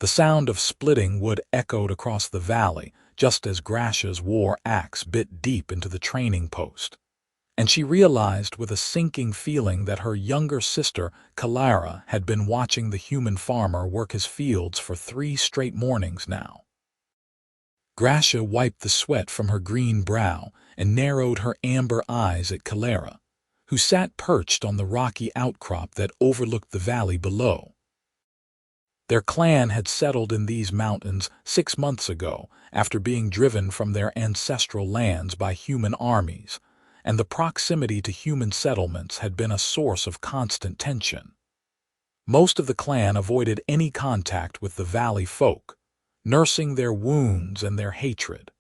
The sound of splitting wood echoed across the valley just as Grasha's war axe bit deep into the training post. And she realized with a sinking feeling that her younger sister, Kelara, had been watching the human farmer work his fields for 3 straight mornings now. Grasha wiped the sweat from her green brow and narrowed her amber eyes at Kelara, who sat perched on the rocky outcrop that overlooked the valley below. Their clan had settled in these mountains 6 months ago after being driven from their ancestral lands by human armies, and the proximity to human settlements had been a source of constant tension. Most of the clan avoided any contact with the valley folk, nursing their wounds and their hatred.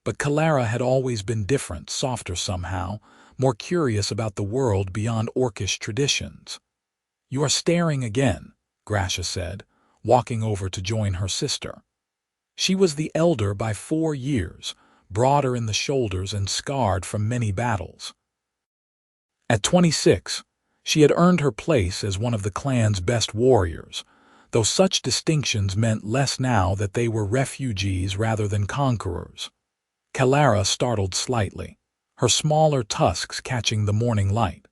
But Kelara had always been different, softer somehow, more curious about the world beyond orcish traditions. "You are staring again," Grasha said, walking over to join her sister. She was the elder by 4 years, broader in the shoulders and scarred from many battles. At 26, she had earned her place as one of the clan's best warriors, though such distinctions meant less now that they were refugees rather than conquerors. Kelara startled slightly, her smaller tusks catching the morning light.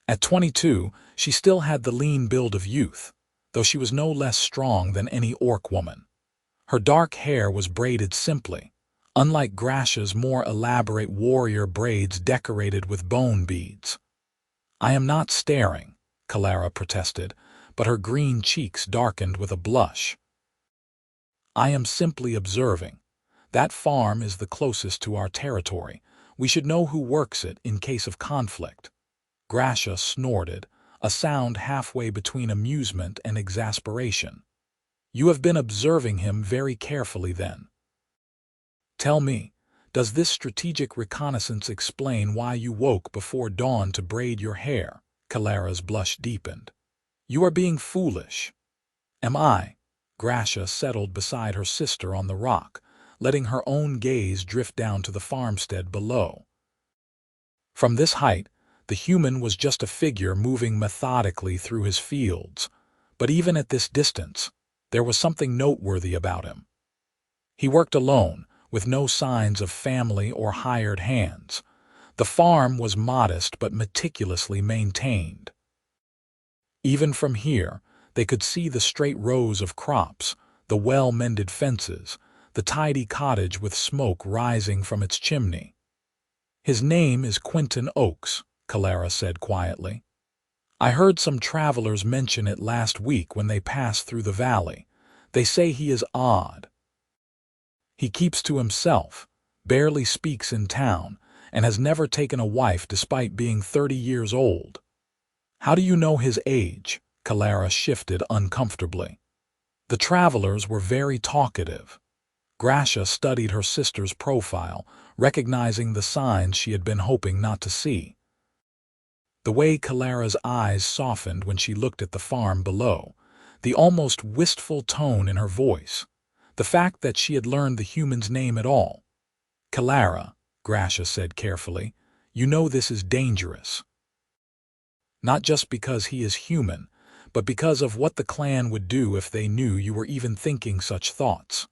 At 22, she still had the lean build of youth, though she was no less strong than any orc woman. Her dark hair was braided simply, unlike Grasha's more elaborate warrior braids decorated with bone beads. "I am not staring," Kelara protested, but her green cheeks darkened with a blush. "I am simply observing. That farm is the closest to our territory. We should know who works it in case of conflict." Grasha snorted, a sound halfway between amusement and exasperation. "You have been observing him very carefully then. Tell me, does this strategic reconnaissance explain why you woke before dawn to braid your hair?" Kelara's blush deepened. "You are being foolish." "Am I?" Grasha settled beside her sister on the rock, letting her own gaze drift down to the farmstead below. From this height, the human was just a figure moving methodically through his fields, but even at this distance, there was something noteworthy about him. He worked alone, with no signs of family or hired hands. The farm was modest but meticulously maintained. Even from here, they could see the straight rows of crops, the well-mended fences, the tidy cottage with smoke rising from its chimney. "His name is Quinton Oaks," Kelara said quietly. "I heard some travelers mention it last week when they passed through the valley. They say he is odd. He keeps to himself, barely speaks in town, and has never taken a wife despite being 30 years old." "How do you know his age?" Kelara shifted uncomfortably. The travelers were very talkative. Grasha studied her sister's profile, recognizing the signs she had been hoping not to see. The way Kelara's eyes softened when she looked at the farm below, the almost wistful tone in her voice, the fact that she had learned the human's name at all. "Kelara," Grasha said carefully, "you know this is dangerous. Not just because he is human, but because of what the clan would do if they knew you were even thinking such thoughts."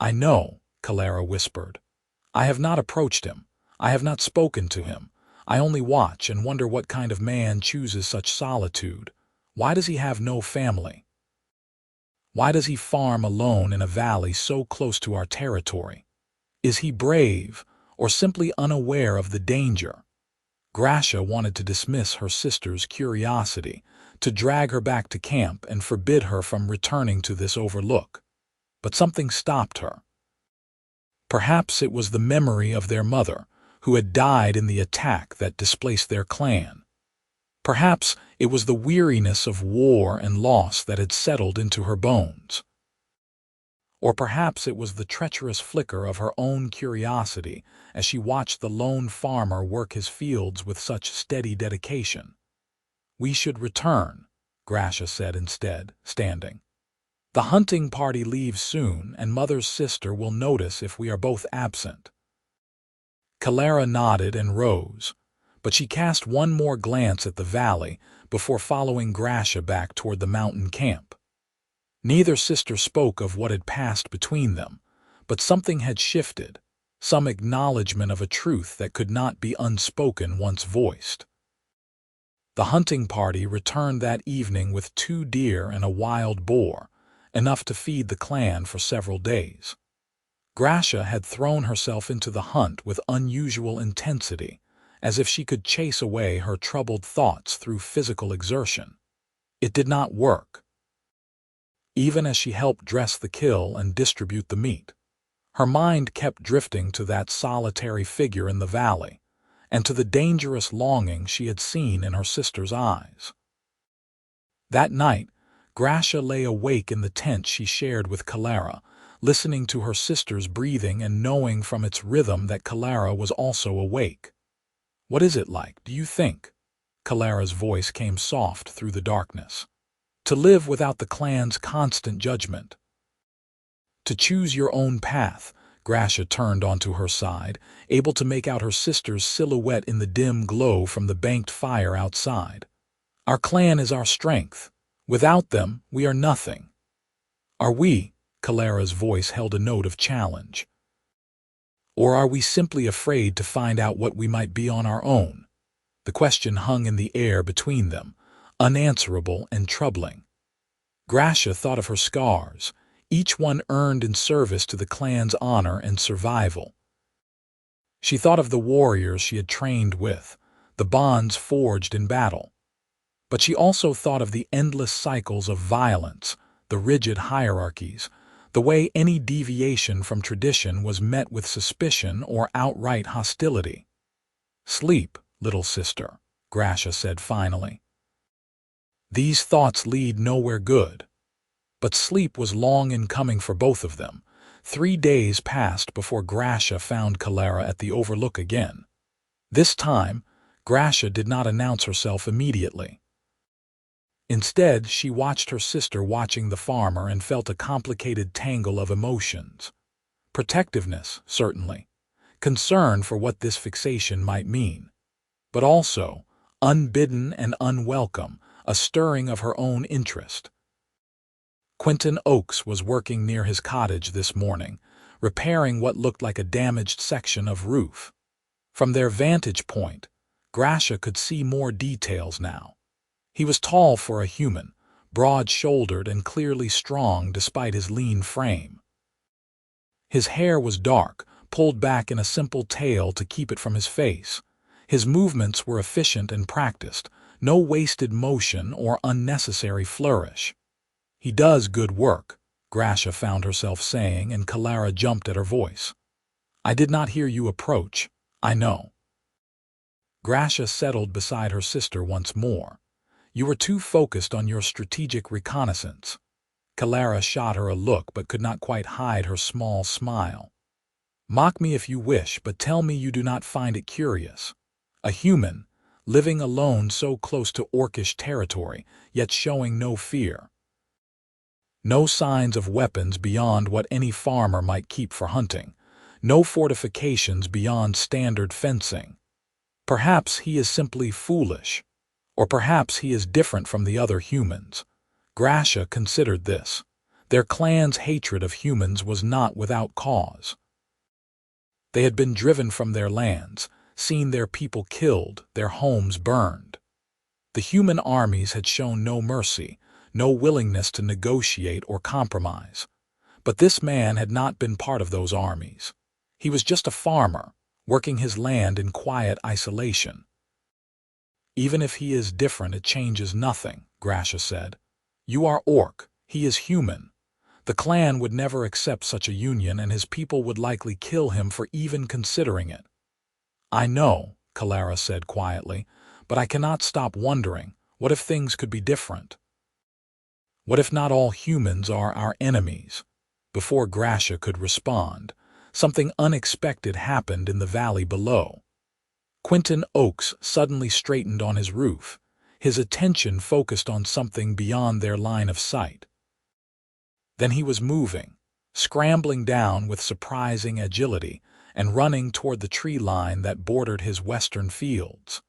"I know," Kelara whispered. "I have not approached him. I have not spoken to him. I only watch and wonder what kind of man chooses such solitude. Why does he have no family? Why does he farm alone in a valley so close to our territory? Is he brave, or simply unaware of the danger?" Grasha wanted to dismiss her sister's curiosity, to drag her back to camp and forbid her from returning to this overlook. But something stopped her. Perhaps it was the memory of their mother, who had died in the attack that displaced their clan. Perhaps it was the weariness of war and loss that had settled into her bones. Or perhaps it was the treacherous flicker of her own curiosity as she watched the lone farmer work his fields with such steady dedication. "We should return," Grasha said instead, standing. "The hunting party leaves soon, and Mother's sister will notice if we are both absent." Kelara nodded and rose, but she cast one more glance at the valley before following Grasha back toward the mountain camp. Neither sister spoke of what had passed between them, but something had shifted, some acknowledgement of a truth that could not be unspoken once voiced. The hunting party returned that evening with 2 deer and a wild boar, enough to feed the clan for several days. Grasha had thrown herself into the hunt with unusual intensity, as if she could chase away her troubled thoughts through physical exertion. It did not work. Even as she helped dress the kill and distribute the meat, her mind kept drifting to that solitary figure in the valley, and to the dangerous longing she had seen in her sister's eyes. That night, Grasha lay awake in the tent she shared with Kelara, listening to her sister's breathing and knowing from its rhythm that Kelara was also awake. "What is it like, do you think?" Kelara's voice came soft through the darkness. "To live without the clan's constant judgment. To choose your own path." Grasha turned onto her side, able to make out her sister's silhouette in the dim glow from the banked fire outside. "Our clan is our strength. Without them, we are nothing." "Are we?" Kelara's voice held a note of challenge. "Or are we simply afraid to find out what we might be on our own?" The question hung in the air between them, unanswerable and troubling. Grasha thought of her scars, each one earned in service to the clan's honor and survival. She thought of the warriors she had trained with, the bonds forged in battle. But she also thought of the endless cycles of violence, the rigid hierarchies, the way any deviation from tradition was met with suspicion or outright hostility. "Sleep, little sister," Grasha said finally. "These thoughts lead nowhere good." But sleep was long in coming for both of them. 3 days passed before Grasha found Kelara at the overlook again. This time, Grasha did not announce herself immediately. Instead, she watched her sister watching the farmer and felt a complicated tangle of emotions. Protectiveness, certainly. Concern for what this fixation might mean. But also, unbidden and unwelcome, a stirring of her own interest. Quinton was working near his cottage this morning, repairing what looked like a damaged section of roof. From their vantage point, Grasha could see more details now. He was tall for a human, broad-shouldered and clearly strong despite his lean frame. His hair was dark, pulled back in a simple tail to keep it from his face. His movements were efficient and practiced, no wasted motion or unnecessary flourish. "He does good work," Grasha found herself saying, and Kelara jumped at her voice. "I did not hear you approach. I know." Grasha settled beside her sister once more. "You were too focused on your strategic reconnaissance." Kelara shot her a look but could not quite hide her small smile. "Mock me if you wish, but tell me you do not find it curious. A human, living alone so close to orcish territory, yet showing no fear. No signs of weapons beyond what any farmer might keep for hunting. No fortifications beyond standard fencing. Perhaps he is simply foolish. Or perhaps he is different from the other humans." Grasha considered this. Their clan's hatred of humans was not without cause. They had been driven from their lands, seen their people killed, their homes burned. The human armies had shown no mercy, no willingness to negotiate or compromise. But this man had not been part of those armies. He was just a farmer, working his land in quiet isolation. "Even if he is different, it changes nothing," Grasha said. "You are orc, he is human. The clan would never accept such a union, and his people would likely kill him for even considering it." "I know," Kelara said quietly, "but I cannot stop wondering, what if things could be different? What if not all humans are our enemies?" Before Grasha could respond, something unexpected happened in the valley below. Quinton suddenly straightened on his roof, his attention focused on something beyond their line of sight. Then he was moving, scrambling down with surprising agility and running toward the tree line that bordered his western fields.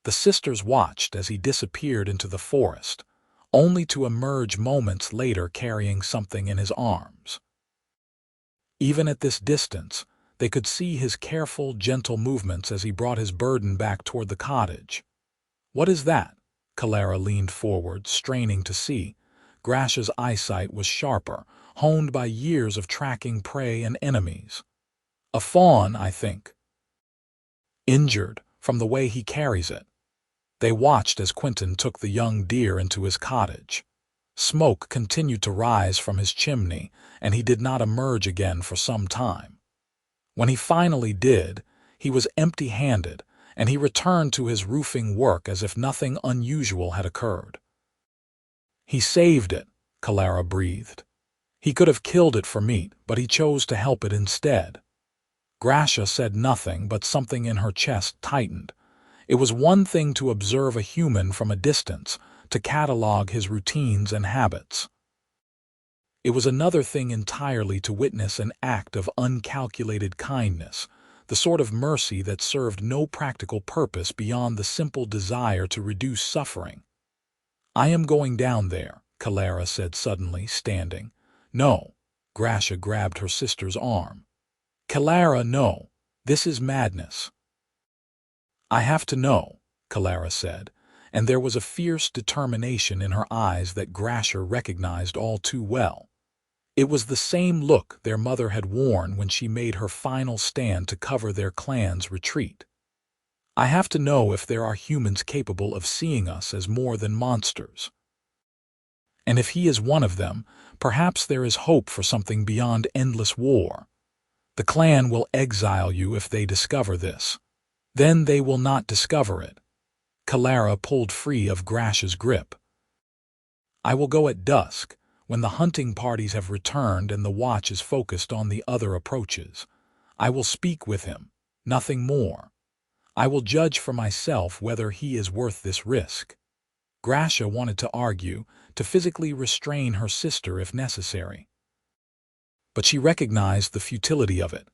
The sisters watched as he disappeared into the forest, only to emerge moments later carrying something in his arms. Even at this distance, they could see his careful, gentle movements as he brought his burden back toward the cottage. "What is that?" Kelara leaned forward, straining to see. Grasha's eyesight was sharper, honed by years of tracking prey and enemies. "A fawn, I think. Injured, from the way he carries it." They watched as Quinton took the young deer into his cottage. Smoke continued to rise from his chimney, and he did not emerge again for some time. When he finally did, he was empty-handed, and he returned to his roofing work as if nothing unusual had occurred. "He saved it," Kelara breathed. "He could have killed it for meat, but he chose to help it instead." Grasha said nothing, but something in her chest tightened. It was one thing to observe a human from a distance, to catalog his routines and habits. It was another thing entirely to witness an act of uncalculated kindness, the sort of mercy that served no practical purpose beyond the simple desire to reduce suffering. "I am going down there," Kelara said suddenly, standing. "No." Grasha grabbed her sister's arm. "Kelara, no. This is madness." "I have to know," Kelara said, and there was a fierce determination in her eyes that Grasha recognized all too well. It was the same look their mother had worn when she made her final stand to cover their clan's retreat. "I have to know if there are humans capable of seeing us as more than monsters. And if he is one of them, perhaps there is hope for something beyond endless war. The clan will exile you if they discover this. Then they will not discover it." Kelara pulled free of Grasha's grip. "I will go at dusk, when the hunting parties have returned and the watch is focused on the other approaches. I will speak with him, nothing more. I will judge for myself whether he is worth this risk." Grasha wanted to argue, to physically restrain her sister if necessary. But she recognized the futility of it.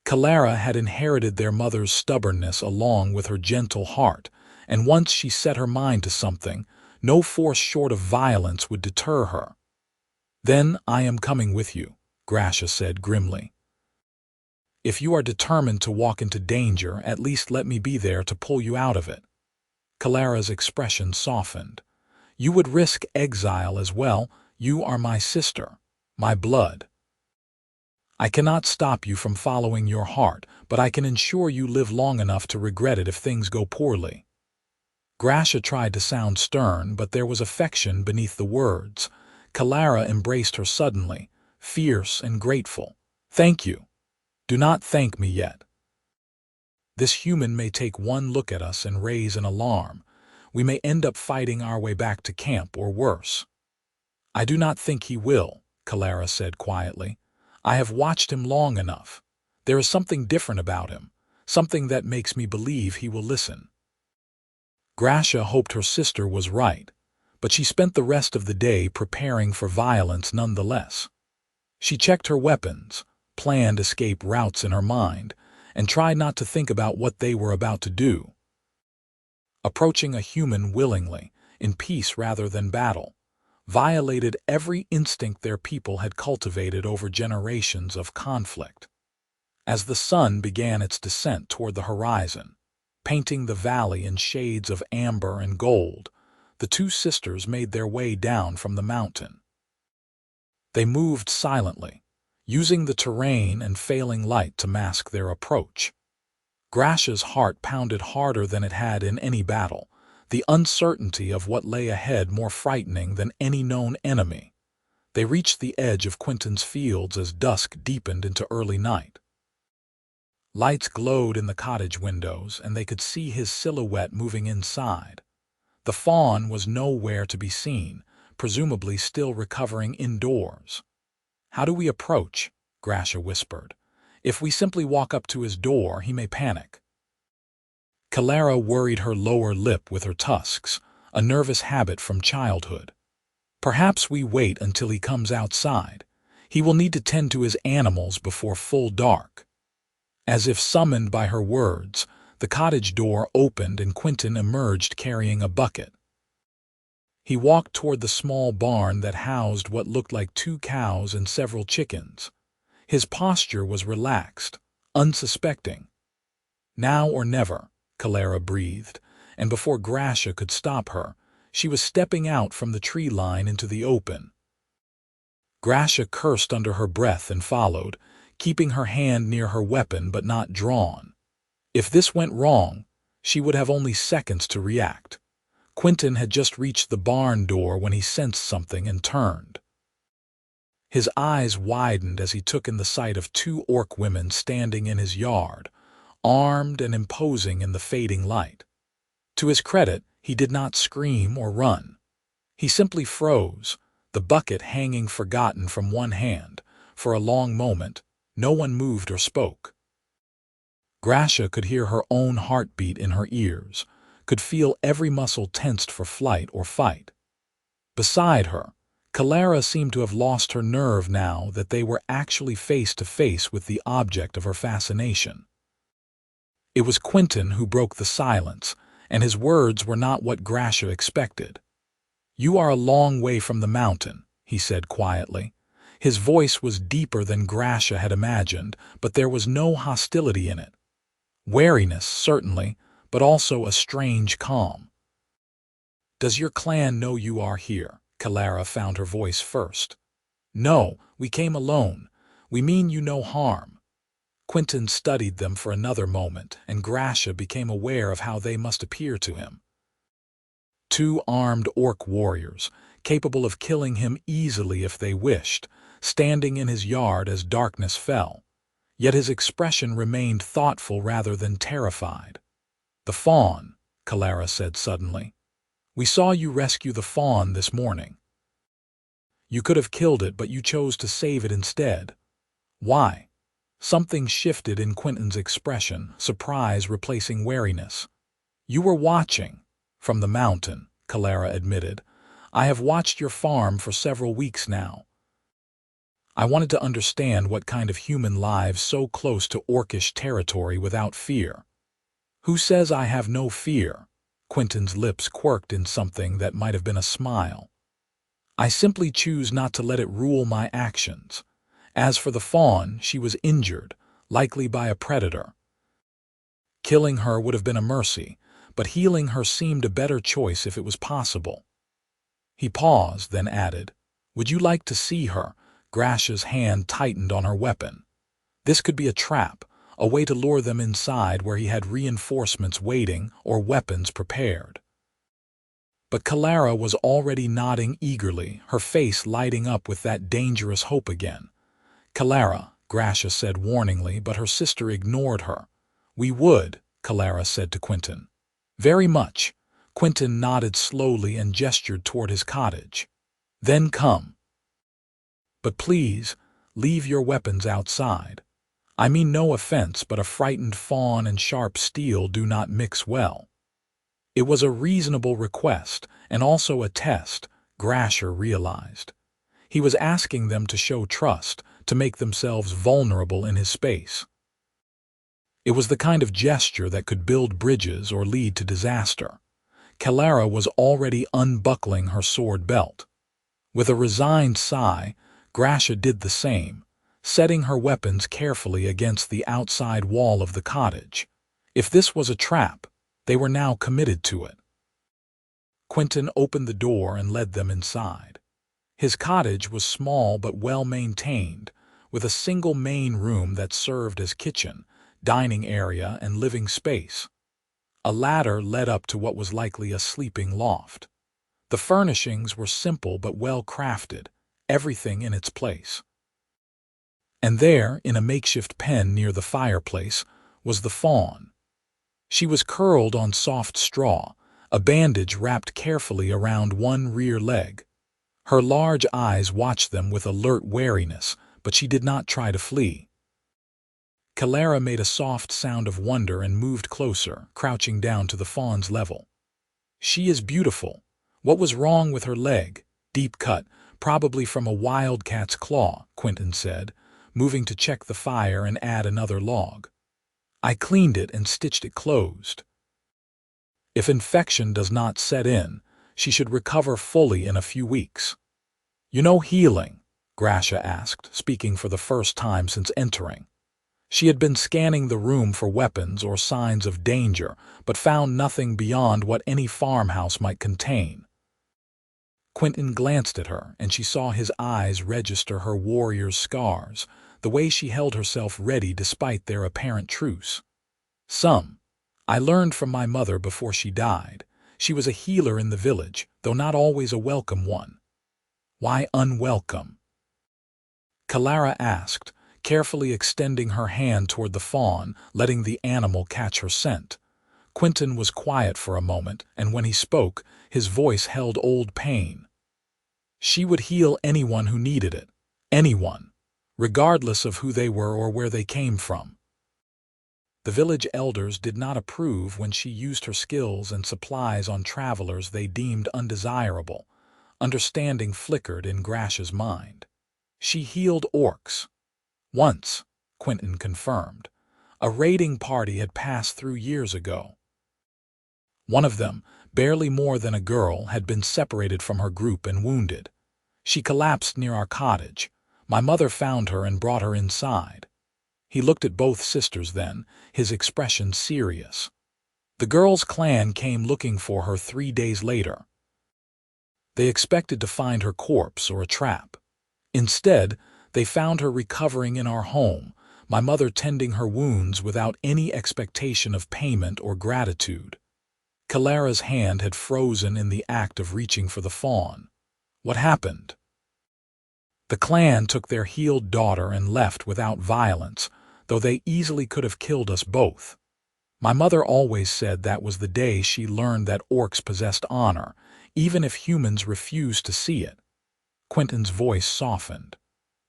Kelara had inherited their mother's stubbornness along with her gentle heart, and once she set her mind to something, no force short of violence would deter her. "Then I am coming with you," Grasha said grimly. "If you are determined to walk into danger, at least let me be there to pull you out of it." Kelara's expression softened. "You would risk exile as well. You are my sister, my blood. I cannot stop you from following your heart, but I can ensure you live long enough to regret it if things go poorly." Grasha tried to sound stern, but there was affection beneath the words. Kelara embraced her suddenly, fierce and grateful. "Thank you. Do not thank me yet. This human may take one look at us and raise an alarm. We may end up fighting our way back to camp or worse." "I do not think he will," Kelara said quietly. "I have watched him long enough. There is something different about him, something that makes me believe he will listen." Grasha hoped her sister was right, but she spent the rest of the day preparing for violence nonetheless. She checked her weapons, planned escape routes in her mind, and tried not to think about what they were about to do. Approaching a human willingly, in peace rather than battle, violated every instinct their people had cultivated over generations of conflict. As the sun began its descent toward the horizon, painting the valley in shades of amber and gold, the two sisters made their way down from the mountain. They moved silently, using the terrain and failing light to mask their approach. Grasha's heart pounded harder than it had in any battle, the uncertainty of what lay ahead more frightening than any known enemy. They reached the edge of Quinton's fields as dusk deepened into early night. Lights glowed in the cottage windows, and they could see his silhouette moving inside. The fawn was nowhere to be seen, presumably still recovering indoors. "How do we approach?" Grasha whispered. "If we simply walk up to his door, he may panic." Kelara worried her lower lip with her tusks, a nervous habit from childhood. "Perhaps we wait until he comes outside. He will need to tend to his animals before full dark." As if summoned by her words, the cottage door opened and Quinton emerged carrying a bucket. He walked toward the small barn that housed what looked like 2 cows and several chickens. His posture was relaxed, unsuspecting. Now or never, Kelara breathed, and before Grasha could stop her, she was stepping out from the tree line into the open. Grasha cursed under her breath and followed, keeping her hand near her weapon but not drawn. If this went wrong, she would have only seconds to react. Quinton had just reached the barn door when he sensed something and turned. His eyes widened as he took in the sight of 2 orc women standing in his yard, armed and imposing in the fading light. To his credit, he did not scream or run. He simply froze, the bucket hanging forgotten from one hand. For a long moment, no one moved or spoke. Grasha could hear her own heartbeat in her ears, could feel every muscle tensed for flight or fight. Beside her, Kelara seemed to have lost her nerve now that they were actually face to face with the object of her fascination. It was Quinton who broke the silence, and his words were not what Grasha expected. "You are a long way from the mountain," he said quietly. His voice was deeper than Grasha had imagined, but there was no hostility in it. Wariness, certainly, but also a strange calm. "Does your clan know you are here?" Kelara found her voice first. "No, we came alone. We mean you no harm." Quinton studied them for another moment, and Grasha became aware of how they must appear to him. 2 armed orc warriors, capable of killing him easily if they wished, standing in his yard as darkness fell. Yet his expression remained thoughtful rather than terrified. "The fawn," Kelara said suddenly. "We saw you rescue the fawn this morning. You could have killed it, but you chose to save it instead. Why?" Something shifted in Quinton's expression, surprise replacing wariness. "You were watching." "From the mountain," Kelara admitted. "I have watched your farm for several weeks now. I wanted to understand what kind of human lives so close to orcish territory without fear." "Who says I have no fear?" Quinton's lips quirked in something that might have been a smile. "I simply choose not to let it rule my actions. As for the fawn, she was injured, likely by a predator. Killing her would have been a mercy, but healing her seemed a better choice if it was possible." He paused, then added, "Would you like to see her?" Grasha's hand tightened on her weapon. This could be a trap, a way to lure them inside where he had reinforcements waiting or weapons prepared. But Kelara was already nodding eagerly, her face lighting up with that dangerous hope again. "Kelara," Grasha said warningly, but her sister ignored her. "We would," Kelara said to Quinton. "Very much." Quinton nodded slowly and gestured toward his cottage. "Then come. But please, leave your weapons outside. I mean no offense, but a frightened fawn and sharp steel do not mix well." It was a reasonable request, and also a test, Grasha realized. He was asking them to show trust, to make themselves vulnerable in his space. It was the kind of gesture that could build bridges or lead to disaster. Kelara was already unbuckling her sword belt. With a resigned sigh, Grasha did the same, setting her weapons carefully against the outside wall of the cottage. If this was a trap, they were now committed to it. Quinton opened the door and led them inside. His cottage was small but well-maintained, with a single main room that served as kitchen, dining area, and living space. A ladder led up to what was likely a sleeping loft. The furnishings were simple but well-crafted, everything in its place. And there, in a makeshift pen near the fireplace, was the fawn. She was curled on soft straw, a bandage wrapped carefully around one rear leg. Her large eyes watched them with alert wariness, but she did not try to flee. Kelara made a soft sound of wonder and moved closer, crouching down to the fawn's level. "She is beautiful. What was wrong with her leg? Deep cut, probably from a wildcat's claw," Quinton said, moving to check the fire and add another log. "I cleaned it and stitched it closed. If infection does not set in, She should recover fully in a few weeks. You know healing? Grasha asked, speaking for the first time since entering. She had been scanning the room for weapons or signs of danger, but found nothing beyond what any farmhouse might contain. Quinton glanced at her, and she saw his eyes register her warrior's scars, the way she held herself ready despite their apparent truce. Some. I learned from my mother before she died. She was a healer in the village, though not always a welcome one. Why unwelcome? Kelara asked, carefully extending her hand toward the fawn, letting the animal catch her scent. Quinton was quiet for a moment, and when he spoke, his voice held old pain. She would heal anyone who needed it. Anyone. Regardless of who they were or where they came from. The village elders did not approve when she used her skills and supplies on travelers they deemed undesirable. Understanding flickered in Grasha's mind. She healed orcs. Once, Quinton confirmed. A raiding party had passed through years ago. One of them, barely more than a girl, had been separated from her group and wounded. She collapsed near our cottage. My mother found her and brought her inside. He looked at both sisters then, his expression serious. The girl's clan came looking for her 3 days later. They expected to find her corpse or a trap. Instead, they found her recovering in our home, my mother tending her wounds without any expectation of payment or gratitude. Kelara's hand had frozen in the act of reaching for the fawn. What happened? The clan took their healed daughter and left without violence, though they easily could have killed us both. My mother always said that was the day she learned that orcs possessed honor, even if humans refused to see it. Quinton's voice softened.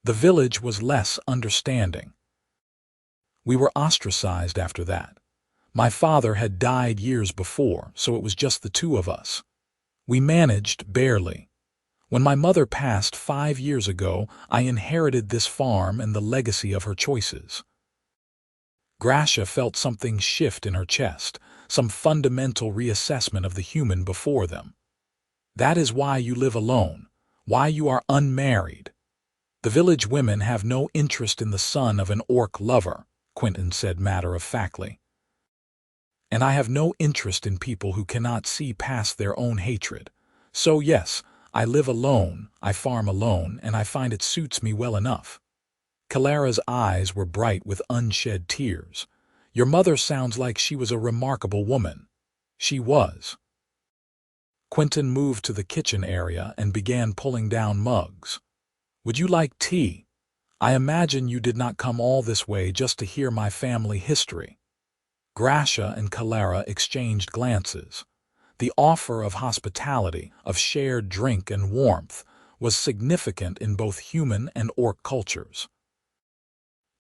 The village was less understanding. We were ostracized after that. My father had died years before, so it was just the two of us. We managed barely. When my mother passed 5 years ago, I inherited this farm and the legacy of her choices. Grasha felt something shift in her chest, some fundamental reassessment of the human before them. That is why you live alone, why you are unmarried. The village women have no interest in the son of an orc lover, Quinton said matter-of-factly. And I have no interest in people who cannot see past their own hatred. So yes, I live alone, I farm alone, and I find it suits me well enough. Kelara's eyes were bright with unshed tears. Your mother sounds like she was a remarkable woman. She was. Quinton moved to the kitchen area and began pulling down mugs. Would you like tea? I imagine you did not come all this way just to hear my family history. Grasha and Kelara exchanged glances. The offer of hospitality, of shared drink and warmth, was significant in both human and orc cultures.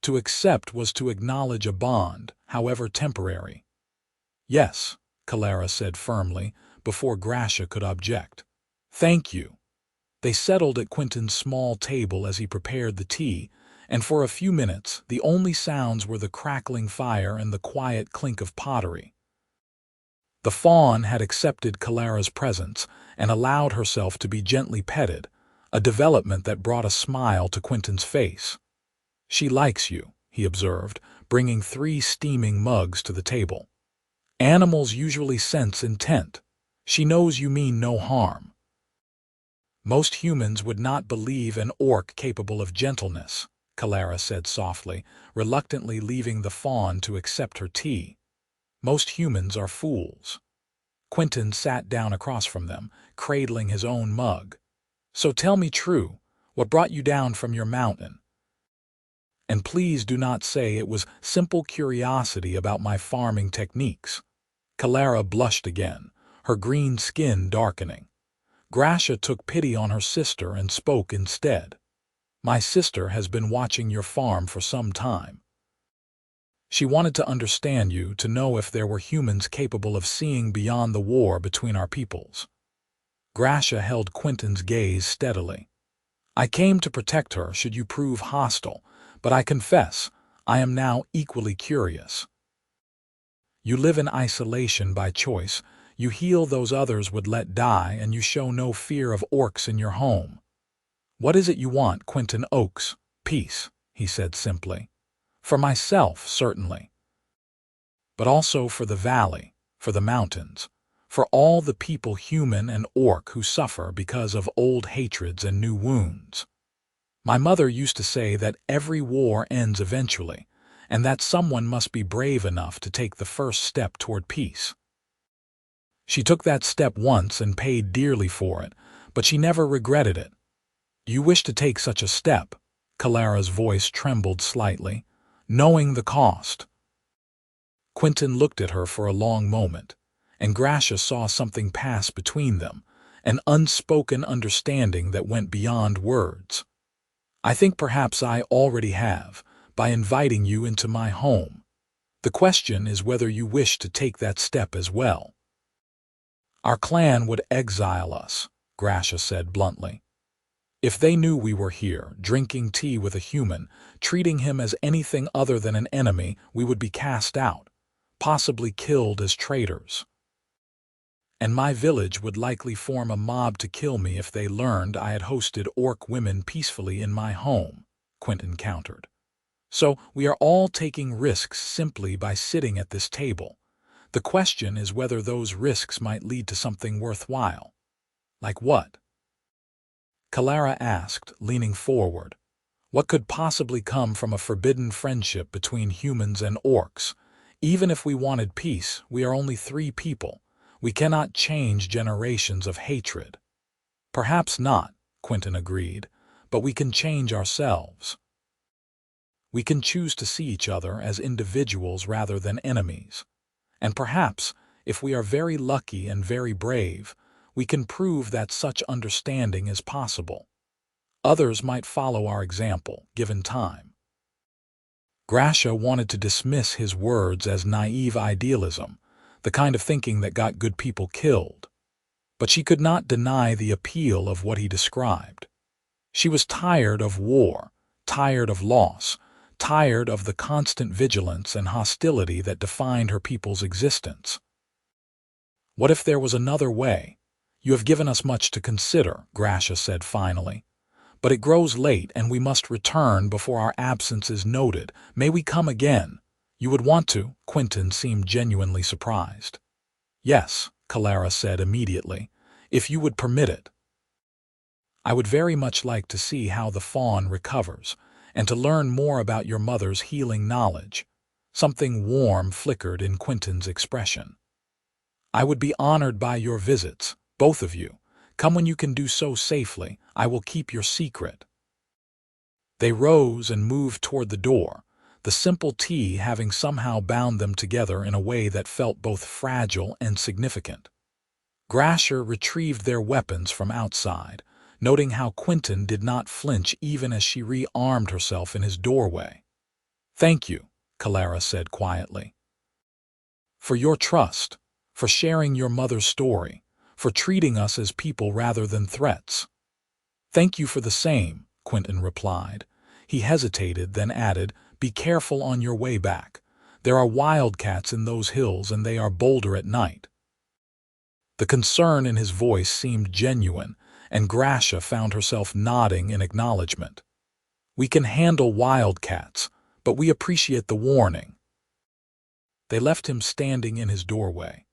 To accept was to acknowledge a bond, however temporary. Yes, Kelara said firmly, before Grasha could object. Thank you. They settled at Quinton's small table as he prepared the tea, and for a few minutes the only sounds were the crackling fire and the quiet clink of pottery. The fawn had accepted Kelara's presence and allowed herself to be gently petted, a development that brought a smile to Quinton's face. She likes you, he observed, bringing 3 steaming mugs to the table. Animals usually sense intent. She knows you mean no harm. Most humans would not believe an orc capable of gentleness, Kelara said softly, reluctantly leaving the fawn to accept her tea. Most humans are fools. Quinton sat down across from them, cradling his own mug. So tell me true, what brought you down from your mountain? And please do not say it was simple curiosity about my farming techniques. Kelara blushed again, her green skin darkening. Grasha took pity on her sister and spoke instead. My sister has been watching your farm for some time. She wanted to understand you, to know if there were humans capable of seeing beyond the war between our peoples. Grasha held Quinton's gaze steadily. I came to protect her should you prove hostile, but I confess, I am now equally curious. You live in isolation by choice. You heal those others would let die, and you show no fear of orcs in your home. What is it you want, Quinton Oaks? Peace, he said simply. For myself, certainly. But also for the valley, for the mountains, for all the people, human and orc, who suffer because of old hatreds and new wounds. My mother used to say that every war ends eventually, and that someone must be brave enough to take the first step toward peace. She took that step once and paid dearly for it, but she never regretted it. You wish to take such a step? Kelara's voice trembled slightly, knowing the cost. Quinton looked at her for a long moment, and Grasha saw something pass between them, an unspoken understanding that went beyond words. I think perhaps I already have, by inviting you into my home. The question is whether you wish to take that step as well. Our clan would exile us, Grasha said bluntly. If they knew we were here, drinking tea with a human, treating him as anything other than an enemy, we would be cast out, possibly killed as traitors. And my village would likely form a mob to kill me if they learned I had hosted orc women peacefully in my home, Quinton countered. So we are all taking risks simply by sitting at this table. The question is whether those risks might lead to something worthwhile. Like what? Kelara asked, leaning forward. What could possibly come from a forbidden friendship between humans and orcs? Even if we wanted peace, we are only 3 people. We cannot change generations of hatred. Perhaps not, Quinton agreed, but we can change ourselves. We can choose to see each other as individuals rather than enemies. And perhaps, if we are very lucky and very brave, we can prove that such understanding is possible. Others might follow our example, given time. Grasha wanted to dismiss his words as naive idealism, the kind of thinking that got good people killed. But she could not deny the appeal of what he described. She was tired of war, tired of loss, tired of the constant vigilance and hostility that defined her people's existence. What if there was another way? You have given us much to consider, Grasha said finally. But it grows late and we must return before our absence is noted. May we come again? You would want to? Quinton seemed genuinely surprised. Yes, Kelara said immediately, if you would permit it. I would very much like to see how the fawn recovers, and to learn more about your mother's healing knowledge. Something warm flickered in Quinton's expression. I would be honored by your visits, both of you. Come when you can do so safely. I will keep your secret. They rose and moved toward the door, the simple tea having somehow bound them together in a way that felt both fragile and significant. Grasha retrieved their weapons from outside, noting how Quinton did not flinch even as she rearmed herself in his doorway. Thank you, Kelara said quietly. For your trust, for sharing your mother's story, for treating us as people rather than threats. Thank you for the same, Quinton replied. He hesitated, then added, be careful on your way back. There are wildcats in those hills and they are bolder at night. The concern in his voice seemed genuine, and Grasha found herself nodding in acknowledgement. We can handle wildcats, but we appreciate the warning. They left him standing in his doorway,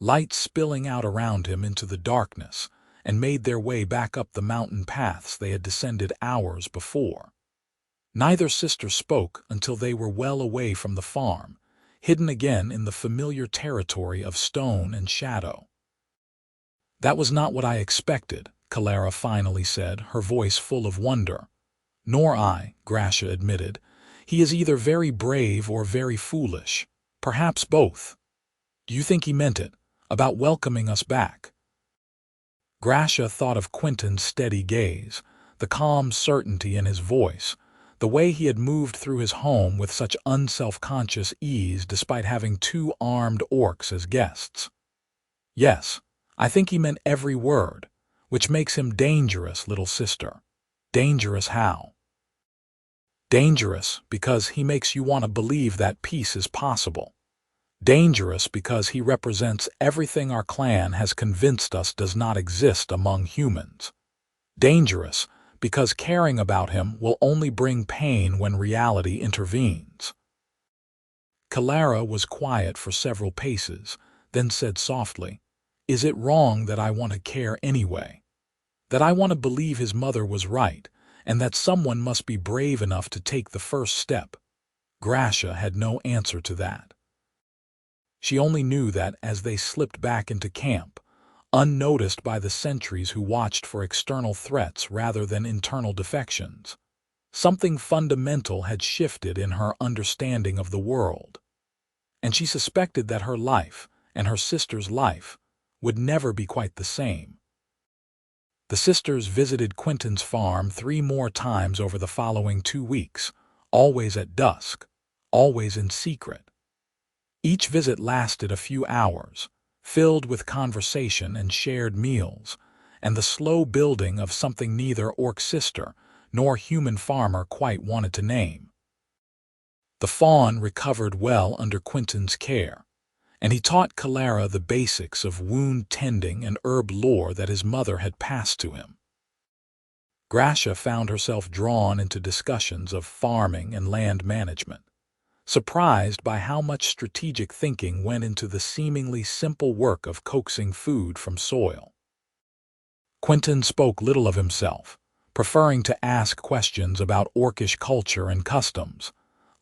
light spilling out around him into the darkness, and made their way back up the mountain paths they had descended hours before. Neither sister spoke until they were well away from the farm, hidden again in the familiar territory of stone and shadow. That was not what I expected, Kelara finally said, her voice full of wonder. Nor I, Grasha admitted. He is either very brave or very foolish, perhaps both. Do you think he meant it, about welcoming us back? Grasha thought of Quinton's steady gaze, the calm certainty in his voice, the way he had moved through his home with such unself-conscious ease despite having 2 armed orcs as guests. Yes, I think he meant every word, which makes him dangerous, little sister. Dangerous how? Dangerous because he makes you want to believe that peace is possible. Dangerous because he represents everything our clan has convinced us does not exist among humans. Dangerous because caring about him will only bring pain when reality intervenes. Kelara was quiet for several paces, then said softly, "Is it wrong that I want to care anyway? That I want to believe his mother was right, and that someone must be brave enough to take the first step?" Grasha had no answer to that. She only knew that as they slipped back into camp, unnoticed by the sentries who watched for external threats rather than internal defections, something fundamental had shifted in her understanding of the world, and she suspected that her life and her sister's life would never be quite the same. The sisters visited Quinton's farm 3 more times over the following 2 weeks, always at dusk, always in secret. Each visit lasted a few hours, filled with conversation and shared meals, and the slow building of something neither orc sister nor human farmer quite wanted to name. The fawn recovered well under Quinton's care, and he taught Kelara the basics of wound tending and herb lore that his mother had passed to him. Grasha found herself drawn into discussions of farming and land management, surprised by how much strategic thinking went into the seemingly simple work of coaxing food from soil. Quinton spoke little of himself, preferring to ask questions about orcish culture and customs,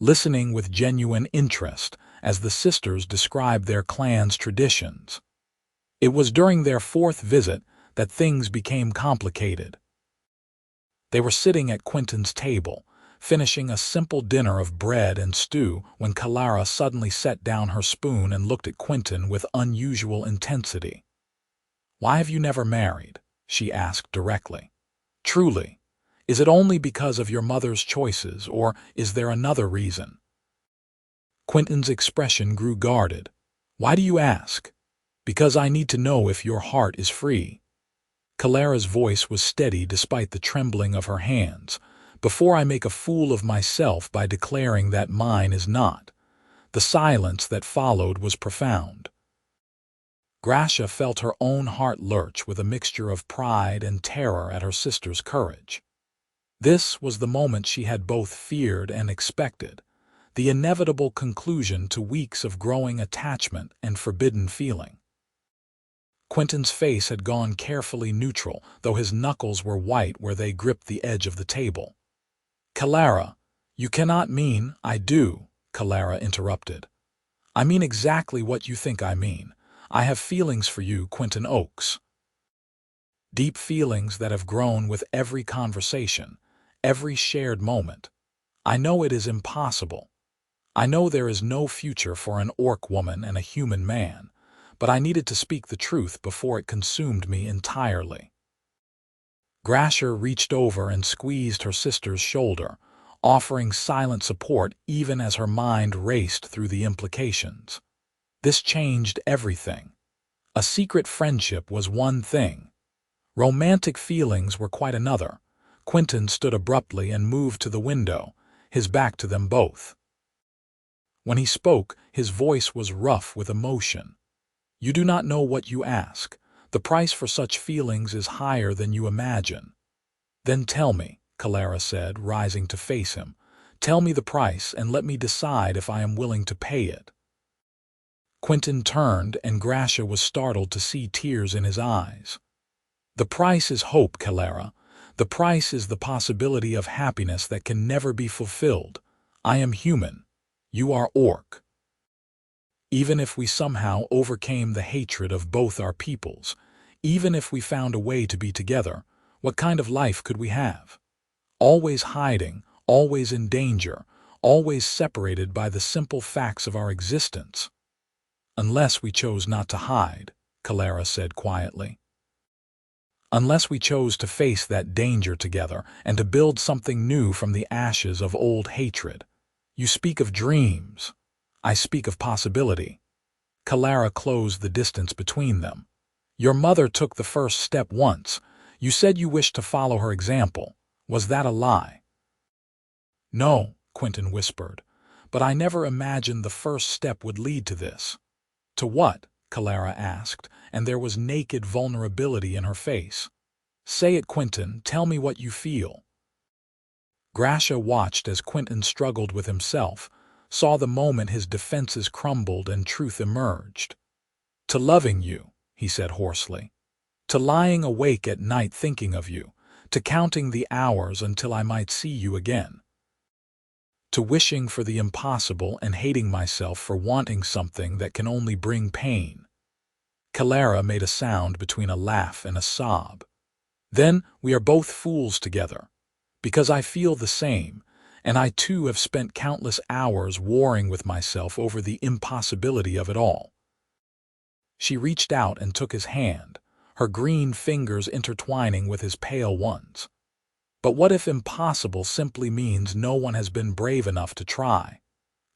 listening with genuine interest as the sisters described their clan's traditions. It was during their 4th visit that things became complicated. They were sitting at Quinton's table, finishing a simple dinner of bread and stew when Kelara suddenly set down her spoon and looked at Quinton with unusual intensity. "Why have you never married?" she asked directly. "Truly, is it only because of your mother's choices, or is there another reason?" Quinton's expression grew guarded. "Why do you ask?" "Because I need to know if your heart is free." Kelara's voice was steady despite the trembling of her hands. "Before I make a fool of myself by declaring that mine is not." The silence that followed was profound. Grasha felt her own heart lurch with a mixture of pride and terror at her sister's courage. This was the moment she had both feared and expected, the inevitable conclusion to weeks of growing attachment and forbidden feeling. Quinton's face had gone carefully neutral, though his knuckles were white where they gripped the edge of the table. "Kelara, you cannot mean—" "I do," Kelara interrupted. "I mean exactly what you think I mean. I have feelings for you, Quinton Oaks. Deep feelings that have grown with every conversation, every shared moment. I know it is impossible. I know there is no future for an orc woman and a human man, but I needed to speak the truth before it consumed me entirely." Grasha reached over and squeezed her sister's shoulder, offering silent support even as her mind raced through the implications. This changed everything. A secret friendship was one thing. Romantic feelings were quite another. Quinton stood abruptly and moved to the window, his back to them both. When he spoke, his voice was rough with emotion. "You do not know what you ask. The price for such feelings is higher than you imagine." "Then tell me," Kelara said, rising to face him. "Tell me the price and let me decide if I am willing to pay it." Quinton turned, and Grasha was startled to see tears in his eyes. "The price is hope, Kelara. The price is the possibility of happiness that can never be fulfilled. I am human. You are orc. Even if we somehow overcame the hatred of both our peoples, even if we found a way to be together, what kind of life could we have? Always hiding, always in danger, always separated by the simple facts of our existence." "Unless we chose not to hide," Kelara said quietly. "Unless we chose to face that danger together and to build something new from the ashes of old hatred. You speak of dreams. I speak of possibility." Kelara closed the distance between them. "Your mother took the first step once. You said you wished to follow her example. Was that a lie?" "No," Quinton whispered, but I never imagined the first step would lead to this." "To what?" Kelara asked, and there was naked vulnerability in her face. "Say it, Quinton. Tell me what you feel." Grasha watched as Quinton struggled with himself, saw the moment his defenses crumbled and truth emerged. "To loving you," he said hoarsely. "To lying awake at night thinking of you. To counting the hours until I might see you again. To wishing for the impossible and hating myself for wanting something that can only bring pain." Kelara made a sound between a laugh and a sob. "Then we are both fools together. Because I feel the same, and I too have spent countless hours warring with myself over the impossibility of it all." She reached out and took his hand, her green fingers intertwining with his pale ones. "But what if impossible simply means no one has been brave enough to try?"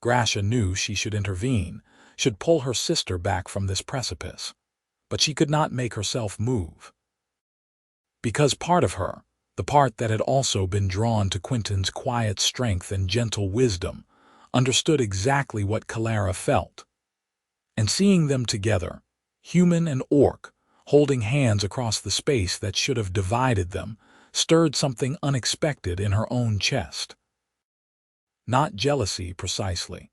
Grasha knew she should intervene, should pull her sister back from this precipice. But she could not make herself move. Because part of her, the part that had also been drawn to Quinton's quiet strength and gentle wisdom, understood exactly what Kelara felt. And seeing them together, human and orc, holding hands across the space that should have divided them, stirred something unexpected in her own chest. Not jealousy precisely,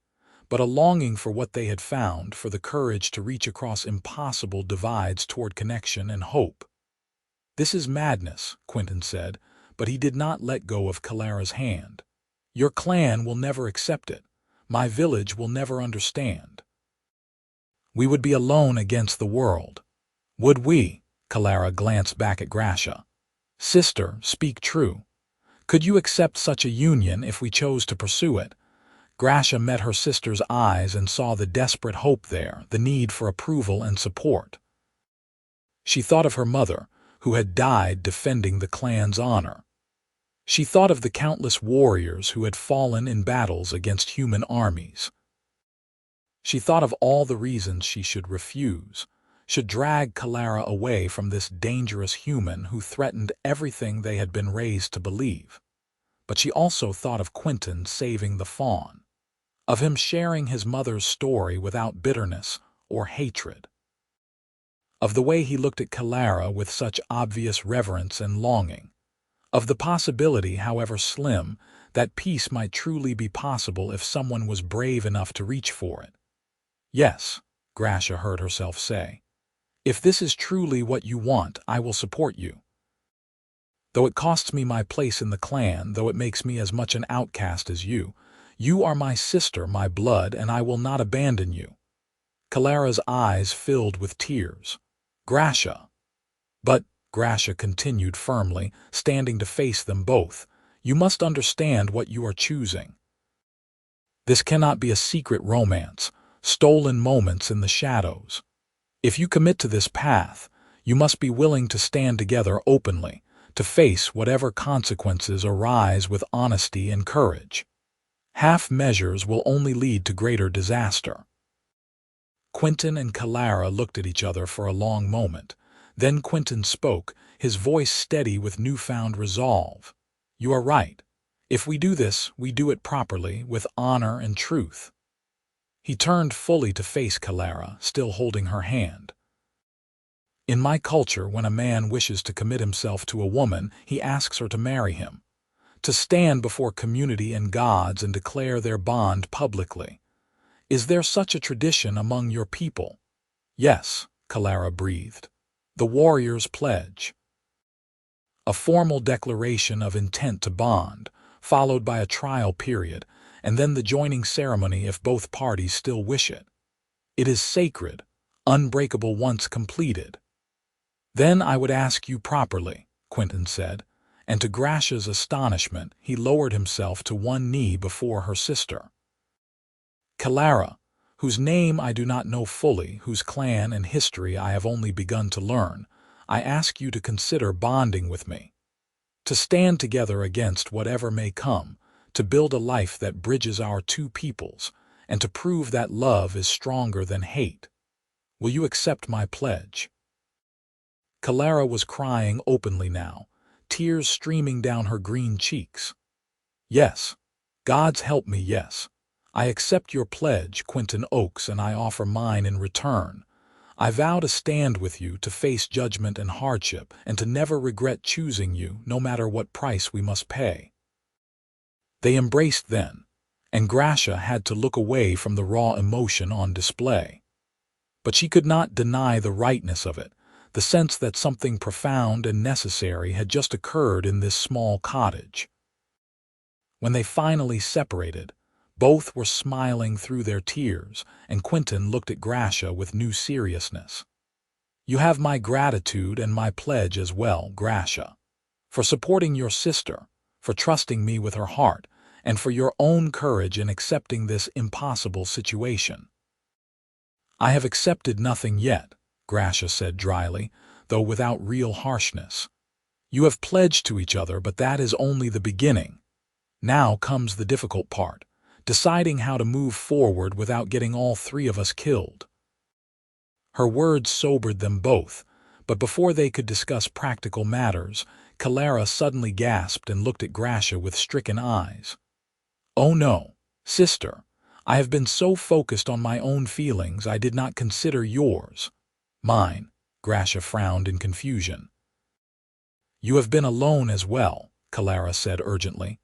but a longing for what they had found, for the courage to reach across impossible divides toward connection and hope. "This is madness," Quinton said, but he did not let go of Kelara's hand. "Your clan will never accept it. My village will never understand. We would be alone against the world." "Would we?" Kelara glanced back at Grasha. "Sister, speak true. Could you accept such a union if we chose to pursue it?" Grasha met her sister's eyes and saw the desperate hope there, the need for approval and support. She thought of her mother, who had died defending the clan's honor. She thought of the countless warriors who had fallen in battles against human armies. She thought of all the reasons she should refuse, should drag Kelara away from this dangerous human who threatened everything they had been raised to believe. But she also thought of Quinton saving the fawn, of him sharing his mother's story without bitterness or hatred, of the way he looked at Kelara with such obvious reverence and longing, of the possibility, however slim, that peace might truly be possible if someone was brave enough to reach for it. "Yes," Grasha heard herself say. "If this is truly what you want, I will support you. Though it costs me my place in the clan, though it makes me as much an outcast as you, you are my sister, my blood, and I will not abandon you." Kelara's eyes filled with tears. "Grasha." "But," Grasha continued firmly, standing to face them both, "you must understand what you are choosing. This cannot be a secret romance, stolen moments in the shadows. If you commit to this path, you must be willing to stand together openly, to face whatever consequences arise with honesty and courage. Half measures will only lead to greater disaster." Quinton and Kelara looked at each other for a long moment. Then Quinton spoke, his voice steady with newfound resolve. "You are right. If we do this, we do it properly, with honor and truth." He turned fully to face Kelara, still holding her hand. "In my culture, when a man wishes to commit himself to a woman, he asks her to marry him, to stand before community and gods and declare their bond publicly. Is there such a tradition among your people?" "Yes," Kelara breathed. "The warrior's pledge. A formal declaration of intent to bond, followed by a trial period, and then the joining ceremony if both parties still wish it. It is sacred, unbreakable once completed." "Then I would ask you properly," Quinton said, and to Grasha's astonishment he lowered himself to one knee before her sister. "Kelara, whose name I do not know fully, whose clan and history I have only begun to learn, I ask you to consider bonding with me. To stand together against whatever may come, to build a life that bridges our two peoples, and to prove that love is stronger than hate. Will you accept my pledge?" Kelara was crying openly now, tears streaming down her green cheeks. "Yes. Gods help me, yes. I accept your pledge, Quinton Oaks, and I offer mine in return. I vow to stand with you, to face judgment and hardship, and to never regret choosing you, no matter what price we must pay." They embraced then, and Grasha had to look away from the raw emotion on display. But she could not deny the rightness of it, the sense that something profound and necessary had just occurred in this small cottage. When they finally separated, both were smiling through their tears, and Quinton looked at Grasha with new seriousness. "You have my gratitude and my pledge as well, Grasha, for supporting your sister, for trusting me with her heart, and for your own courage in accepting this impossible situation." "I have accepted nothing yet," Grasha said dryly, though without real harshness. "You have pledged to each other, but that is only the beginning. Now comes the difficult part, deciding how to move forward without getting all three of us killed." Her words sobered them both, but before they could discuss practical matters, Kelara suddenly gasped and looked at Grasha with stricken eyes. "Oh no, sister, I have been so focused on my own feelings I did not consider yours." "Mine," Grasha frowned in confusion. "You have been alone as well," Kelara said urgently.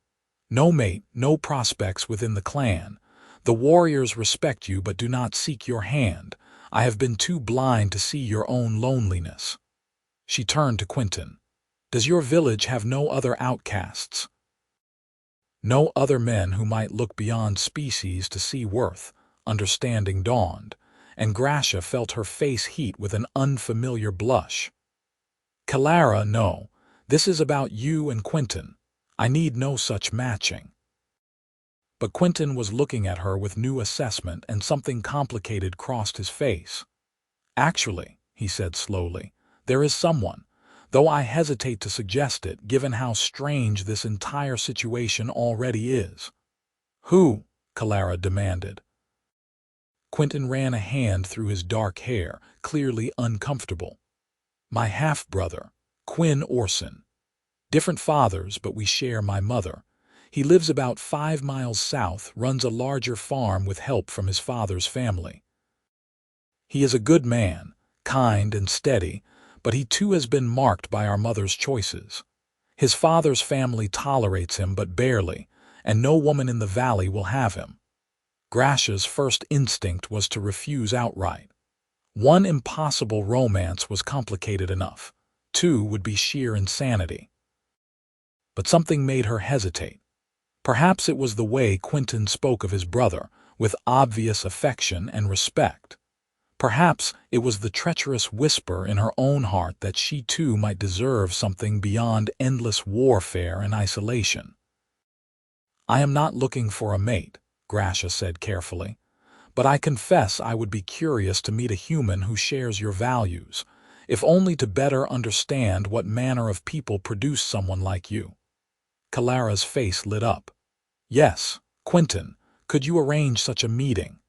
"No mate, no prospects within the clan. The warriors respect you but do not seek your hand. I have been too blind to see your own loneliness." She turned to Quinton. "Does your village have no other outcasts? No other men who might look beyond species to see worth?" Understanding dawned, and Grasha felt her face heat with an unfamiliar blush. "Kelara, no. This is about you and Quinton. I need no such matching." But Quinton was looking at her with new assessment, and something complicated crossed his face. "Actually," he said slowly, "there is someone, though I hesitate to suggest it given how strange this entire situation already is." "Who?" Kelara demanded. Quinton ran a hand through his dark hair, clearly uncomfortable. "My half-brother, Quinn Orson. Different fathers, but we share my mother. He lives about 5 miles south, runs a larger farm with help from his father's family. He is a good man, kind and steady, but he too has been marked by our mother's choices. His father's family tolerates him but barely, and no woman in the valley will have him." Grasha's first instinct was to refuse outright. One impossible romance was complicated enough. Two would be sheer insanity. But something made her hesitate. Perhaps it was the way Quinton spoke of his brother, with obvious affection and respect. Perhaps it was the treacherous whisper in her own heart that she too might deserve something beyond endless warfare and isolation. "I am not looking for a mate," Grasha said carefully, "but I confess I would be curious to meet a human who shares your values, if only to better understand what manner of people produce someone like you." Kelara's face lit up. "Yes, Quinton, could you arrange such a meeting?"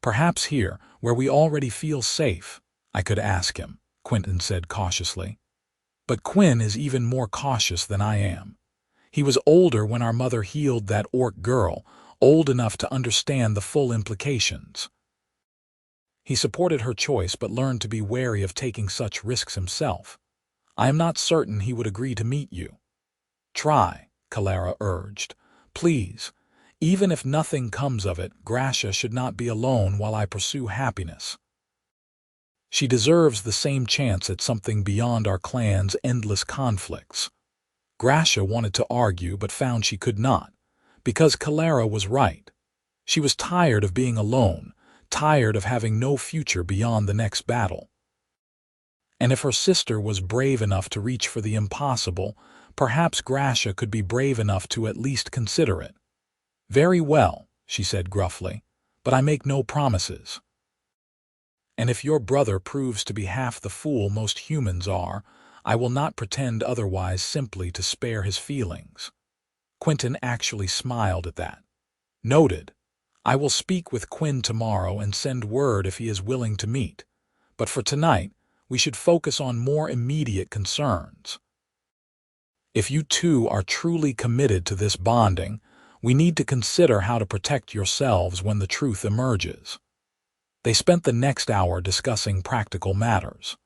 "Perhaps here, where we already feel safe, I could ask him," Quinton said cautiously. "But Quinn is even more cautious than I am. He was older when our mother healed that orc girl, old enough to understand the full implications. He supported her choice but learned to be wary of taking such risks himself. I am not certain he would agree to meet you." "Try," Kelara urged. "Please. Even if nothing comes of it, Grasha should not be alone while I pursue happiness. She deserves the same chance at something beyond our clan's endless conflicts." Grasha wanted to argue but found she could not, because Kelara was right. She was tired of being alone, tired of having no future beyond the next battle. And if her sister was brave enough to reach for the impossible, perhaps Grasha could be brave enough to at least consider it. "Very well," she said gruffly, "but I make no promises. And if your brother proves to be half the fool most humans are, I will not pretend otherwise simply to spare his feelings." Quinton actually smiled at that. "Noted. I will speak with Quinn tomorrow and send word if he is willing to meet. But for tonight, we should focus on more immediate concerns. If you two are truly committed to this bonding, We need to consider how to protect yourselves when the truth emerges." They spent the next hour discussing practical matters.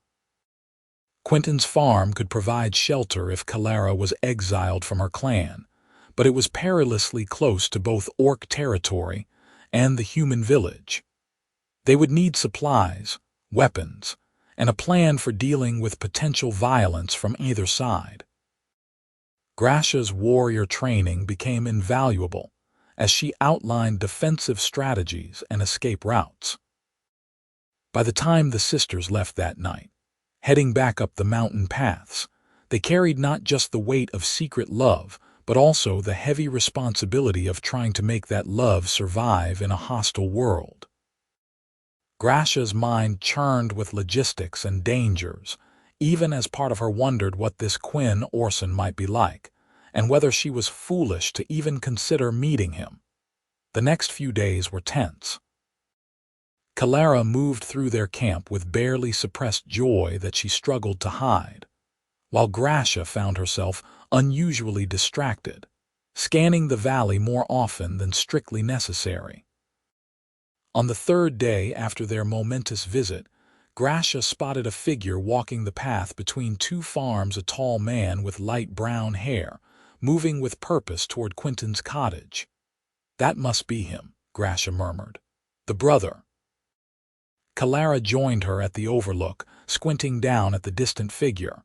Quinton's farm could provide shelter if Kelara was exiled from her clan, but it was perilously close to both orc territory and the human village. They would need supplies, weapons, and a plan for dealing with potential violence from either side. Grasha's warrior training became invaluable as she outlined defensive strategies and escape routes. By the time the sisters left that night, heading back up the mountain paths, they carried not just the weight of secret love, but also the heavy responsibility of trying to make that love survive in a hostile world. Grasha's mind churned with logistics and dangers, even as part of her wondered what this Quinn Orson might be like, and whether she was foolish to even consider meeting him. The next few days were tense. Kelara moved through their camp with barely suppressed joy that she struggled to hide, while Grasha found herself unusually distracted, scanning the valley more often than strictly necessary. On the third day after their momentous visit, Grasha spotted a figure walking the path between two farms, a tall man with light brown hair, moving with purpose toward Quinton's cottage. "That must be him," Grasha murmured. "The brother." Kelara joined her at the overlook, squinting down at the distant figure.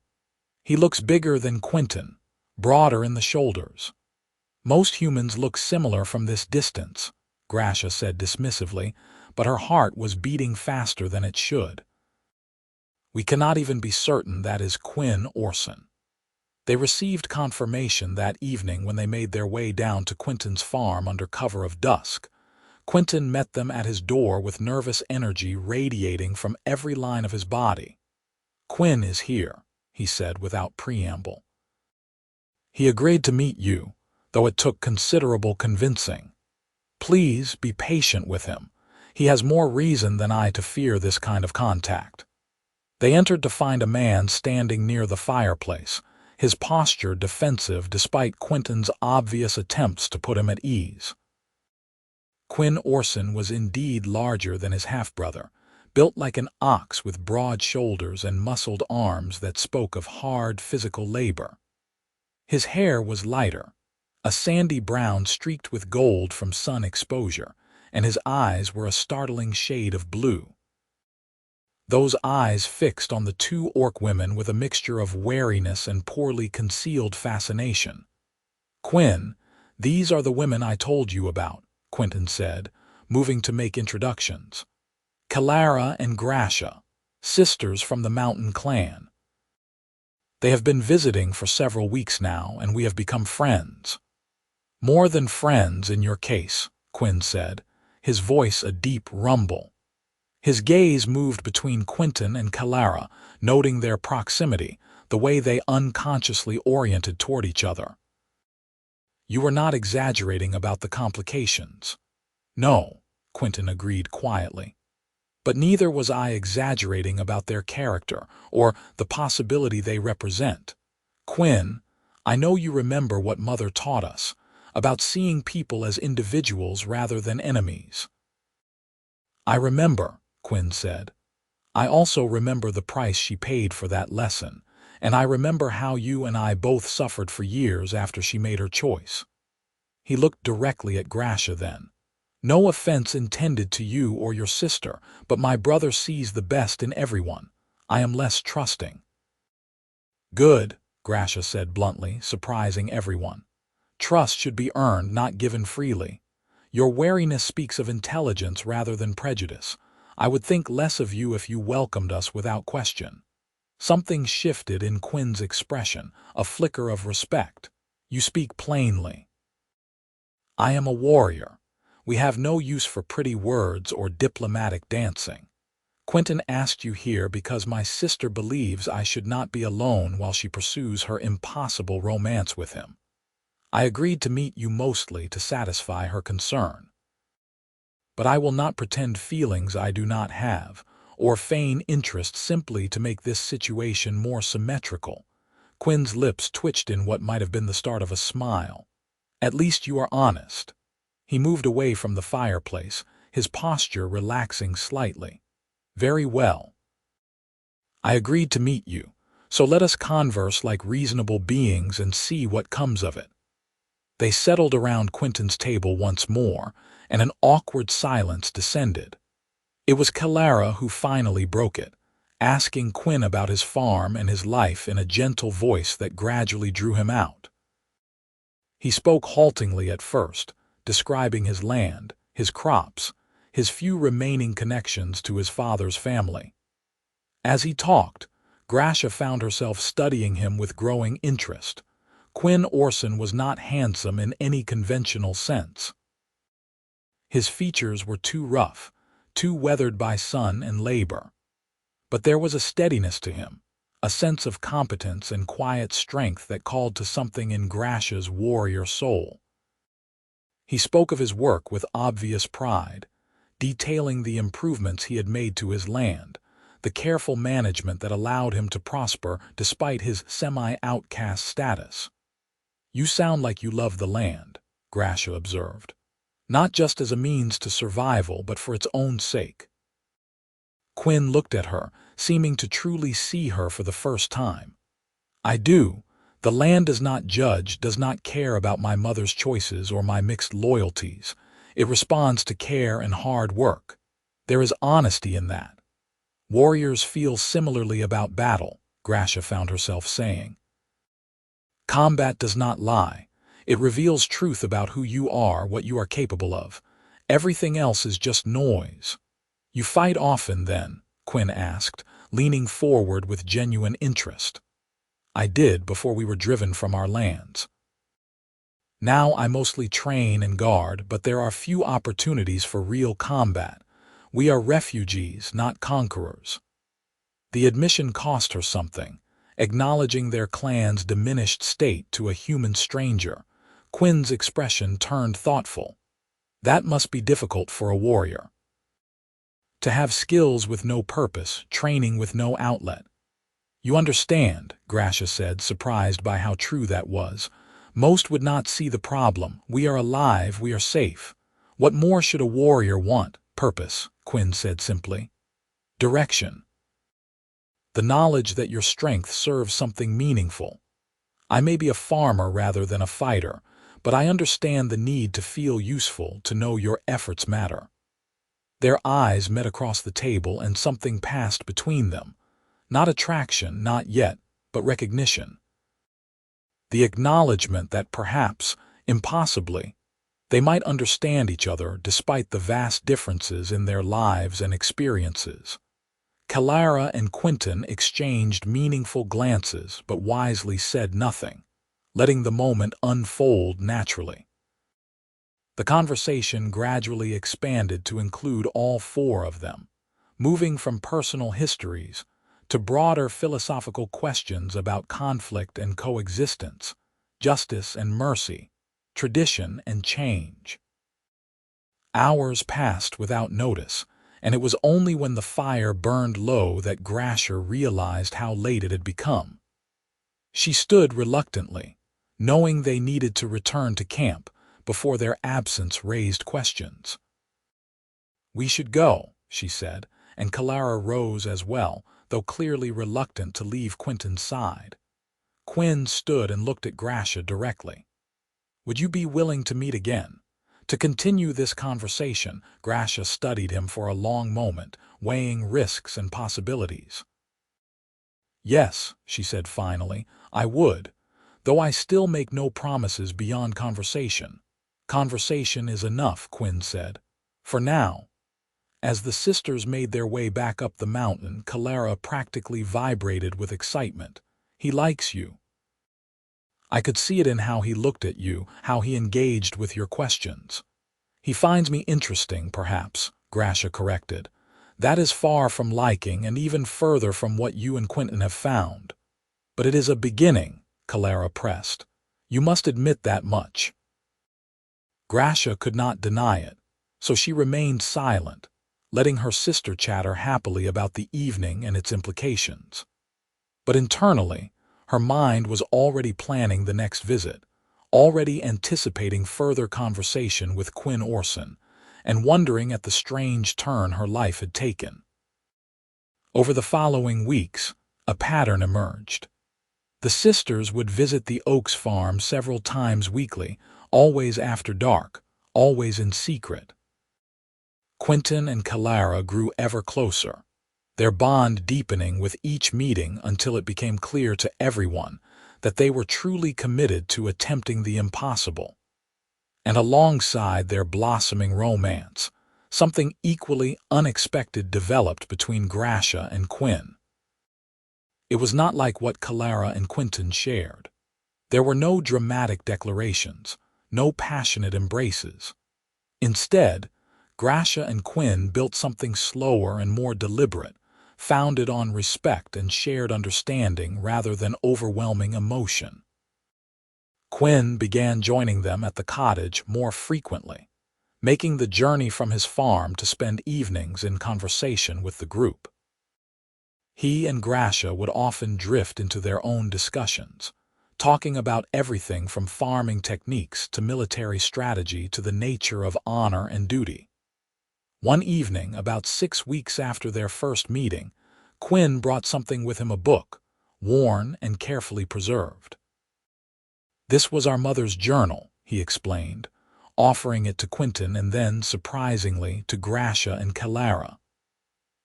"He looks bigger than Quinton, broader in the shoulders." "Most humans look similar from this distance," Grasha said dismissively, but her heart was beating faster than it should. "We cannot even be certain that is Quinn Orson." They received confirmation that evening when they made their way down to Quinton's farm under cover of dusk. Quinton met them at his door with nervous energy radiating from every line of his body. "Quinn is here," he said without preamble. "He agreed to meet you, though it took considerable convincing. Please be patient with him. He has more reason than I to fear this kind of contact." They entered to find a man standing near the fireplace, his posture defensive despite Quinton's obvious attempts to put him at ease. Quinn Orson was indeed larger than his half-brother, built like an ox with broad shoulders and muscled arms that spoke of hard physical labor. His hair was lighter, a sandy brown streaked with gold from sun exposure, and his eyes were a startling shade of blue. Those eyes fixed on the two orc women with a mixture of wariness and poorly concealed fascination. "Quinn, these are the women I told you about," Quinton said, moving to make introductions. "Kelara and Grasha, sisters from the mountain clan. They have been visiting for several weeks now, and we have become friends." "More than friends in your case," Quinn said, his voice a deep rumble. His gaze moved between Quinton and Kelara, noting their proximity, the way they unconsciously oriented toward each other. "You are not exaggerating about the complications." "No," Quinton agreed quietly. "But neither was I exaggerating about their character or the possibility they represent. Quinn, I know you remember what Mother taught us, about seeing people as individuals rather than enemies." "I remember," Quinn said. "I also remember the price she paid for that lesson, and I remember how you and I both suffered for years after she made her choice." He looked directly at Grasha then. "No offense intended to you or your sister, but my brother sees the best in everyone. I am less trusting." "Good," Grasha said bluntly, surprising everyone. "Trust should be earned, not given freely. Your wariness speaks of intelligence rather than prejudice. I would think less of you if you welcomed us without question." Something shifted in Quinn's expression, a flicker of respect. "You speak plainly." "I am a warrior. We have no use for pretty words or diplomatic dancing. Quinton asked you here because my sister believes I should not be alone while she pursues her impossible romance with him. I agreed to meet you mostly to satisfy her concern. But I will not pretend feelings I do not have, or feign interest simply to make this situation more symmetrical." Quinn's lips twitched in what might have been the start of a smile. At least you are honest." He moved away from the fireplace, his posture relaxing slightly. "Very well. I agreed to meet you, so let us converse like reasonable beings and see what comes of it." They settled around Quinton's table once more, and an awkward silence descended. It was Kelara who finally broke it, asking Quinn about his farm and his life in a gentle voice that gradually drew him out. He spoke haltingly at first, describing his land, his crops, his few remaining connections to his father's family. As he talked, Grasha found herself studying him with growing interest. Quinn Orson was not handsome in any conventional sense. His features were too rough, too weathered by sun and labor. But there was a steadiness to him, a sense of competence and quiet strength that called to something in Grasha's warrior soul. He spoke of his work with obvious pride, detailing the improvements he had made to his land, the careful management that allowed him to prosper despite his semi-outcast status. "You sound like you love the land," Grasha observed. "Not just as a means to survival, but for its own sake." Quinn looked at her, seeming to truly see her for the first time. "I do. The land does not judge, does not care about my mother's choices or my mixed loyalties. It responds to care and hard work. There is honesty in that. Warriors feel similarly about battle," Grasha found herself saying. "Combat does not lie. It reveals truth about who you are, what you are capable of. Everything else is just noise." "You fight often, then?" Quinn asked, leaning forward with genuine interest. "I did before we were driven from our lands. Now I mostly train and guard, but there are few opportunities for real combat. We are refugees, not conquerors." The admission cost her something, acknowledging their clan's diminished state to a human stranger. Quinn's expression turned thoughtful. "That must be difficult for a warrior. To have skills with no purpose, training with no outlet." "You understand," Grasha said, surprised by how true that was. "Most would not see the problem. We are alive, we are safe. What more should a warrior want?" "Purpose," Quinn said simply. "Direction. The knowledge that your strength serves something meaningful. I may be a farmer rather than a fighter, but I understand the need to feel useful, to know your efforts matter." Their eyes met across the table and something passed between them. Not attraction, not yet, but recognition. The acknowledgement that perhaps, impossibly, they might understand each other despite the vast differences in their lives and experiences. Kelara and Quinton exchanged meaningful glances but wisely said nothing, letting the moment unfold naturally. The conversation gradually expanded to include all four of them, moving from personal histories to broader philosophical questions about conflict and coexistence, justice and mercy, tradition and change. Hours passed without notice, and it was only when the fire burned low that Grasha realized how late it had become. She stood reluctantly, knowing they needed to return to camp before their absence raised questions. "We should go," she said, and Kelara rose as well, though clearly reluctant to leave Quinton's side. Quinn stood and looked at Grasha directly. "Would you be willing to meet again? To continue this conversation?" Grasha studied him for a long moment, weighing risks and possibilities. "Yes," she said finally, "I would, though I still make no promises beyond conversation." "Conversation is enough," Quinn said. "For now." As the sisters made their way back up the mountain, Kelara practically vibrated with excitement. "He likes you." "I could see it in how he looked at you, how he engaged with your questions." "He finds me interesting, perhaps," Grasha corrected. "That is far from liking and even further from what you and Quinton have found." "But it is a beginning," Kelara pressed. "You must admit that much." Grasha could not deny it, so she remained silent, letting her sister chatter happily about the evening and its implications. But internally, her mind was already planning the next visit, already anticipating further conversation with Quinn Orson, and wondering at the strange turn her life had taken. Over the following weeks, a pattern emerged. The sisters would visit the Oaks farm several times weekly, always after dark, always in secret. Quinton and Kelara grew ever closer, their bond deepening with each meeting until it became clear to everyone that they were truly committed to attempting the impossible. And alongside their blossoming romance, something equally unexpected developed between Grasha and Quinn. It was not like what Kelara and Quinton shared. There were no dramatic declarations, no passionate embraces. Instead, Grasha and Quinn built something slower and more deliberate, founded on respect and shared understanding rather than overwhelming emotion. Quinn began joining them at the cottage more frequently, making the journey from his farm to spend evenings in conversation with the group. He and Grasha would often drift into their own discussions, talking about everything from farming techniques to military strategy to the nature of honor and duty. One evening, about 6 weeks after their first meeting, Quinn brought something with him, a book, worn and carefully preserved. "This was our mother's journal," he explained, offering it to Quinton and then, surprisingly, to Grasha and Kelara.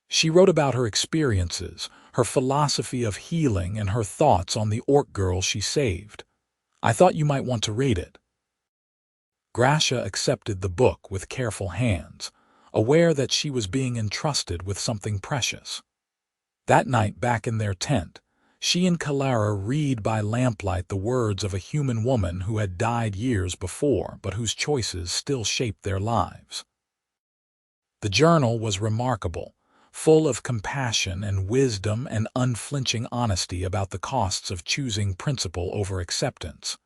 She wrote about her experiences, her philosophy of healing, and her thoughts on the orc girl she saved. "I thought you might want to read it." Grasha accepted the book with careful hands, aware that she was being entrusted with something precious. That night, back in their tent, she and Kelara read by lamplight the words of a human woman who had died years before but whose choices still shaped their lives. The journal was remarkable, full of compassion and wisdom and unflinching honesty about the costs of choosing principle over acceptance.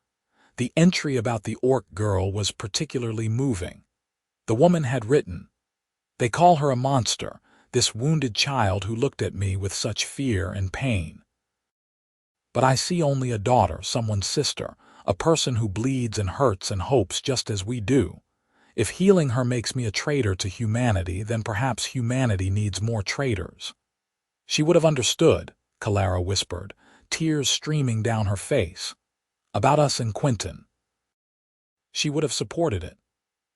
The entry about the orc girl was particularly moving. The woman had written, "They call her a monster, this wounded child who looked at me with such fear and pain. But I see only a daughter, someone's sister, a person who bleeds and hurts and hopes just as we do. If healing her makes me a traitor to humanity, then perhaps humanity needs more traitors." "She would have understood," Kelara whispered, tears streaming down her face. "About us and Quinton. She would have supported it."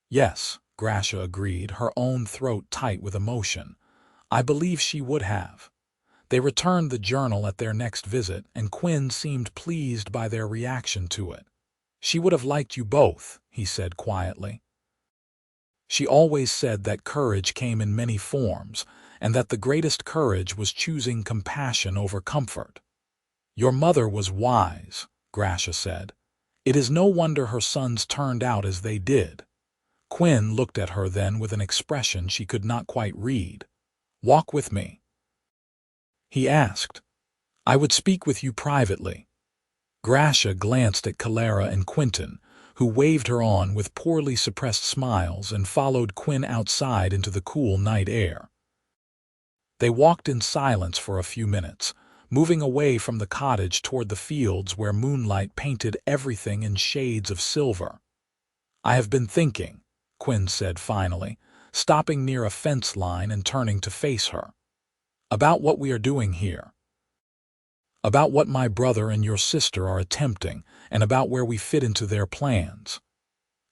"Yes," Grasha agreed, her own throat tight with emotion. "I believe she would have." They returned the journal at their next visit, and Quinn seemed pleased by their reaction to it. "She would have liked you both," he said quietly. "She always said that courage came in many forms, and that the greatest courage was choosing compassion over comfort." "Your mother was wise," Grasha said. "It is no wonder her sons turned out as they did." Quinn looked at her then with an expression she could not quite read. "Walk with me," he asked. "I would speak with you privately." Grasha glanced at Kelara and Quinton, who waved her on with poorly suppressed smiles and followed Quinn outside into the cool night air. They walked in silence for a few minutes, moving away from the cottage toward the fields where moonlight painted everything in shades of silver. "I have been thinking," Quinn said finally, stopping near a fence line and turning to face her. "About what we are doing here. About what my brother and your sister are attempting, and about where we fit into their plans."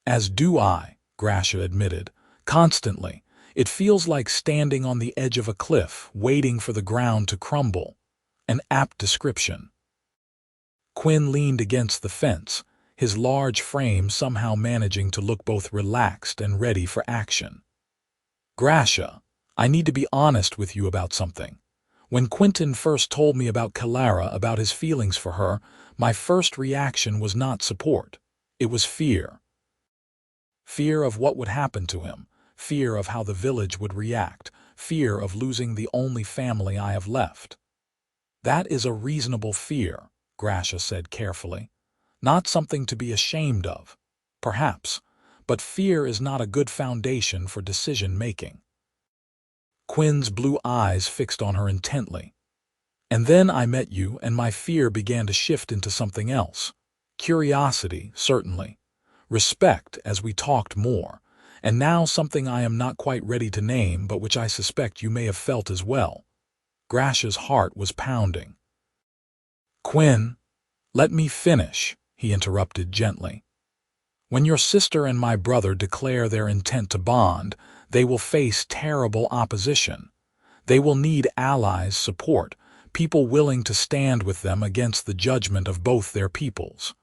"As do I," Grasha admitted. "Constantly. It feels like standing on the edge of a cliff, waiting for the ground to crumble." An apt description. Quinn leaned against the fence, his large frame somehow managing to look both relaxed and ready for action. "Grasha, I need to be honest with you about something. When Quinton first told me about Kelara, about his feelings for her, my first reaction was not support. It was fear. Fear of what would happen to him, fear of how the village would react, fear of losing the only family I have left." "That is a reasonable fear," Grasha said carefully. "Not something to be ashamed of, perhaps, but fear is not a good foundation for decision-making." Quinn's blue eyes fixed on her intently. "And then I met you, and my fear began to shift into something else. Curiosity, certainly. Respect, as we talked more. And now something I am not quite ready to name, but which I suspect you may have felt as well. Grasha's heart was pounding. Quinn, let me finish, he interrupted gently. When your sister and my brother declare their intent to bond, they will face terrible opposition. They will need allies' support, people willing to stand with them against the judgment of both their peoples.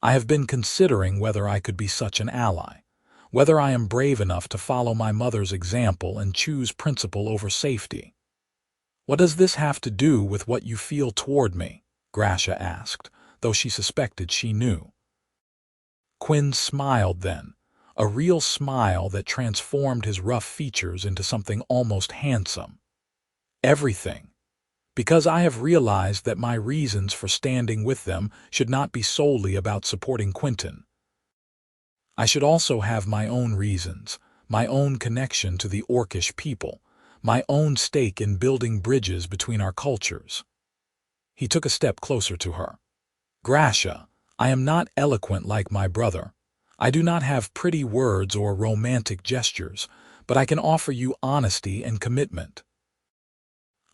I have been considering whether I could be such an ally, whether I am brave enough to follow my mother's example and choose principle over safety. What does this have to do with what you feel toward me? Grasha asked, though she suspected she knew. Quinn smiled then, a real smile that transformed his rough features into something almost handsome. Everything. Because I have realized that my reasons for standing with them should not be solely about supporting Quinton. I should also have my own reasons, my own connection to the orcish people, my own stake in building bridges between our cultures. He took a step closer to her. Grasha, I am not eloquent like my brother. I do not have pretty words or romantic gestures, but I can offer you honesty and commitment.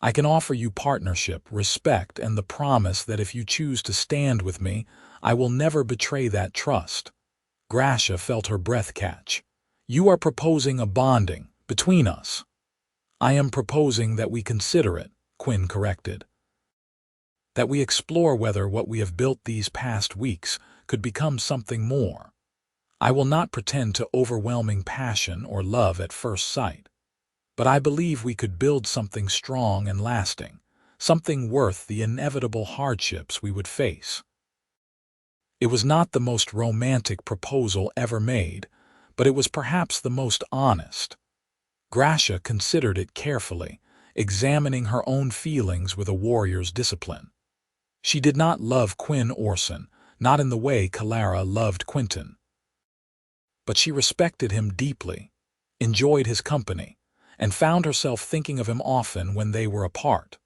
I can offer you partnership, respect, and the promise that if you choose to stand with me, I will never betray that trust. Grasha felt her breath catch. You are proposing a bonding between us. I am proposing that we consider it, Quinn corrected. That we explore whether what we have built these past weeks could become something more. I will not pretend to overwhelming passion or love at first sight. But I believe we could build something strong and lasting, something worth the inevitable hardships we would face. It was not the most romantic proposal ever made, but it was perhaps the most honest. Grasha considered it carefully, examining her own feelings with a warrior's discipline. She did not love Quinn Orson, not in the way Kelara loved Quinton. But she respected him deeply, enjoyed his company, and found herself thinking of him often when they were apart.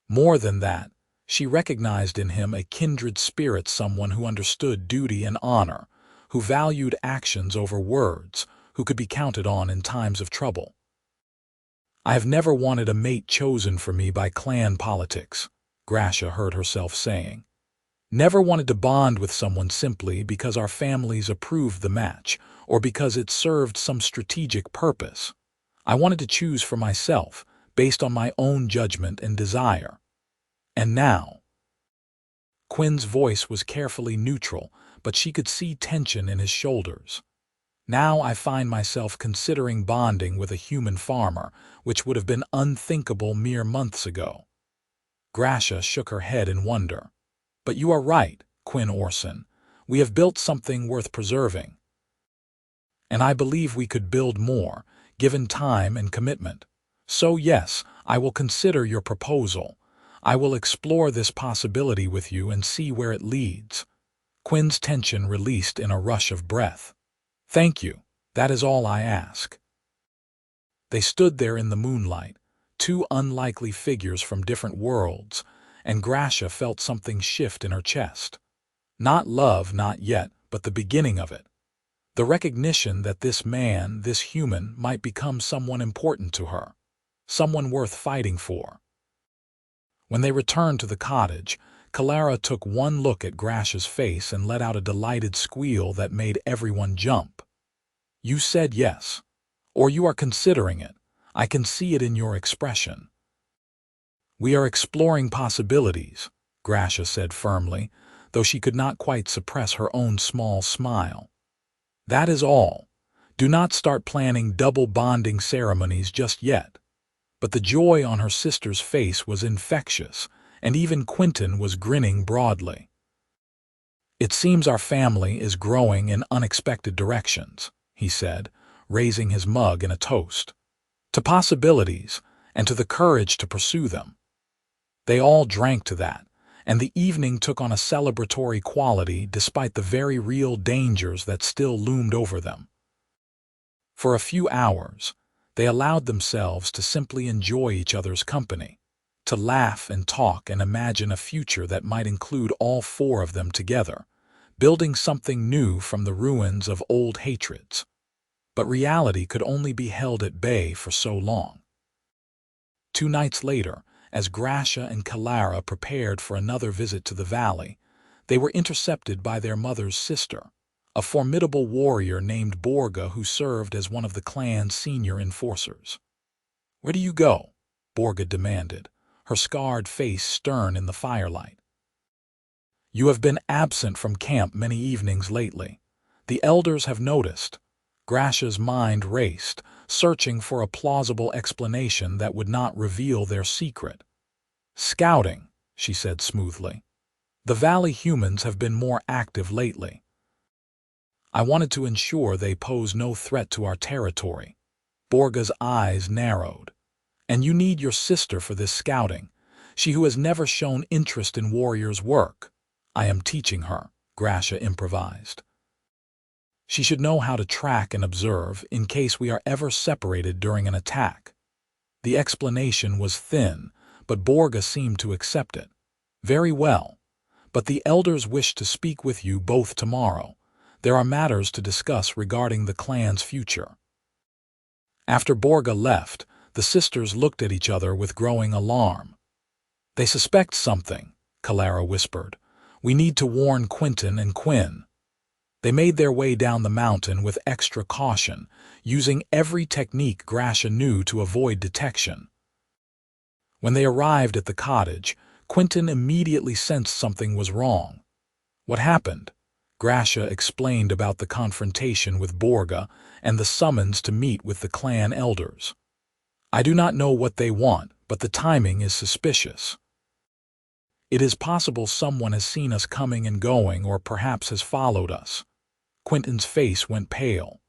More than that, she recognized in him a kindred spirit, someone who understood duty and honor, who valued actions over words, who could be counted on in times of trouble. I have never wanted a mate chosen for me by clan politics, Grasha heard herself saying. Never wanted to bond with someone simply because our families approved the match, or because it served some strategic purpose. I wanted to choose for myself, based on my own judgment and desire. And now. Quinn's voice was carefully neutral, but she could see tension in his shoulders. Now I find myself considering bonding with a human farmer, which would have been unthinkable mere months ago. Grasha shook her head in wonder. But you are right, Quinn Orson. We have built something worth preserving. And I believe we could build more, given time and commitment. So yes, I will consider your proposal. I will explore this possibility with you and see where it leads. Quinn's tension released in a rush of breath. Thank you. That is all I ask. They stood there in the moonlight, two unlikely figures from different worlds, and Grasha felt something shift in her chest. Not love, not yet, but the beginning of it. The recognition that this man, this human, might become someone important to her, someone worth fighting for. When they returned to the cottage, Kelara took one look at Grasha's face and let out a delighted squeal that made everyone jump. You said yes. Or you are considering it. I can see it in your expression. We are exploring possibilities, Grasha said firmly, though she could not quite suppress her own small smile. That is all. Do not start planning double bonding ceremonies just yet. But the joy on her sister's face was infectious, and even Quinton was grinning broadly. It seems our family is growing in unexpected directions, he said, raising his mug in a toast. To possibilities, and to the courage to pursue them. They all drank to that, and the evening took on a celebratory quality despite the very real dangers that still loomed over them. For a few hours, they allowed themselves to simply enjoy each other's company, to laugh and talk and imagine a future that might include all four of them together, building something new from the ruins of old hatreds. But reality could only be held at bay for so long. 2 nights later, as Grasha and Kelara prepared for another visit to the valley, they were intercepted by their mother's sister, a formidable warrior named Borga who served as one of the clan's senior enforcers. "Where do you go?" Borga demanded, her scarred face stern in the firelight. "You have been absent from camp many evenings lately. The elders have noticed." Grasha's mind raced, searching for a plausible explanation that would not reveal their secret. "Scouting," she said smoothly. "The valley humans have been more active lately. I wanted to ensure they pose no threat to our territory." Borga's eyes narrowed. "And you need your sister for this scouting, she who has never shown interest in warriors' work." "I am teaching her," Grasha improvised. "She should know how to track and observe in case we are ever separated during an attack." The explanation was thin, but Borga seemed to accept it. "Very well, but the elders wish to speak with you both tomorrow. There are matters to discuss regarding the clan's future." After Borga left, the sisters looked at each other with growing alarm. "They suspect something," Kelara whispered. "We need to warn Quinton and Quinn." They made their way down the mountain with extra caution, using every technique Grasha knew to avoid detection. When they arrived at the cottage, Quinton immediately sensed something was wrong. "What happened?" Grasha explained about the confrontation with Borga and the summons to meet with the clan elders. "I do not know what they want, but the timing is suspicious. It is possible someone has seen us coming and going or perhaps has followed us." Quinton's face went pale.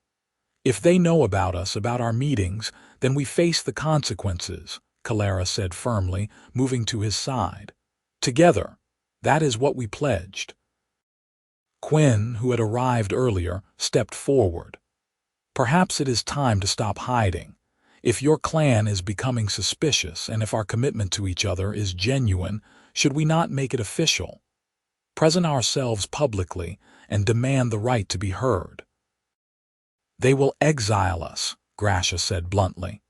"If they know about us, about our meetings, then we face the consequences," Kelara said firmly, moving to his side. "Together, that is what we pledged." Quinn, who had arrived earlier, stepped forward. "Perhaps it is time to stop hiding. If your clan is becoming suspicious and if our commitment to each other is genuine, should we not make it official? Present ourselves publicly and demand the right to be heard." "They will exile us," Grasha said bluntly.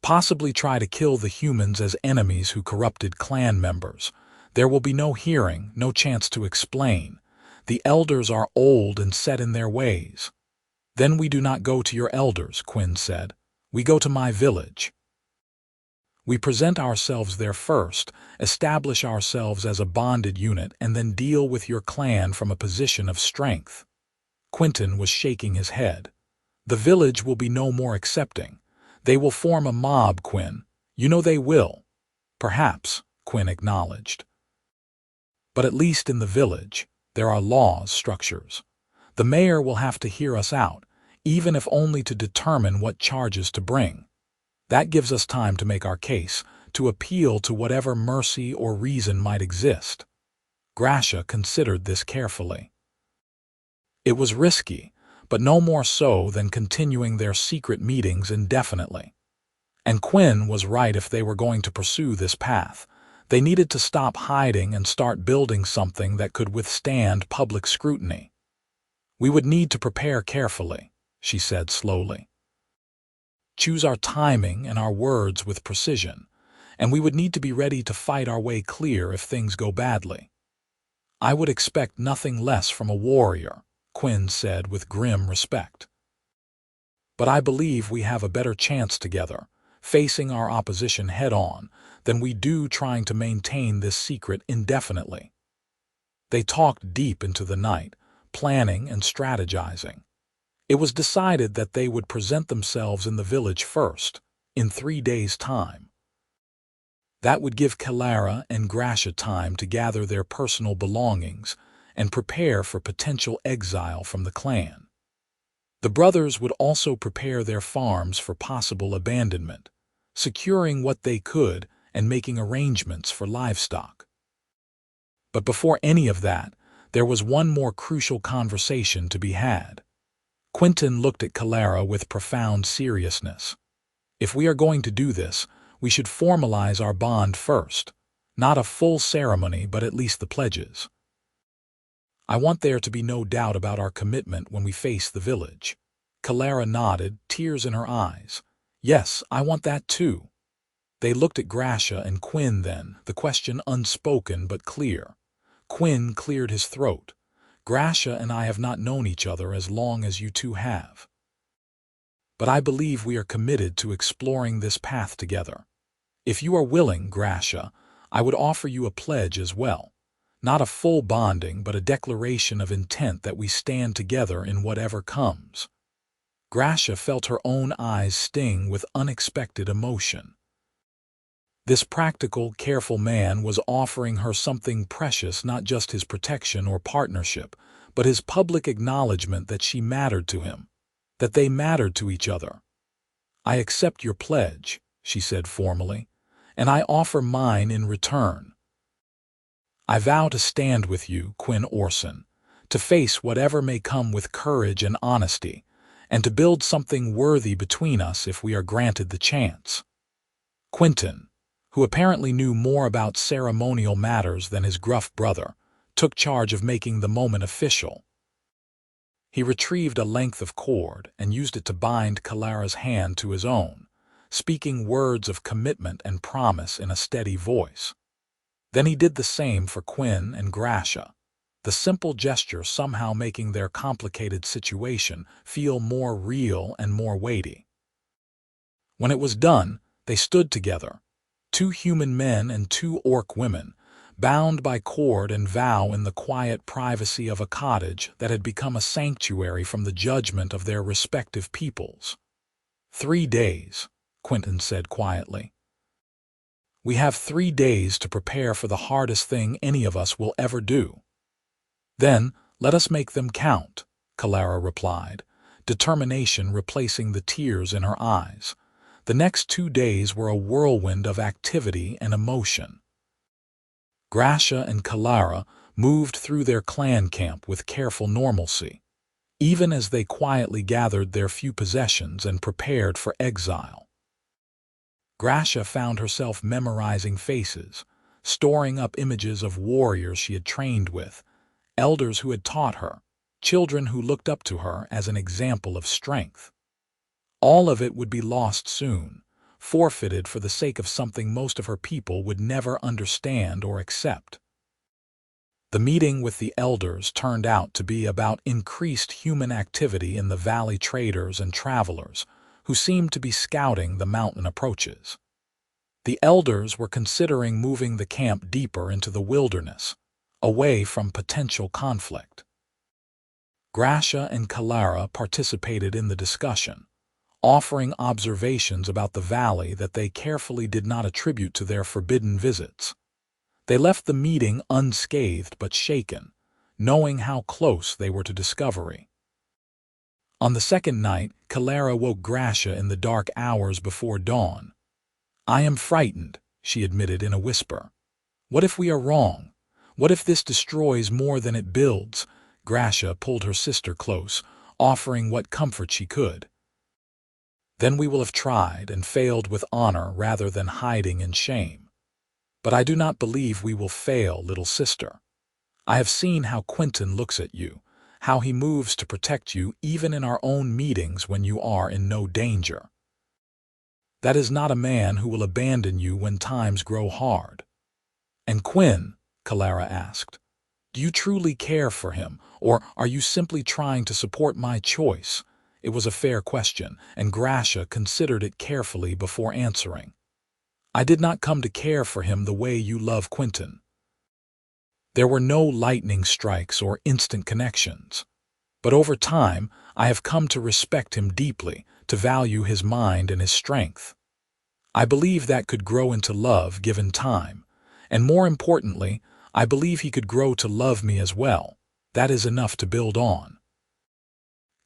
"Possibly try to kill the humans as enemies who corrupted clan members. There will be no hearing, no chance to explain. The elders are old and set in their ways." "Then we do not go to your elders," Quinn said. "We go to my village. We present ourselves there first, establish ourselves as a bonded unit, and then deal with your clan from a position of strength." Quinton was shaking his head. "The village will be no more accepting. They will form a mob, Quinn. You know they will." "Perhaps," Quinn acknowledged. "But at least in the village, there are laws, structures. The mayor will have to hear us out, even if only to determine what charges to bring. That gives us time to make our case, to appeal to whatever mercy or reason might exist." Grasha considered this carefully. It was risky, but no more so than continuing their secret meetings indefinitely. And Quinn was right. If they were going to pursue this path, they needed to stop hiding and start building something that could withstand public scrutiny. "We would need to prepare carefully," she said slowly. "Choose our timing and our words with precision, and we would need to be ready to fight our way clear if things go badly." "I would expect nothing less from a warrior," Quinn said with grim respect. "But I believe we have a better chance together, facing our opposition head-on, than we do trying to maintain this secret indefinitely." They talked deep into the night, planning and strategizing. It was decided that they would present themselves in the village first, in 3 days' time. That would give Kelara and Grasha time to gather their personal belongings and prepare for potential exile from the clan. The brothers would also prepare their farms for possible abandonment, securing what they could and making arrangements for livestock. But before any of that, there was one more crucial conversation to be had. Quinton looked at Kelara with profound seriousness. "If we are going to do this, We should formalize our bond first. Not a full ceremony, but at least the pledges. I want there to be no doubt about our commitment when we face the village. Kelara nodded, tears in her eyes. Yes, I want that too. They looked at Grasha and Quinn then, the question unspoken but clear. Quinn cleared his throat. Grasha and I have not known each other as long as you two have. But I believe we are committed to exploring this path together. If you are willing, Grasha, I would offer you a pledge as well. Not a full bonding, but a declaration of intent that we stand together in whatever comes. Grasha felt her own eyes sting with unexpected emotion. This practical, careful man was offering her something precious, not just his protection or partnership, but his public acknowledgement that she mattered to him, that they mattered to each other. I accept your pledge, she said formally, and I offer mine in return. I vow to stand with you, Quinn Orson, to face whatever may come with courage and honesty, and to build something worthy between us if we are granted the chance. Quinton, who apparently knew more about ceremonial matters than his gruff brother, took charge of making the moment official. He retrieved a length of cord and used it to bind Kelara's hand to his own, speaking words of commitment and promise in a steady voice. Then he did the same for Quinn and Grasha, the simple gesture somehow making their complicated situation feel more real and more weighty. When it was done, they stood together, 2 human men and 2 orc women, bound by cord and vow in the quiet privacy of a cottage that had become a sanctuary from the judgment of their respective peoples. 3 days, Quinton said quietly. We have 3 days to prepare for the hardest thing any of us will ever do. Then, let us make them count, Kelara replied, determination replacing the tears in her eyes. The next 2 days were a whirlwind of activity and emotion. Grasha and Kelara moved through their clan camp with careful normalcy, even as they quietly gathered their few possessions and prepared for exile. Grasha found herself memorizing faces, storing up images of warriors she had trained with, elders who had taught her, children who looked up to her as an example of strength. All of it would be lost soon, forfeited for the sake of something most of her people would never understand or accept. The meeting with the elders turned out to be about increased human activity in the valley, traders and travelers who seemed to be scouting the mountain approaches. The elders were considering moving the camp deeper into the wilderness, away from potential conflict. Grasha and Kelara participated in the discussion, offering observations about the valley that they carefully did not attribute to their forbidden visits. They left the meeting unscathed but shaken, knowing how close they were to discovery. On the second night, Kelara woke Grasha in the dark hours before dawn. I am frightened, she admitted in a whisper. What if we are wrong? What if this destroys more than it builds? Grasha pulled her sister close, offering what comfort she could. Then we will have tried and failed with honor rather than hiding in shame. But I do not believe we will fail, little sister. I have seen how Quinton looks at you, how he moves to protect you even in our own meetings when you are in no danger. That is not a man who will abandon you when times grow hard. And Quinn, Kelara asked, do you truly care for him, or are you simply trying to support my choice? It was a fair question, and Grasha considered it carefully before answering. I did not come to care for him the way you love Quinton. There were no lightning strikes or instant connections. But over time, I have come to respect him deeply, to value his mind and his strength. I believe that could grow into love given time, and more importantly, I believe he could grow to love me as well. That is enough to build on.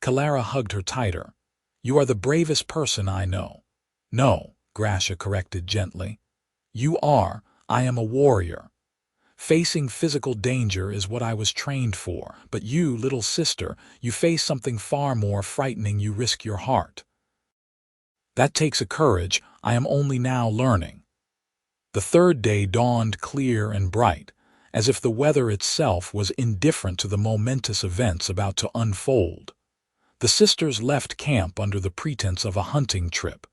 Kelara hugged her tighter. You are the bravest person I know. No, Grasha corrected gently. You are. I am a warrior. Facing physical danger is what I was trained for, but you, little sister, you face something far more frightening. You risk your heart. That takes a courage I am only now learning." The third day dawned clear and bright, as if the weather itself was indifferent to the momentous events about to unfold. The sisters left camp under the pretense of a hunting trip,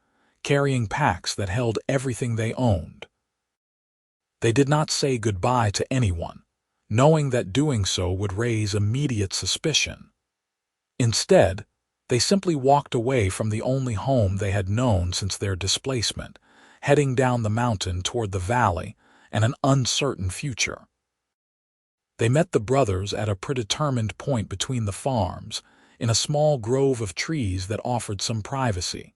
carrying packs that held everything they owned. They did not say goodbye to anyone, knowing that doing so would raise immediate suspicion. Instead, they simply walked away from the only home they had known since their displacement, heading down the mountain toward the valley and an uncertain future. They met the brothers at a predetermined point between the farms, in a small grove of trees that offered some privacy.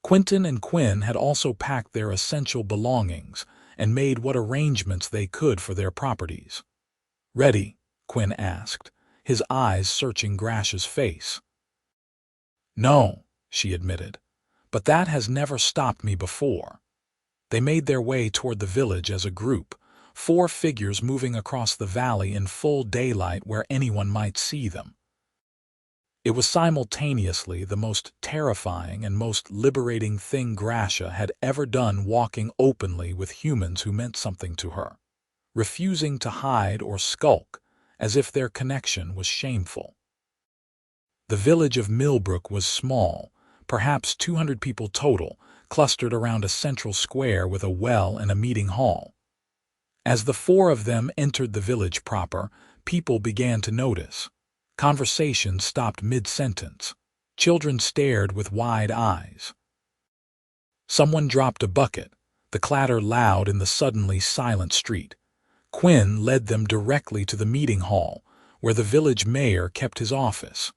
Quinton and Quinn had also packed their essential belongings and made what arrangements they could for their properties. "Ready?" Quinn asked, his eyes searching Grasha's face. "No," she admitted, "but that has never stopped me before." They made their way toward the village as a group, 4 figures moving across the valley in full daylight where anyone might see them. It was simultaneously the most terrifying and most liberating thing Grasha had ever done, walking openly with humans who meant something to her, refusing to hide or skulk as if their connection was shameful. The village of Millbrook was small, perhaps 200 people total, clustered around a central square with a well and a meeting hall. As the 4 of them entered the village proper, people began to notice. Conversation stopped mid-sentence. Children stared with wide eyes. Someone dropped a bucket, the clatter loud in the suddenly silent street. Quinn led them directly to the meeting hall, where the village mayor kept his office.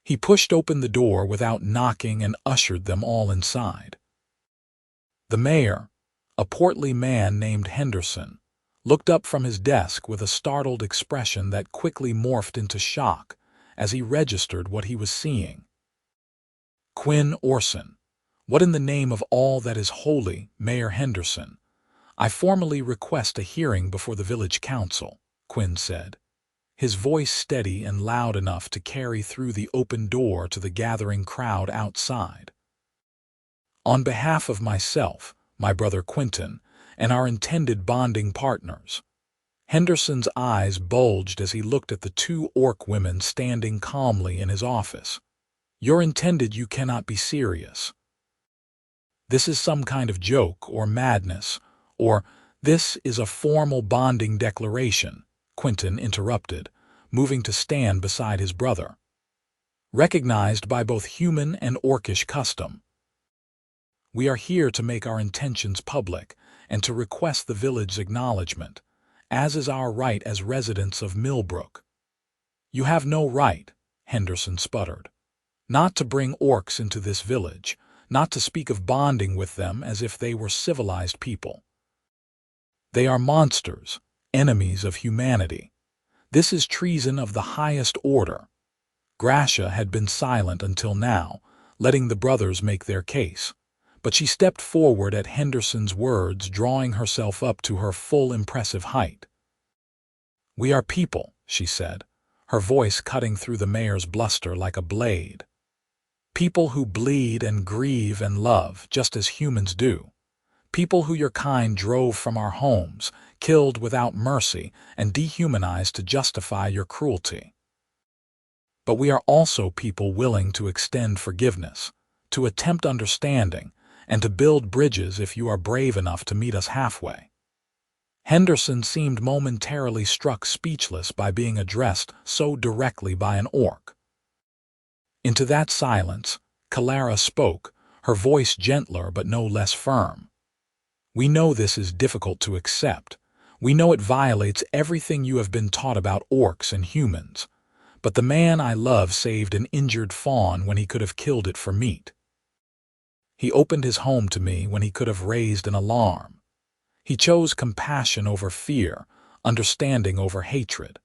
He pushed open the door without knocking and ushered them all inside. The mayor, a portly man named Henderson, looked up from his desk with a startled expression that quickly morphed into shock as he registered what he was seeing. "Quinn Orson, what in the name of all that is holy, Mayor Henderson? I formally request a hearing before the village council," Quinn said, his voice steady and loud enough to carry through the open door to the gathering crowd outside. "On behalf of myself, my brother Quinton, and our intended bonding partners." Henderson's eyes bulged as he looked at the 2 orc women standing calmly in his office. "You're intended, you cannot be serious. This is some kind of joke or madness, or this is a formal bonding declaration," Quinton interrupted, moving to stand beside his brother. "Recognized by both human and orcish custom. We are here to make our intentions public and to request the village's acknowledgement, as is our right as residents of Millbrook." "You have no right," Henderson sputtered. "Not to bring orcs into this village, not to speak of bonding with them as if they were civilized people. They are monsters, enemies of humanity. This is treason of the highest order." Grasha had been silent until now, letting the brothers make their case, but she stepped forward at Henderson's words, drawing herself up to her full impressive height. "We are people," she said, her voice cutting through the mayor's bluster like a blade. "People who bleed and grieve and love, just as humans do. People who your kind drove from our homes, killed without mercy, and dehumanized to justify your cruelty. But we are also people willing to extend forgiveness, to attempt understanding, and to build bridges if you are brave enough to meet us halfway." Henderson seemed momentarily struck speechless by being addressed so directly by an orc. Into that silence, Kelara spoke, her voice gentler but no less firm. "We know this is difficult to accept. We know it violates everything you have been taught about orcs and humans. But the man I love saved an injured fawn when he could have killed it for meat. He opened his home to me when he could have raised an alarm. He chose compassion over fear, understanding over hatred.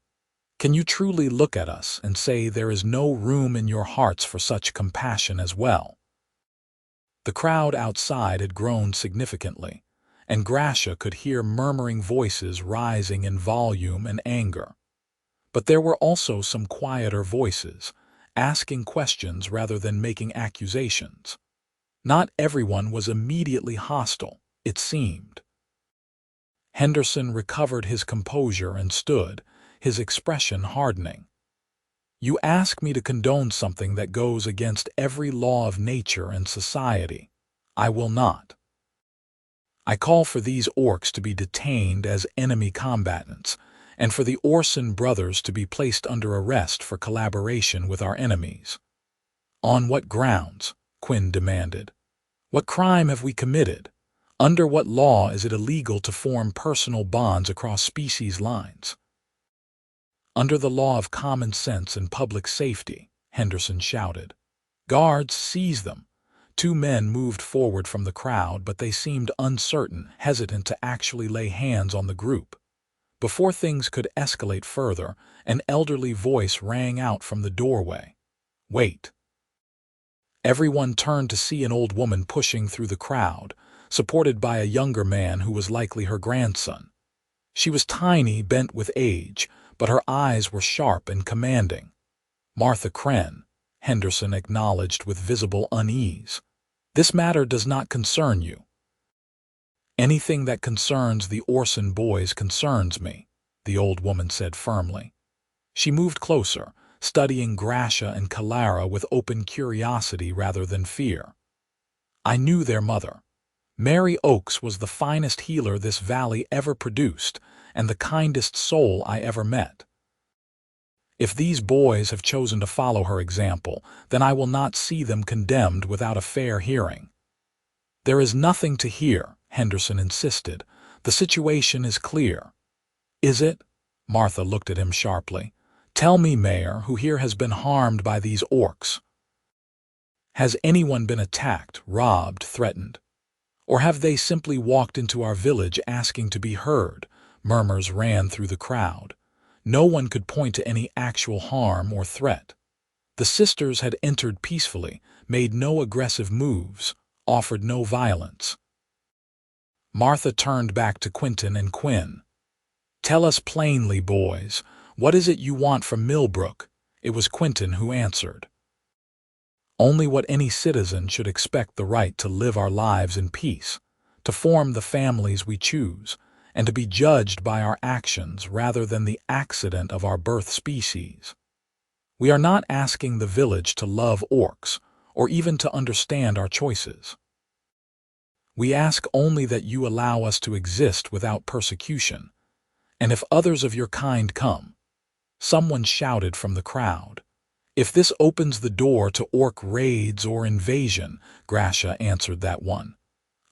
Can you truly look at us and say there is no room in your hearts for such compassion as well?" The crowd outside had grown significantly, and Grasha could hear murmuring voices rising in volume and anger. But there were also some quieter voices, asking questions rather than making accusations. Not everyone was immediately hostile, it seemed. Henderson recovered his composure and stood, his expression hardening. You ask me to condone something that goes against every law of nature and society. I will not. I call for these orcs to be detained as enemy combatants, and for the Orson brothers to be placed under arrest for collaboration with our enemies. On what grounds? Quinn demanded. What crime have we committed? Under what law is it illegal to form personal bonds across species lines? Under the law of common sense and public safety, Henderson shouted. Guards, seize them. 2 men moved forward from the crowd, but they seemed uncertain, hesitant to actually lay hands on the group. Before things could escalate further, an elderly voice rang out from the doorway. Wait. Everyone turned to see an old woman pushing through the crowd, supported by a younger man who was likely her grandson. She was tiny, bent with age, but her eyes were sharp and commanding. Martha Kren, Henderson acknowledged with visible unease. This matter does not concern you. Anything that concerns the Orson boys concerns me, the old woman said firmly. She moved closer, studying Grasha and Kelara with open curiosity rather than fear. I knew their mother. Mary Oakes was the finest healer this valley ever produced, and the kindest soul I ever met. If these boys have chosen to follow her example, then I will not see them condemned without a fair hearing. There is nothing to hear, Henderson insisted. The situation is clear. Is it? Martha looked at him sharply. Tell me, Mayor, who here has been harmed by these orcs? Has anyone been attacked, robbed, threatened? Or have they simply walked into our village asking to be heard? Murmurs ran through the crowd. No one could point to any actual harm or threat. The sisters had entered peacefully, made no aggressive moves, offered no violence. Martha turned back to Quinton and Quinn. Tell us plainly, boys, what is it you want from Millbrook? It was Quinton who answered. Only what any citizen should expect: the right to live our lives in peace, to form the families we choose, and to be judged by our actions rather than the accident of our birth species. We are not asking the village to love orcs, or even to understand our choices. We ask only that you allow us to exist without persecution, and if others of your kind come. Someone shouted from the crowd. If this opens the door to orc raids or invasion, Grasha answered that one.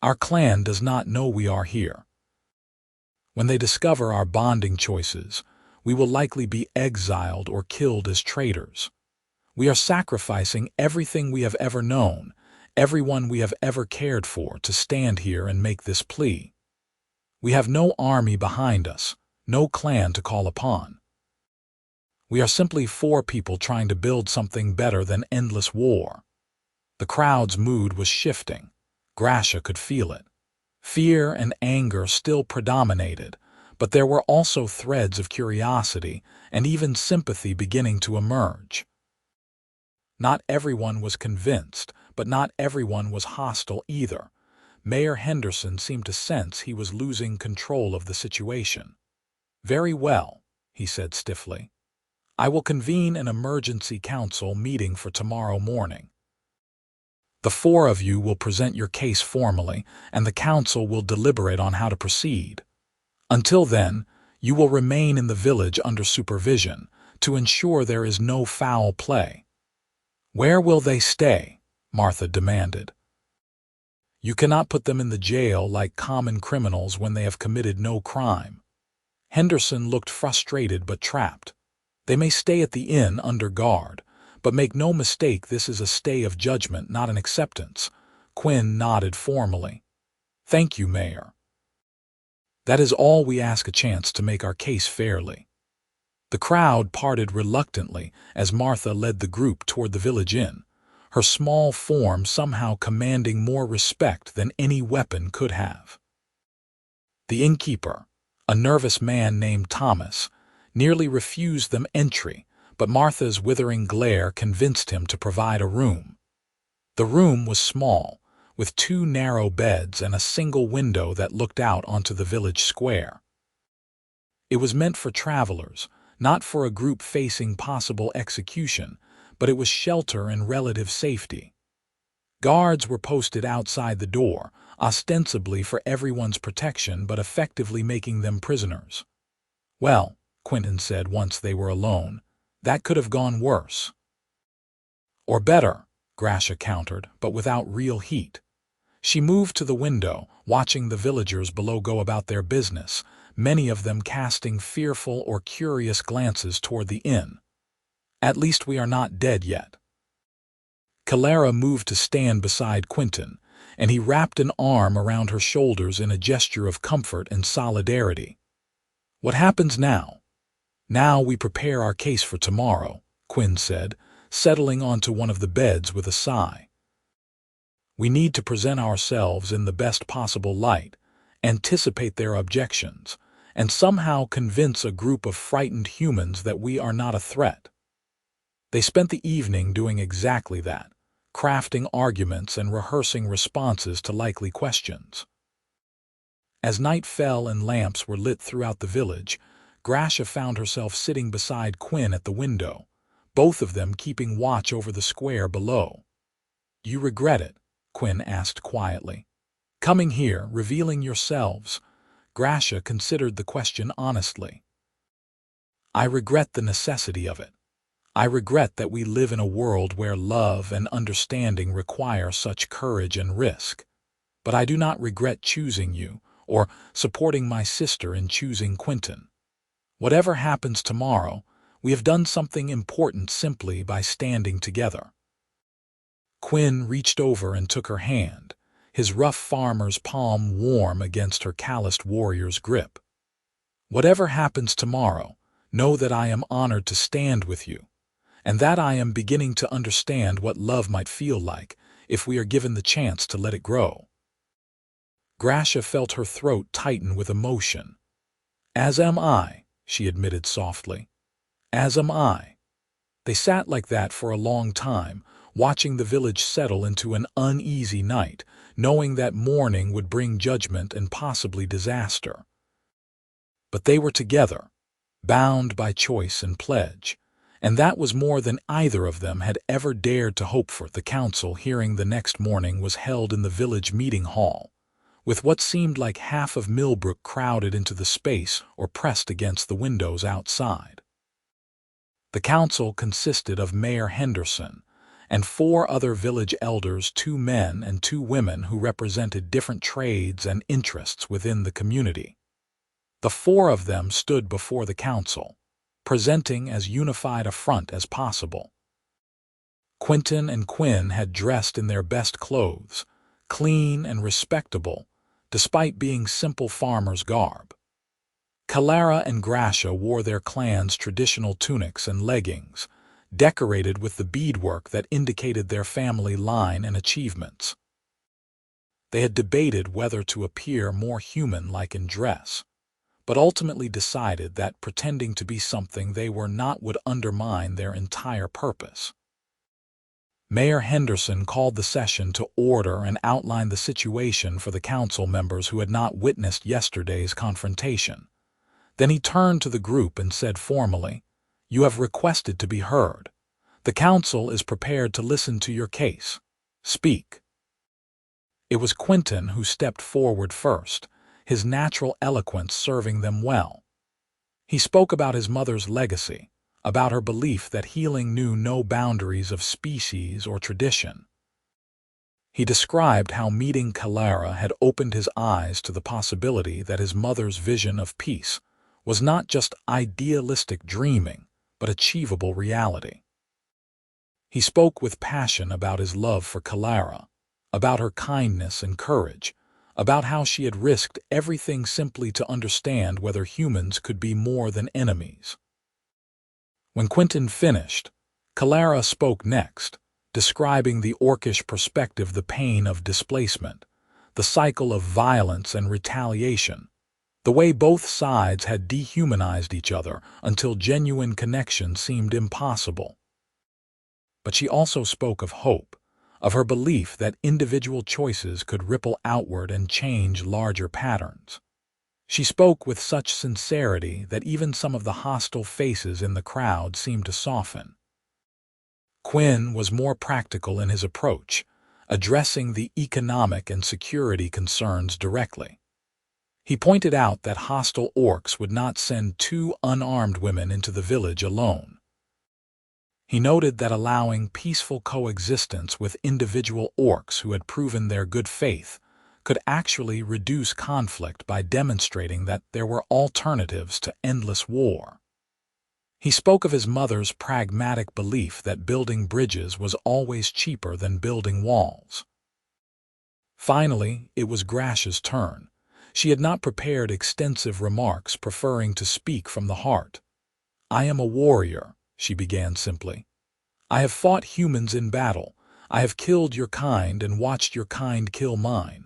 Our clan does not know we are here. When they discover our bonding choices, we will likely be exiled or killed as traitors. We are sacrificing everything we have ever known, everyone we have ever cared for, to stand here and make this plea. We have no army behind us, no clan to call upon. We are simply 4 people trying to build something better than endless war. The crowd's mood was shifting. Grasha could feel it. Fear and anger still predominated, but there were also threads of curiosity and even sympathy beginning to emerge. Not everyone was convinced, but not everyone was hostile either. Mayor Henderson seemed to sense he was losing control of the situation. Very well, he said stiffly. I will convene an emergency council meeting for tomorrow morning. The 4 of you will present your case formally, and the council will deliberate on how to proceed. Until then, you will remain in the village under supervision to ensure there is no foul play. Where will they stay? Martha demanded. You cannot put them in the jail like common criminals when they have committed no crime. Henderson looked frustrated but trapped. They may stay at the inn under guard, but make no mistake, this is a stay of judgment, not an acceptance. Quinn nodded formally. Thank you, Mayor. That is all. We ask a chance to make our case fairly. The crowd parted reluctantly as Martha led the group toward the village inn, her small form somehow commanding more respect than any weapon could have. The innkeeper, a nervous man named Thomas, nearly refused them entry, but Martha's withering glare convinced him to provide a room. The room was small, with 2 narrow beds and a single window that looked out onto the village square. It was meant for travelers, not for a group facing possible execution, but it was shelter and relative safety. Guards were posted outside the door, ostensibly for everyone's protection but effectively making them prisoners. "Well," Quinton said once they were alone, "that could have gone worse." "Or better," Grasha countered, but without real heat. She moved to the window, watching the villagers below go about their business, many of them casting fearful or curious glances toward the inn. "At least we are not dead yet." Kelara moved to stand beside Quinton, and he wrapped an arm around her shoulders in a gesture of comfort and solidarity. "What happens now?" "Now we prepare our case for tomorrow," Quinn said, settling onto one of the beds with a sigh. "We need to present ourselves in the best possible light, anticipate their objections, and somehow convince a group of frightened humans that we are not a threat." They spent the evening doing exactly that, crafting arguments and rehearsing responses to likely questions. As night fell and lamps were lit throughout the village, Grasha found herself sitting beside Quinn at the window, both of them keeping watch over the square below. "You regret it?" Quinn asked quietly. "Coming here, revealing yourselves?" Grasha considered the question honestly. "I regret the necessity of it. I regret that we live in a world where love and understanding require such courage and risk. But I do not regret choosing you, or supporting my sister in choosing Quinton. Whatever happens tomorrow, we have done something important simply by standing together." Quinn reached over and took her hand, his rough farmer's palm warm against her calloused warrior's grip. "Whatever happens tomorrow, know that I am honored to stand with you, and that I am beginning to understand what love might feel like if we are given the chance to let it grow." Grasha felt her throat tighten with emotion. "As am I," she admitted softly. "As am I." They sat like that for a long time, watching the village settle into an uneasy night, knowing that morning would bring judgment and possibly disaster. But they were together, bound by choice and pledge, and that was more than either of them had ever dared to hope for. The council hearing the next morning was held in the village meeting hall, with what seemed like half of Millbrook crowded into the space or pressed against the windows outside. The council consisted of Mayor Henderson and 4 other village elders, 2 men and 2 women who represented different trades and interests within the community. The 4 of them stood before the council, presenting as unified a front as possible. Quinton and Quinn had dressed in their best clothes, clean and respectable, despite being simple farmers' garb. Kelara and Grasha wore their clan's traditional tunics and leggings, decorated with the beadwork that indicated their family line and achievements. They had debated whether to appear more human-like in dress, but ultimately decided that pretending to be something they were not would undermine their entire purpose. Mayor Henderson called the session to order and outlined the situation for the council members who had not witnessed yesterday's confrontation. Then he turned to the group and said formally, "You have requested to be heard. The council is prepared to listen to your case. Speak." It was Quinton who stepped forward first, his natural eloquence serving them well. He spoke about his mother's legacy, about her belief that healing knew no boundaries of species or tradition. He described how meeting Kelara had opened his eyes to the possibility that his mother's vision of peace was not just idealistic dreaming, but achievable reality. He spoke with passion about his love for Kelara, about her kindness and courage, about how she had risked everything simply to understand whether humans could be more than enemies. When Quinton finished, Kelara spoke next, describing the orcish perspective, the pain of displacement, the cycle of violence and retaliation, the way both sides had dehumanized each other until genuine connection seemed impossible. But she also spoke of hope, of her belief that individual choices could ripple outward and change larger patterns. She spoke with such sincerity that even some of the hostile faces in the crowd seemed to soften. Quinn was more practical in his approach, addressing the economic and security concerns directly. He pointed out that hostile orcs would not send 2 unarmed women into the village alone. He noted that allowing peaceful coexistence with individual orcs who had proven their good faith could actually reduce conflict by demonstrating that there were alternatives to endless war. He spoke of his mother's pragmatic belief that building bridges was always cheaper than building walls. Finally, it was Grasha's turn. She had not prepared extensive remarks, preferring to speak from the heart. "I am a warrior," she began simply. "I have fought humans in battle. I have killed your kind and watched your kind kill mine.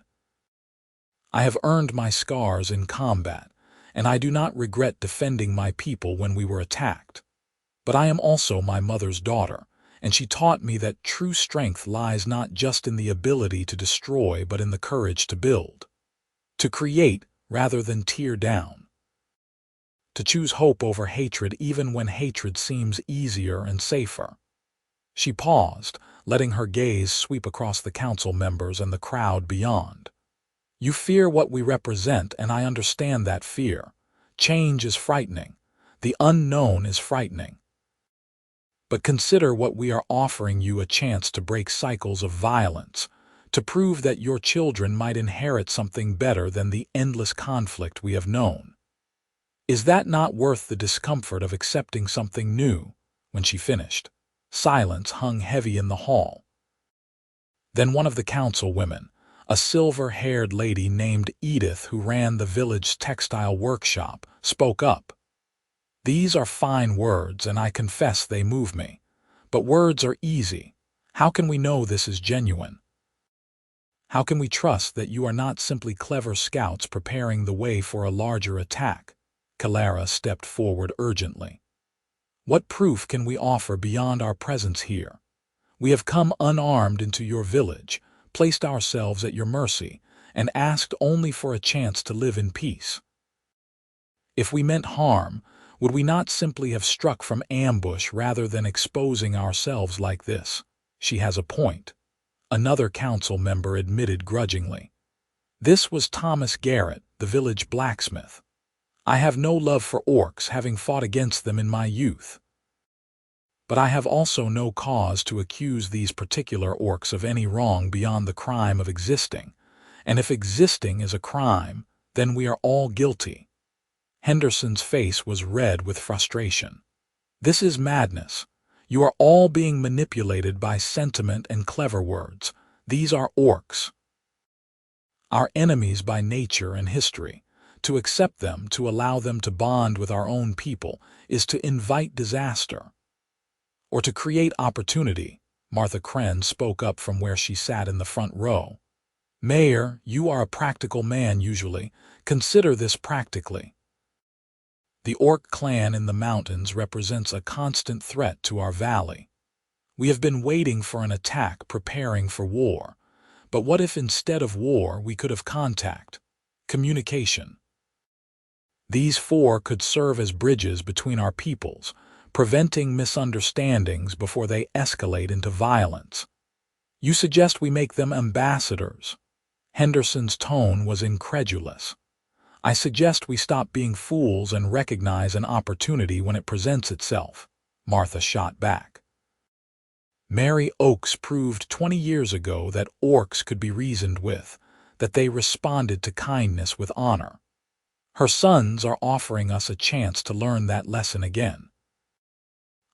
I have earned my scars in combat, and I do not regret defending my people when we were attacked. But I am also my mother's daughter, and she taught me that true strength lies not just in the ability to destroy but in the courage to build. To create rather than tear down. To choose hope over hatred even when hatred seems easier and safer." She paused, letting her gaze sweep across the council members and the crowd beyond. "You fear what we represent, and I understand that fear. Change is frightening. The unknown is frightening. But consider what we are offering you: a chance to break cycles of violence, to prove that your children might inherit something better than the endless conflict we have known. Is that not worth the discomfort of accepting something new?" When she finished, silence hung heavy in the hall. Then one of the council women, a silver-haired lady named Edith who ran the village's textile workshop, spoke up. "These are fine words, and I confess they move me. But words are easy. How can we know this is genuine? How can we trust that you are not simply clever scouts preparing the way for a larger attack?" Kelara stepped forward urgently. "What proof can we offer beyond our presence here? We have come unarmed into your village, placed ourselves at your mercy, and asked only for a chance to live in peace. If we meant harm, would we not simply have struck from ambush rather than exposing ourselves like this?" "She has a point," another council member admitted grudgingly. This was Thomas Garrett, the village blacksmith. "I have no love for orcs, having fought against them in my youth. But I have also no cause to accuse these particular orcs of any wrong beyond the crime of existing, and if existing is a crime, then we are all guilty." Henderson's face was red with frustration. "This is madness. You are all being manipulated by sentiment and clever words. These are orcs, our enemies by nature and history. To accept them, to allow them to bond with our own people, is to invite disaster. Or to create opportunity." Martha Kren spoke up from where she sat in the front row. "Mayor, you are a practical man usually. Consider this practically. The orc clan in the mountains represents a constant threat to our valley. We have been waiting for an attack, preparing for war. But what if instead of war we could have contact, communication? These 4 could serve as bridges between our peoples, preventing misunderstandings before they escalate into violence. You suggest we make them ambassadors?" Henderson's tone was incredulous. "I suggest we stop being fools and recognize an opportunity when it presents itself," Martha shot back. "Mary Oakes proved 20 years ago that orcs could be reasoned with, that they responded to kindness with honor. Her sons are offering us a chance to learn that lesson again.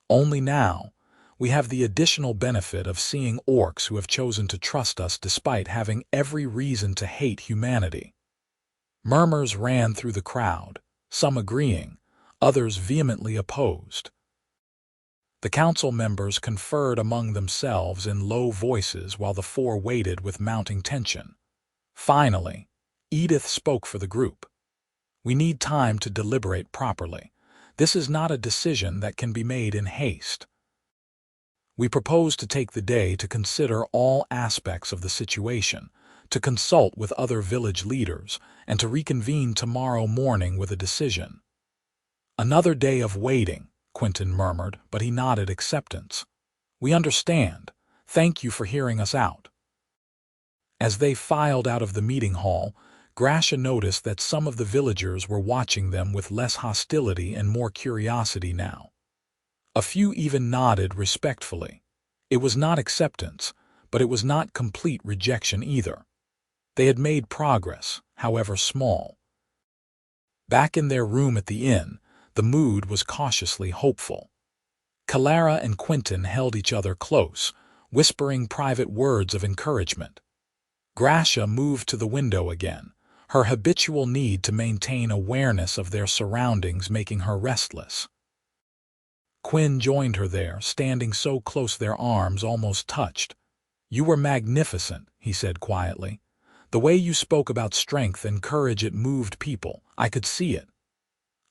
Only now, we have the additional benefit of seeing orcs who have chosen to trust us despite having every reason to hate humanity." Murmurs ran through the crowd, some agreeing, others vehemently opposed. The council members conferred among themselves in low voices while the 4 waited with mounting tension. Finally, Edith spoke for the group. "We need time to deliberate properly. This is not a decision that can be made in haste. We propose to take the day to consider all aspects of the situation, to consult with other village leaders, and to reconvene tomorrow morning with a decision." "Another day of waiting," Quinton murmured, but he nodded acceptance. "We understand. Thank you for hearing us out." As they filed out of the meeting hall, Grasha noticed that some of the villagers were watching them with less hostility and more curiosity now. A few even nodded respectfully. It was not acceptance, but it was not complete rejection either. They had made progress, however small. Back in their room at the inn, the mood was cautiously hopeful. Kelara and Quinton held each other close, whispering private words of encouragement. Grasha moved to the window again, her habitual need to maintain awareness of their surroundings making her restless. Quinn joined her there, standing so close their arms almost touched. "You were magnificent," he said quietly. "The way you spoke about strength and courage, it moved people. I could see it."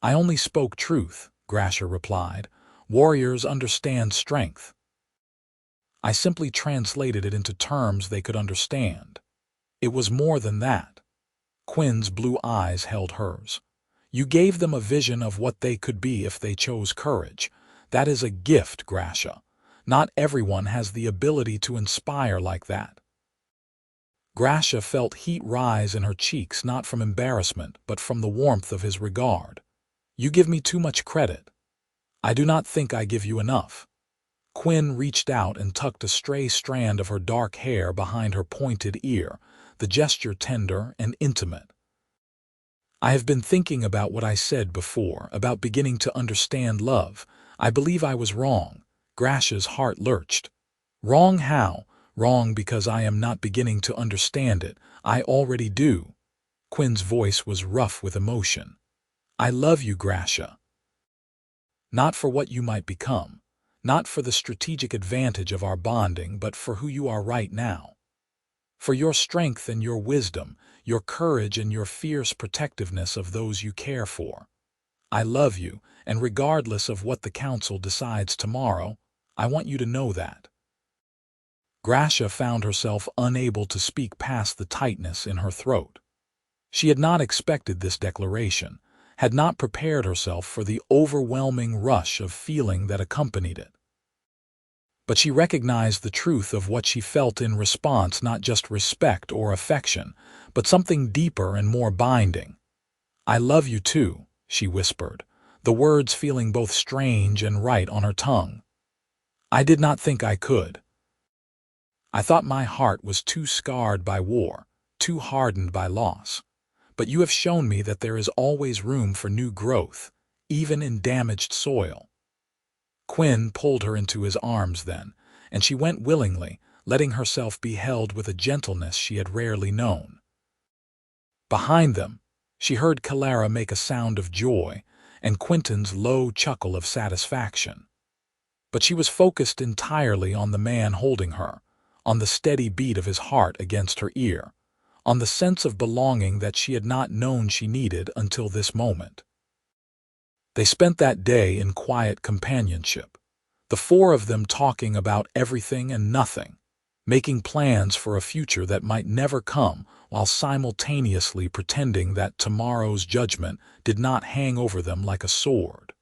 "I only spoke truth," Grasha replied. "Warriors understand strength. I simply translated it into terms they could understand. It was more than that." Quinn's blue eyes held hers. "You gave them a vision of what they could be if they chose courage. That is a gift, Grasha. Not everyone has the ability to inspire like that." Grasha felt heat rise in her cheeks, not from embarrassment, but from the warmth of his regard. "You give me too much credit. I do not think I give you enough." Quinn reached out and tucked a stray strand of her dark hair behind her pointed ear, the gesture tender and intimate. "I have been thinking about what I said before, about beginning to understand love. I believe I was wrong." Grasha's heart lurched. "Wrong how?" "Wrong because I am not beginning to understand it. I already do." Quinn's voice was rough with emotion. "I love you, Grasha. Not for what you might become, not for the strategic advantage of our bonding, but for who you are right now. For your strength and your wisdom, your courage and your fierce protectiveness of those you care for. I love you, and regardless of what the council decides tomorrow, I want you to know that." Grasha found herself unable to speak past the tightness in her throat. She had not expected this declaration, had not prepared herself for the overwhelming rush of feeling that accompanied it. But she recognized the truth of what she felt in response, not just respect or affection, but something deeper and more binding. "I love you too," she whispered, the words feeling both strange and right on her tongue. "I did not think I could. I thought my heart was too scarred by war, too hardened by loss. But you have shown me that there is always room for new growth, even in damaged soil." Quinn pulled her into his arms then, and she went willingly, letting herself be held with a gentleness she had rarely known. Behind them, she heard Kelara make a sound of joy and Quinton's low chuckle of satisfaction. But she was focused entirely on the man holding her, on the steady beat of his heart against her ear, on the sense of belonging that she had not known she needed until this moment. They spent that day in quiet companionship, the four of them talking about everything and nothing, making plans for a future that might never come while simultaneously pretending that tomorrow's judgment did not hang over them like a sword.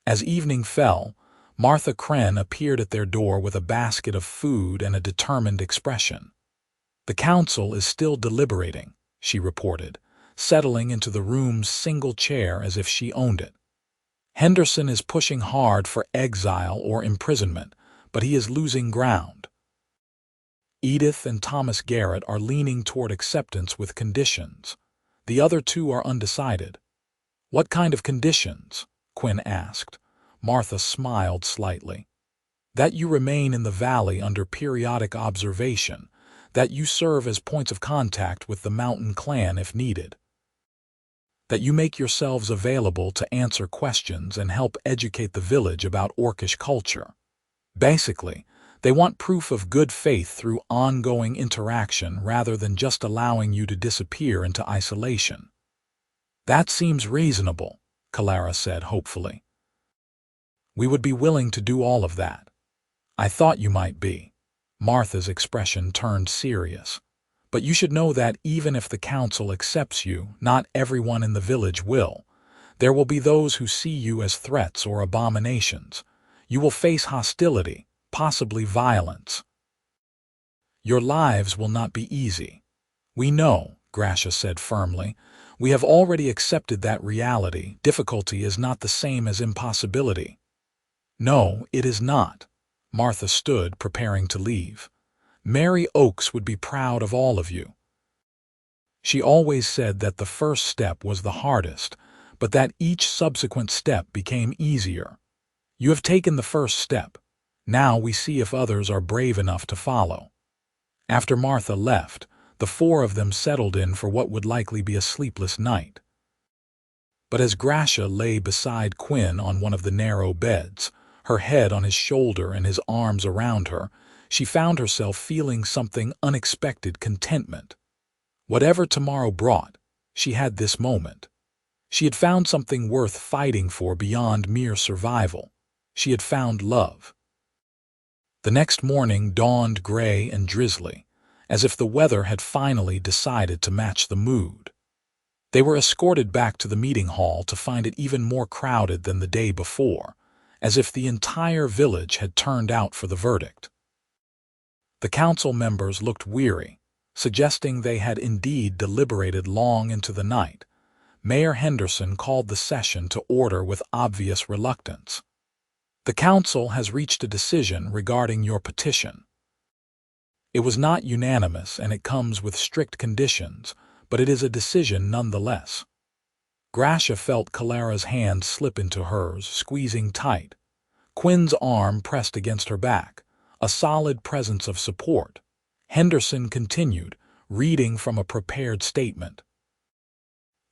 As evening fell, Martha Kren appeared at their door with a basket of food and a determined expression. "The council is still deliberating," she reported, settling into the room's single chair as if she owned it. "Henderson is pushing hard for exile or imprisonment, but he is losing ground. Edith and Thomas Garrett are leaning toward acceptance with conditions. The other two are undecided." "What kind of conditions?" Quinn asked. Martha smiled slightly. "That you remain in the valley under periodic observation, that you serve as points of contact with the mountain clan if needed, that you make yourselves available to answer questions and help educate the village about orcish culture. Basically, they want proof of good faith through ongoing interaction rather than just allowing you to disappear into isolation." "That seems reasonable," Kelara said hopefully. "We would be willing to do all of that." I thought you might be. Martha's expression turned serious. But you should know that even if the council accepts you, not everyone in the village will. There will be those who see you as threats or abominations. You will face hostility, possibly violence. Your lives will not be easy. We know, Grasha said firmly. We have already accepted that reality. Difficulty is not the same as impossibility. No, it is not. Martha stood, preparing to leave. Mary Oakes would be proud of all of you. She always said that the first step was the hardest, but that each subsequent step became easier. You have taken the first step. Now we see if others are brave enough to follow. After Martha left, the four of them settled in for what would likely be a sleepless night. But as Grasha lay beside Quinn on one of the narrow beds, her head on his shoulder and his arms around her, she found herself feeling something unexpected contentment. Whatever tomorrow brought, she had this moment. She had found something worth fighting for beyond mere survival. She had found love. The next morning dawned gray and drizzly, as if the weather had finally decided to match the mood. They were escorted back to the meeting hall to find it even more crowded than the day before, as if the entire village had turned out for the verdict. The council members looked weary, suggesting they had indeed deliberated long into the night. Mayor Henderson called the session to order with obvious reluctance. The council has reached a decision regarding your petition. It was not unanimous and it comes with strict conditions, but it is a decision nonetheless. Grasha felt Kelara's hand slip into hers, squeezing tight. Quinn's arm pressed against her back, a solid presence of support. Henderson continued, reading from a prepared statement.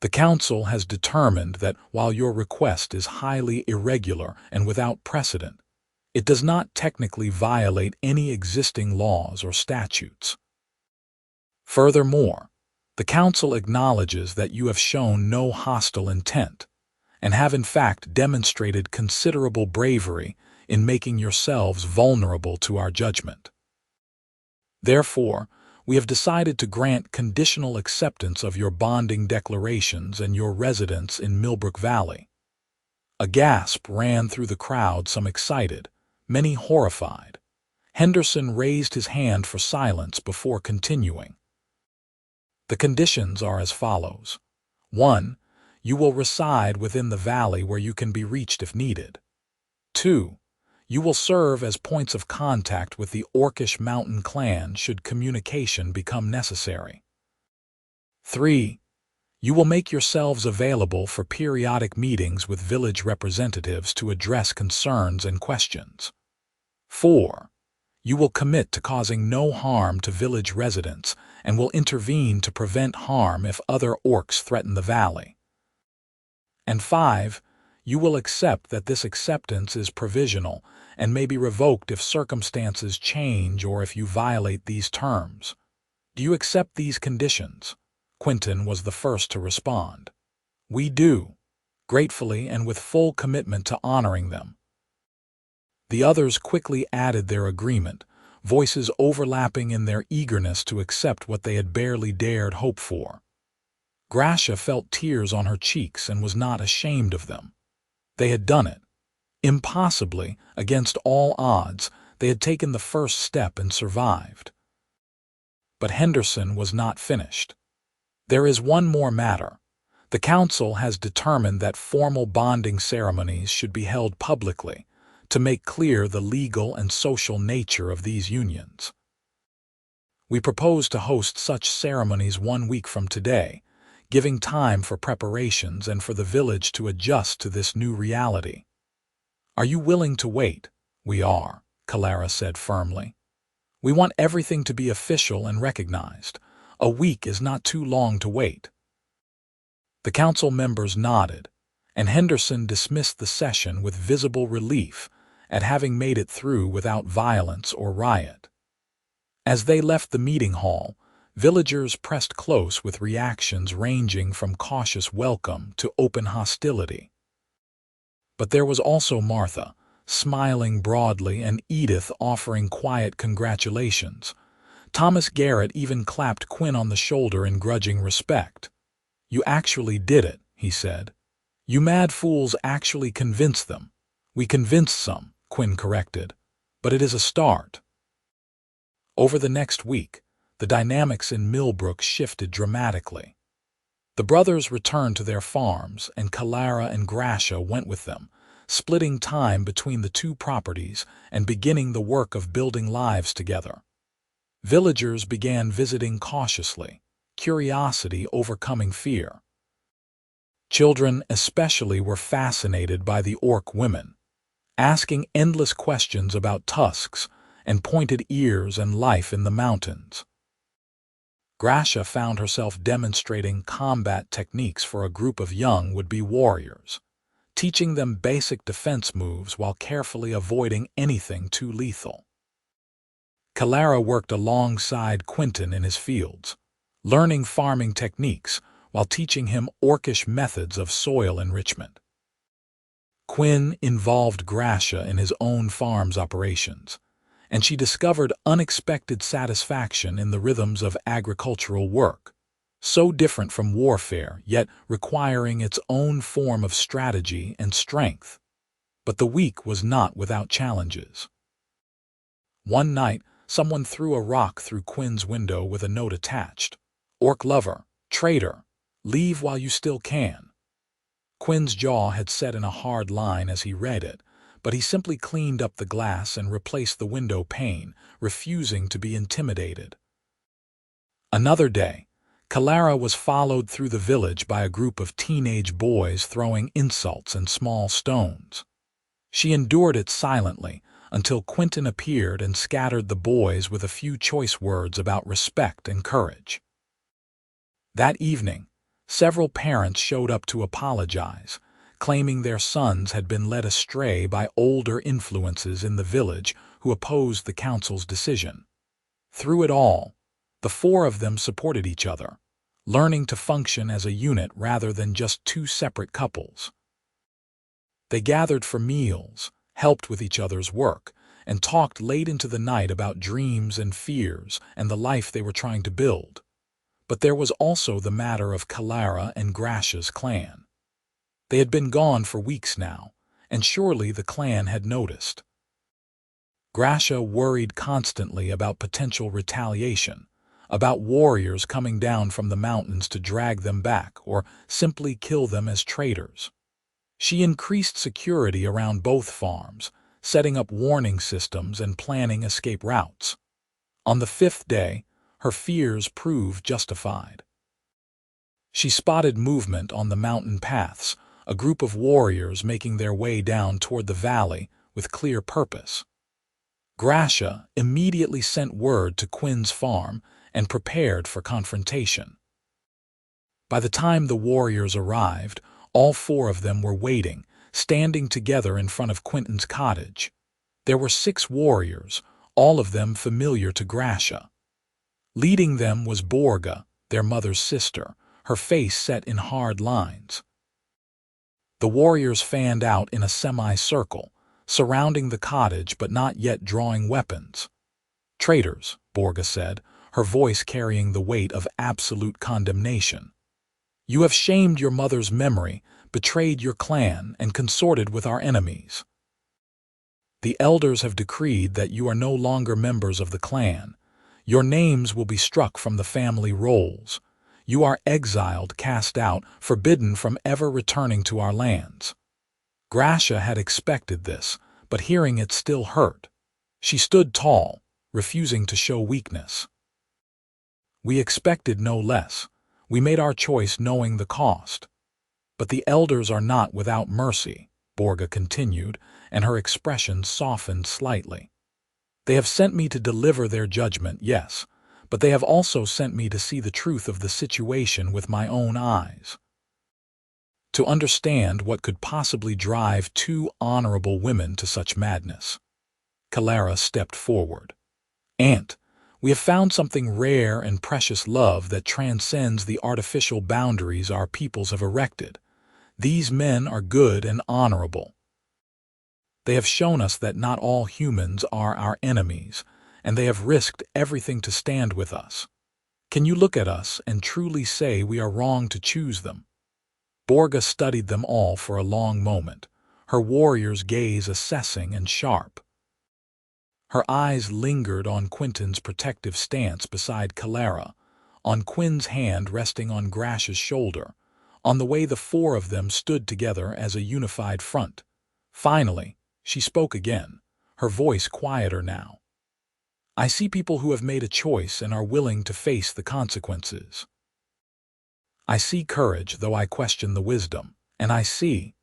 The council has determined that while your request is highly irregular and without precedent, it does not technically violate any existing laws or statutes. Furthermore, the council acknowledges that you have shown no hostile intent and have in fact demonstrated considerable bravery in making yourselves vulnerable to our judgment. Therefore, we have decided to grant conditional acceptance of your bonding declarations and your residence in Millbrook Valley. A gasp ran through the crowd, some excited, many horrified. Henderson raised his hand for silence before continuing. The conditions are as follows. 1. You will reside within the valley where you can be reached if needed. 2. You will serve as points of contact with the Orcish mountain clan should communication become necessary. 3. You will make yourselves available for periodic meetings with village representatives to address concerns and questions. 4. You will commit to causing no harm to village residents and will intervene to prevent harm if other orcs threaten the valley. And 5. You will accept that this acceptance is provisional and may be revoked if circumstances change or if you violate these terms. Do you accept these conditions? Quinton was the first to respond. We do, gratefully and with full commitment to honoring them. The others quickly added their agreement, voices overlapping in their eagerness to accept what they had barely dared hope for. Grasha felt tears on her cheeks and was not ashamed of them. They had done it. Impossibly, against all odds, they had taken the first step and survived. But Henderson was not finished. There is one more matter. The council has determined that formal bonding ceremonies should be held publicly to make clear the legal and social nature of these unions. We propose to host such ceremonies 1 week from today, giving time for preparations and for the village to adjust to this new reality. Are you willing to wait? We are, Kelara said firmly. We want everything to be official and recognized. A week is not too long to wait. The council members nodded, and Henderson dismissed the session with visible relief at having made it through without violence or riot. As they left the meeting hall, villagers pressed close with reactions ranging from cautious welcome to open hostility. But there was also Martha, smiling broadly, and Edith offering quiet congratulations. Thomas Garrett even clapped Quinn on the shoulder in grudging respect. "You actually did it," he said. "You mad fools actually convinced them." "We convinced some," Quinn corrected, "but it is a start." Over the next week, the dynamics in Millbrook shifted dramatically. The brothers returned to their farms, and Kelara and Grasha went with them, splitting time between the two properties and beginning the work of building lives together. Villagers began visiting cautiously, curiosity overcoming fear. Children especially were fascinated by the orc women, asking endless questions about tusks and pointed ears and life in the mountains. Grasha found herself demonstrating combat techniques for a group of young would-be warriors, teaching them basic defense moves while carefully avoiding anything too lethal. Kelara worked alongside Quinton in his fields, learning farming techniques while teaching him orcish methods of soil enrichment. Quinn involved Grasha in his own farm's operations, and she discovered unexpected satisfaction in the rhythms of agricultural work, so different from warfare, yet requiring its own form of strategy and strength. But the week was not without challenges. One night, someone threw a rock through Quinn's window with a note attached. "Orc lover, traitor, leave while you still can." Quinn's jaw had set in a hard line as he read it, but he simply cleaned up the glass and replaced the window pane, refusing to be intimidated. Another day, Kelara was followed through the village by a group of teenage boys throwing insults and small stones. She endured it silently until Quinton appeared and scattered the boys with a few choice words about respect and courage. That evening, several parents showed up to apologize, claiming their sons had been led astray by older influences in the village who opposed the council's decision. Through it all, the four of them supported each other, learning to function as a unit rather than just two separate couples. They gathered for meals, helped with each other's work, and talked late into the night about dreams and fears and the life they were trying to build. But there was also the matter of Kelara and Grasha's clan. They had been gone for weeks now, and surely the clan had noticed. Grasha worried constantly about potential retaliation, about warriors coming down from the mountains to drag them back or simply kill them as traitors. She increased security around both farms, setting up warning systems and planning escape routes. On the fifth day, her fears proved justified. She spotted movement on the mountain paths, a group of warriors making their way down toward the valley with clear purpose. Grasha immediately sent word to Quinn's farm and prepared for confrontation. By the time the warriors arrived, all four of them were waiting, standing together in front of Quinton's cottage. There were 6 warriors, all of them familiar to Grasha. Leading them was Borga, their mother's sister, her face set in hard lines. The warriors fanned out in a semicircle, surrounding the cottage but not yet drawing weapons. "Traitors," Borga said, her voice carrying the weight of absolute condemnation. "You have shamed your mother's memory, betrayed your clan, and consorted with our enemies. The elders have decreed that you are no longer members of the clan. Your names will be struck from the family rolls. You are exiled, cast out, forbidden from ever returning to our lands." Grasha had expected this, but hearing it still hurt. She stood tall, refusing to show weakness. "We expected no less. We made our choice knowing the cost. But the elders are not without mercy," Borga continued, and her expression softened slightly. "They have sent me to deliver their judgment, yes, but they have also sent me to see the truth of the situation with my own eyes. To understand what could possibly drive 2 honorable women to such madness." Kelara stepped forward. "Aunt, we have found something rare and precious, love that transcends the artificial boundaries our peoples have erected. These men are good and honorable." They have shown us that not all humans are our enemies, and they have risked everything to stand with us. Can you look at us and truly say we are wrong to choose them?" Borga studied them all for a long moment, her warrior's gaze assessing and sharp. Her eyes lingered on Quinton's protective stance beside Kelara, on Quinn's hand resting on Grasha's shoulder, on the way the four of them stood together as a unified front. Finally, she spoke again, her voice quieter now. "I see people who have made a choice and are willing to face the consequences. I see courage, though I question the wisdom, and I see—"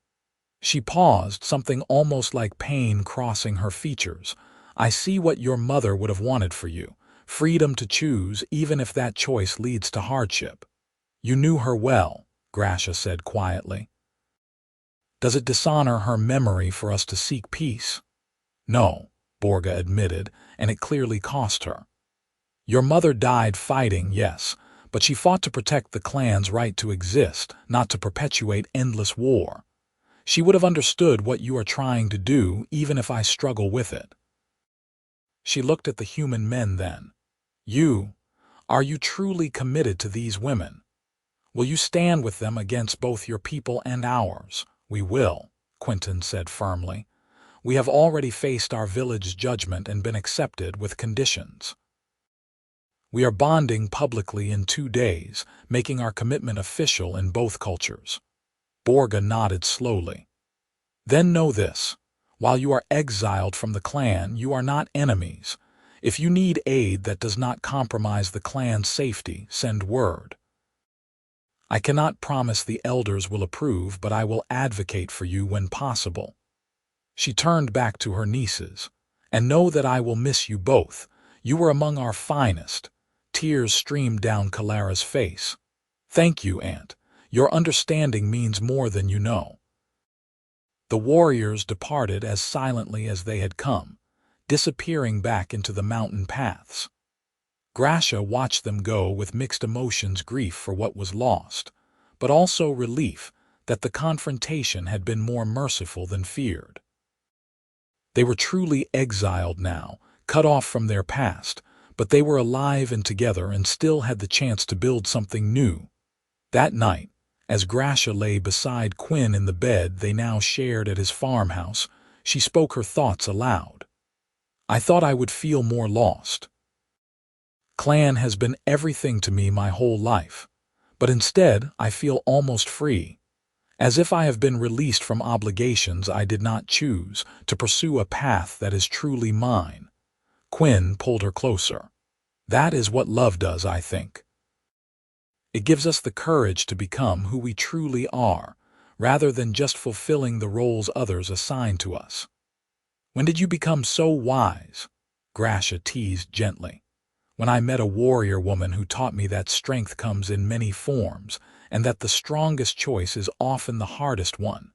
She paused, something almost like pain crossing her features. "I see what your mother would have wanted for you, freedom to choose even if that choice leads to hardship." "You knew her well," Grasha said quietly. "Does it dishonor her memory for us to seek peace?" "No," Borga admitted, "and it clearly cost her. Your mother died fighting, yes, but she fought to protect the clan's right to exist, not to perpetuate endless war. She would have understood what you are trying to do, even if I struggle with it." She looked at the human men then. Are you truly committed to these women? Will you stand with them against both your people and ours?" "We will," Quinton said firmly. "We have already faced our village's judgment and been accepted with conditions. We are bonding publicly in 2 days, making our commitment official in both cultures." Borga nodded slowly. "Then know this. While you are exiled from the clan, you are not enemies. If you need aid that does not compromise the clan's safety, send word. I cannot promise the elders will approve, but I will advocate for you when possible." She turned back to her nieces. "And know that I will miss you both. You were among our finest." Tears streamed down Kelara's face. "Thank you, Aunt. Your understanding means more than you know." The warriors departed as silently as they had come, disappearing back into the mountain paths. Grasha watched them go with mixed emotions, grief for what was lost, but also relief that the confrontation had been more merciful than feared. They were truly exiled now, cut off from their past, but they were alive and together and still had the chance to build something new. That night, as Grasha lay beside Quinn in the bed they now shared at his farmhouse, she spoke her thoughts aloud. "I thought I would feel more lost. Clan has been everything to me my whole life, but instead I feel almost free, as if I have been released from obligations I did not choose, to pursue a path that is truly mine." Quinn pulled her closer. "That is what love does, I think. It gives us the courage to become who we truly are, rather than just fulfilling the roles others assign to us." "When did you become so wise?" Grasha teased gently. "When I met a warrior woman who taught me that strength comes in many forms, and that the strongest choice is often the hardest one."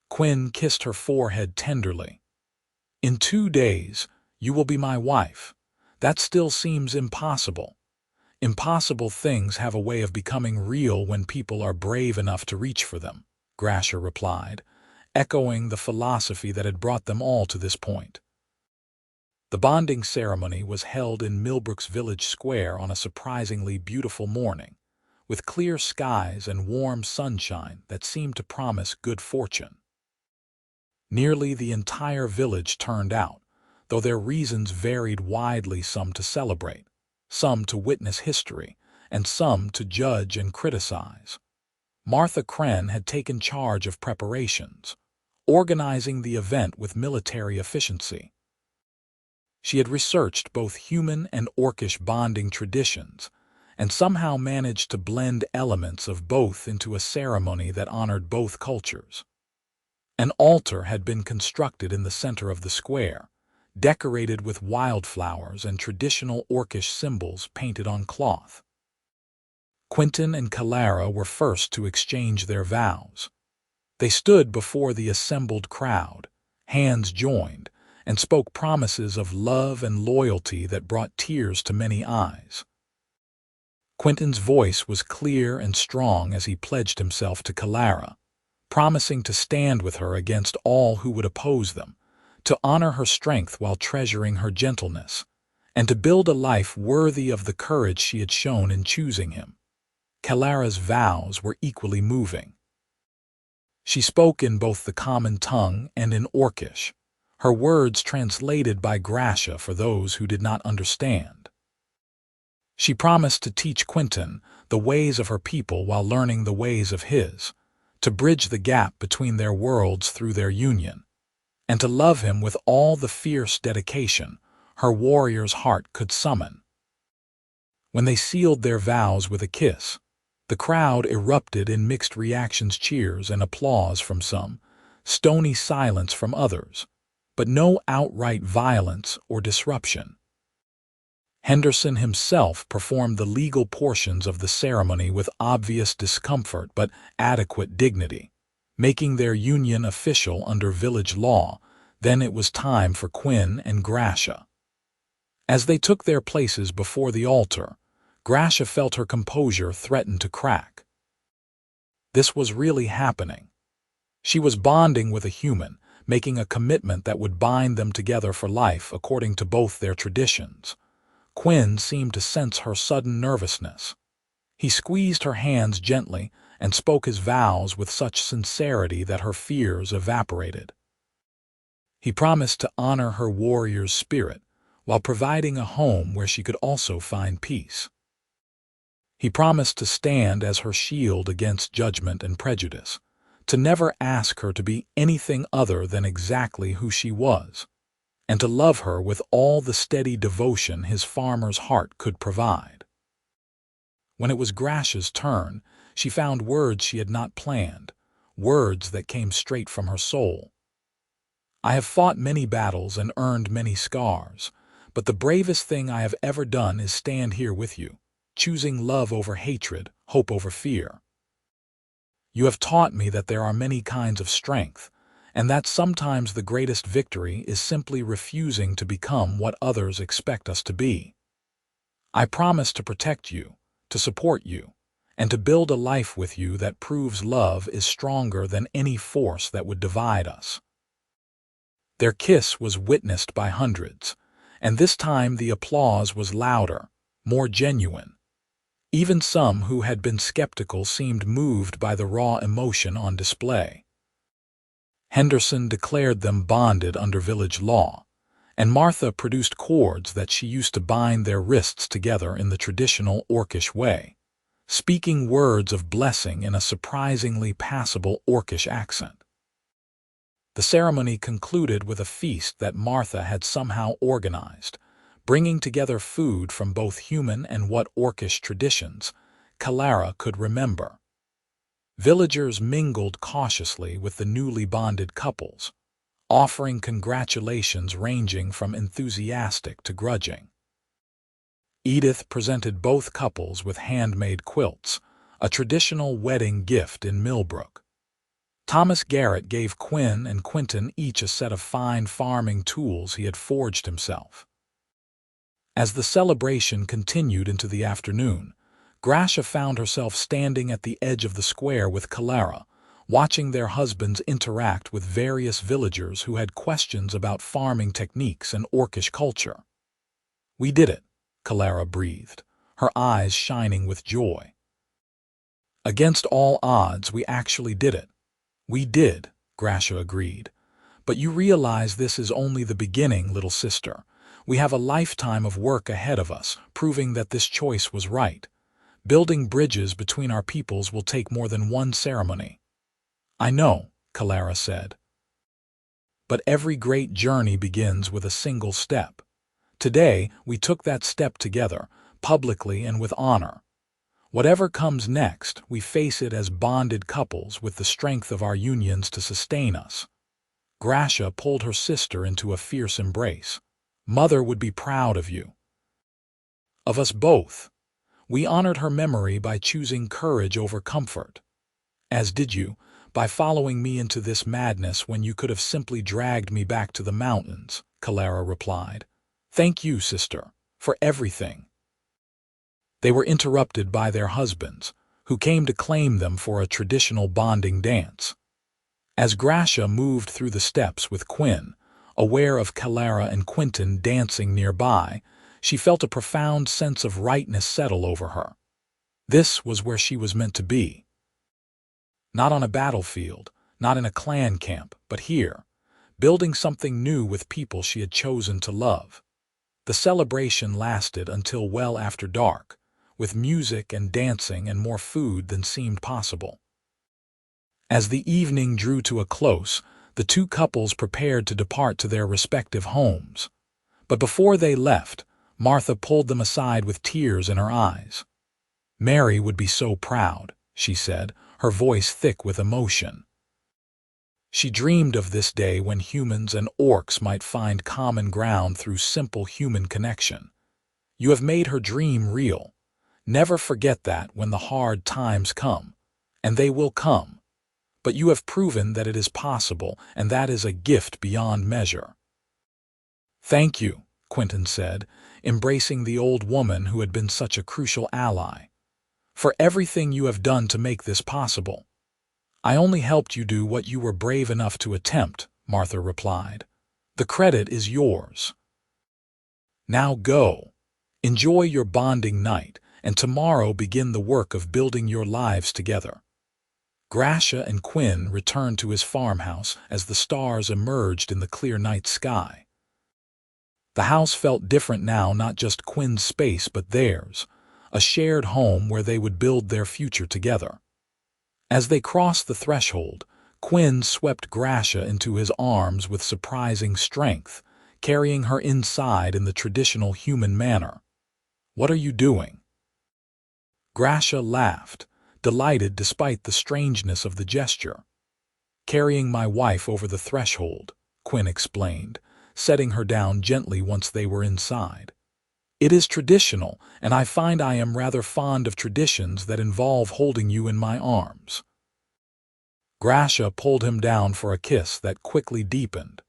Quinn kissed her forehead tenderly. "In 2 days, you will be my wife. That still seems impossible." "Impossible things have a way of becoming real when people are brave enough to reach for them," Grasha replied, echoing the philosophy that had brought them all to this point. The bonding ceremony was held in Millbrook's village square on a surprisingly beautiful morning, with clear skies and warm sunshine that seemed to promise good fortune. Nearly the entire village turned out, though their reasons varied widely, some to celebrate, some to witness history, and some to judge and criticize. Martha Kren had taken charge of preparations, organizing the event with military efficiency. She had researched both human and orcish bonding traditions, and somehow managed to blend elements of both into a ceremony that honored both cultures. An altar had been constructed in the center of the square, decorated with wildflowers and traditional orcish symbols painted on cloth. Quinton and Kelara were first to exchange their vows. They stood before the assembled crowd, hands joined, and spoke promises of love and loyalty that brought tears to many eyes. Quinton's voice was clear and strong as he pledged himself to Kelara, promising to stand with her against all who would oppose them, to honor her strength while treasuring her gentleness, and to build a life worthy of the courage she had shown in choosing him. Kelara's vows were equally moving. She spoke in both the common tongue and in Orcish, her words translated by Grasha for those who did not understand. She promised to teach Quinton the ways of her people while learning the ways of his, to bridge the gap between their worlds through their union, and to love him with all the fierce dedication her warrior's heart could summon. When they sealed their vows with a kiss, the crowd erupted in mixed reactions, cheers and applause from some, stony silence from others, but no outright violence or disruption. Henderson himself performed the legal portions of the ceremony with obvious discomfort but adequate dignity, making their union official under village law. Then it was time for Quinn and Grasha. As they took their places before the altar, Grasha felt her composure threaten to crack. This was really happening. She was bonding with a human, making a commitment that would bind them together for life according to both their traditions. Quinn seemed to sense her sudden nervousness. He squeezed her hands gently and spoke his vows with such sincerity that her fears evaporated. He promised to honor her warrior's spirit while providing a home where she could also find peace. He promised to stand as her shield against judgment and prejudice, to never ask her to be anything other than exactly who she was, and to love her with all the steady devotion his farmer's heart could provide. When it was Grasha's turn, she found words she had not planned, words that came straight from her soul. I have fought many battles and earned many scars, but the bravest thing I have ever done is stand here with you, choosing love over hatred, hope over fear. You have taught me that there are many kinds of strength, and that sometimes the greatest victory is simply refusing to become what others expect us to be. I promise to protect you, to support you, and to build a life with you that proves love is stronger than any force that would divide us. Their kiss was witnessed by hundreds, and this time the applause was louder, more genuine. Even some who had been skeptical seemed moved by the raw emotion on display. Henderson declared them bonded under village law, and Martha produced cords that she used to bind their wrists together in the traditional Orcish way, speaking words of blessing in a surprisingly passable Orcish accent. The ceremony concluded with a feast that Martha had somehow organized, bringing together food from both human and what Orcish traditions Kelara could remember. Villagers mingled cautiously with the newly bonded couples, offering congratulations ranging from enthusiastic to grudging. Edith presented both couples with handmade quilts, a traditional wedding gift in Millbrook. Thomas Garrett gave Quinn and Quinton each a set of fine farming tools he had forged himself. As the celebration continued into the afternoon, Grasha found herself standing at the edge of the square with Kelara, watching their husbands interact with various villagers who had questions about farming techniques and Orcish culture. "We did it," Kelara breathed, her eyes shining with joy. "Against all odds, we actually did it." "We did," Grasha agreed. "But you realize this is only the beginning, little sister. We have a lifetime of work ahead of us, proving that this choice was right. Building bridges between our peoples will take more than one ceremony." "I know," Kelara said. "But every great journey begins with a single step. Today, we took that step together, publicly and with honor. Whatever comes next, we face it as bonded couples with the strength of our unions to sustain us." Grasha pulled her sister into a fierce embrace. "Mother would be proud of you. Of us both. We honored her memory by choosing courage over comfort. As did you, by following me into this madness when you could have simply dragged me back to the mountains," Kelara replied. "Thank you, sister, for everything." They were interrupted by their husbands, who came to claim them for a traditional bonding dance. As Grasha moved through the steps with Quinn, aware of Kelara and Quinton dancing nearby, she felt a profound sense of rightness settle over her. This was where she was meant to be. Not on a battlefield, not in a clan camp, but here, building something new with people she had chosen to love. The celebration lasted until well after dark, with music and dancing and more food than seemed possible. As the evening drew to a close, the two couples prepared to depart to their respective homes. But before they left, Martha pulled them aside with tears in her eyes. "Mary would be so proud," she said, her voice thick with emotion. She dreamed of this day when humans and orcs might find common ground through simple human connection. "You have made her dream real. Never forget that when the hard times come, and they will come. But you have proven that it is possible, and that is a gift beyond measure." "Thank you," Quinton said, embracing the old woman who had been such a crucial ally, "for everything you have done to make this possible." "I only helped you do what you were brave enough to attempt," Martha replied. "The credit is yours. Now go. Enjoy your bonding night, and tomorrow begin the work of building your lives together." Grasha and Quinn returned to his farmhouse as the stars emerged in the clear night sky. The house felt different now, not just Quinn's space but theirs, a shared home where they would build their future together. As they crossed the threshold, Quinn swept Grasha into his arms with surprising strength, carrying her inside in the traditional human manner. "What are you doing?" Grasha laughed, delighted despite the strangeness of the gesture. "Carrying my wife over the threshold," Quinn explained, setting her down gently once they were inside. "It is traditional, and I find I am rather fond of traditions that involve holding you in my arms." Grasha pulled him down for a kiss that quickly deepened,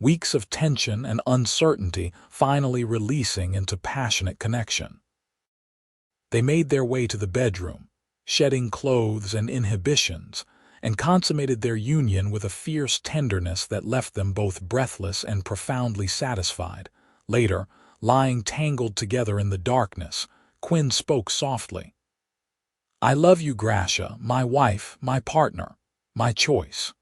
weeks of tension and uncertainty finally releasing into passionate connection. They made their way to the bedroom, shedding clothes and inhibitions, and consummated their union with a fierce tenderness that left them both breathless and profoundly satisfied. Later, lying tangled together in the darkness, Quinn spoke softly. "I love you, Grasha, my wife, my partner, my choice.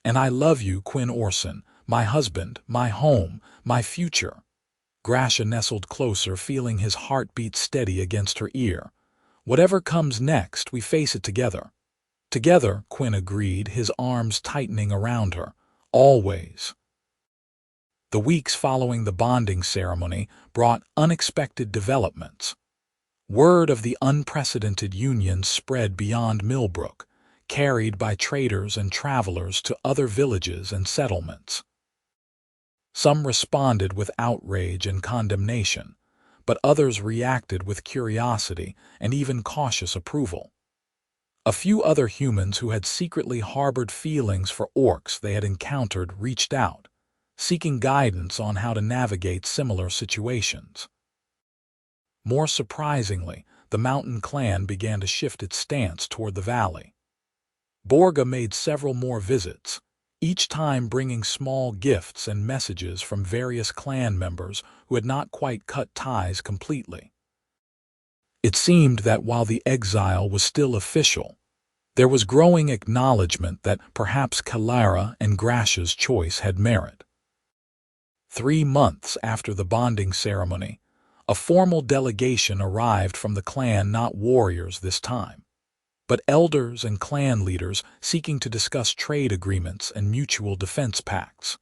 And I love you, Quinn Orson, my husband, my home, my future." Grasha nestled closer, feeling his heartbeat steady against her ear. "Whatever comes next, we face it together." "Together," Quinn agreed, his arms tightening around her. "Always." The weeks following the bonding ceremony brought unexpected developments. Word of the unprecedented union spread beyond Millbrook, carried by traders and travelers to other villages and settlements. Some responded with outrage and condemnation, but others reacted with curiosity and even cautious approval. A few other humans who had secretly harbored feelings for orcs they had encountered reached out, seeking guidance on how to navigate similar situations. More surprisingly, the mountain clan began to shift its stance toward the valley. Borga made several more visits, each time bringing small gifts and messages from various clan members who had not quite cut ties completely. It seemed that while the exile was still official, there was growing acknowledgement that perhaps Kelara and Grasha's choice had merit. 3 months after the bonding ceremony, a formal delegation arrived from the clan, not warriors this time, but elders and clan leaders seeking to discuss trade agreements and mutual defense pacts.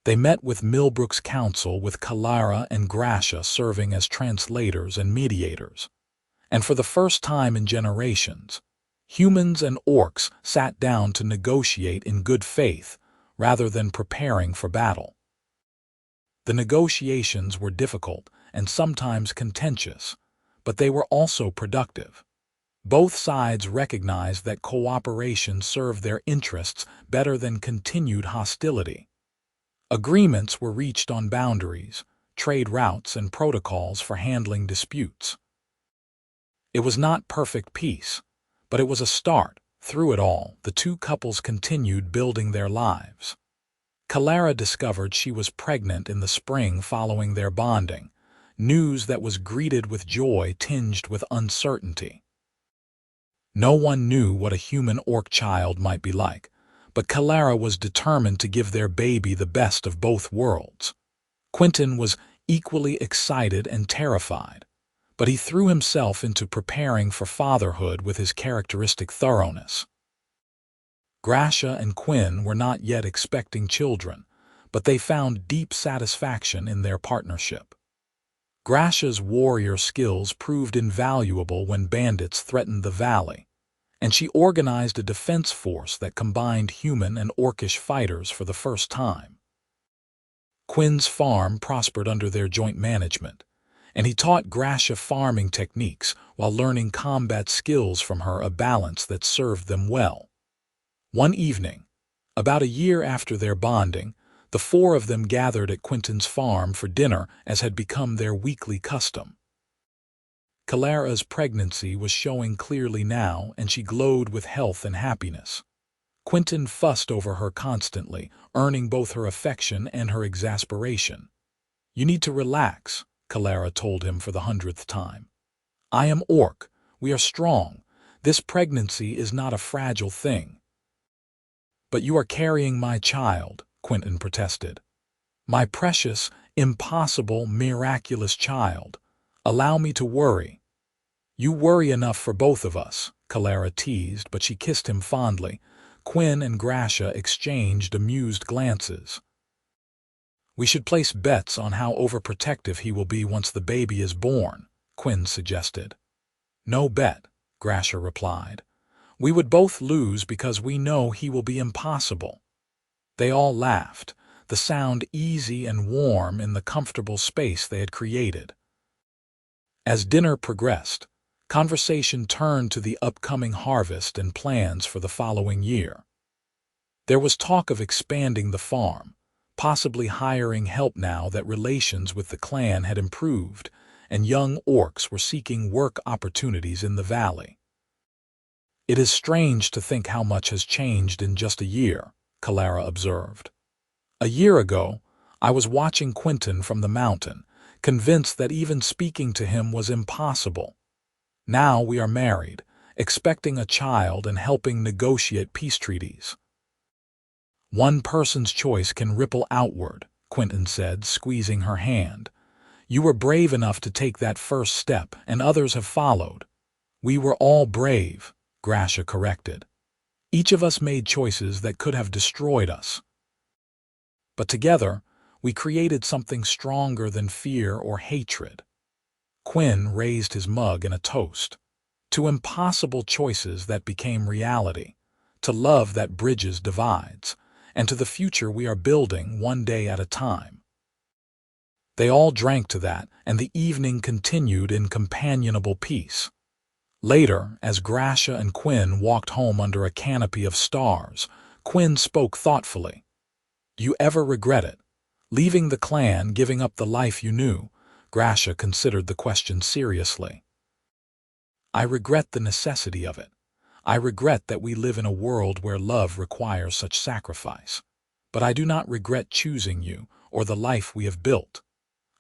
They met with Millbrook's council, with Kelara and Grasha serving as translators and mediators. And for the first time in generations, humans and orcs sat down to negotiate in good faith rather than preparing for battle. The negotiations were difficult and sometimes contentious, but they were also productive. Both sides recognized that cooperation served their interests better than continued hostility. Agreements were reached on boundaries, trade routes, and protocols for handling disputes. It was not perfect peace, but it was a start, Through it all, the two couples continued building their lives. Kelara discovered she was pregnant in the spring following their bonding, news that was greeted with joy tinged with uncertainty. No one knew what a human orc child might be like, but Kelara was determined to give their baby the best of both worlds. Quinton was equally excited and terrified, but he threw himself into preparing for fatherhood with his characteristic thoroughness. Grasha and Quinn were not yet expecting children, but they found deep satisfaction in their partnership. Grasha's warrior skills proved invaluable when bandits threatened the valley, and she organized a defense force that combined human and orcish fighters for the first time. Quinn's farm prospered under their joint management, and he taught Grasha farming techniques while learning combat skills from her, a balance that served them well. One evening, about a year after their bonding, the four of them gathered at Quinton's farm for dinner as had become their weekly custom. Kelara's pregnancy was showing clearly now, and she glowed with health and happiness. Quinton fussed over her constantly, earning both her affection and her exasperation. "You need to relax," Kelara told him for the 100th time. "I am orc. We are strong. This pregnancy is not a fragile thing." "But you are carrying my child," Quinton protested. "My precious, impossible, miraculous child. Allow me to worry." "You worry enough for both of us," Kelara teased, but she kissed him fondly. Quinn and Grasha exchanged amused glances. "We should place bets on how overprotective he will be once the baby is born," Quinn suggested. "No bet," Grasha replied. "We would both lose because we know he will be impossible." They all laughed, the sound easy and warm in the comfortable space they had created. As dinner progressed, conversation turned to the upcoming harvest and plans for the following year. There was talk of expanding the farm, possibly hiring help now that relations with the clan had improved, and young orcs were seeking work opportunities in the valley. "It is strange to think how much has changed in just a year," Kelara observed. "A year ago, I was watching Quinton from the mountain, convinced that even speaking to him was impossible. Now we are married, expecting a child and helping negotiate peace treaties." "One person's choice can ripple outward," Quinton said, squeezing her hand. "You were brave enough to take that first step, and others have followed." "We were all brave," Grasha corrected. "Each of us made choices that could have destroyed us. But together, we created something stronger than fear or hatred." Quinn raised his mug in a toast. "To impossible choices that became reality, to love that bridges divides, and to the future we are building one day at a time." They all drank to that, and the evening continued in companionable peace. Later, as Grasha and Quinn walked home under a canopy of stars, Quinn spoke thoughtfully. "Do you ever regret it? Leaving the clan, giving up the life you knew?" Grasha considered the question seriously. "I regret the necessity of it. I regret that we live in a world where love requires such sacrifice. But I do not regret choosing you or the life we have built.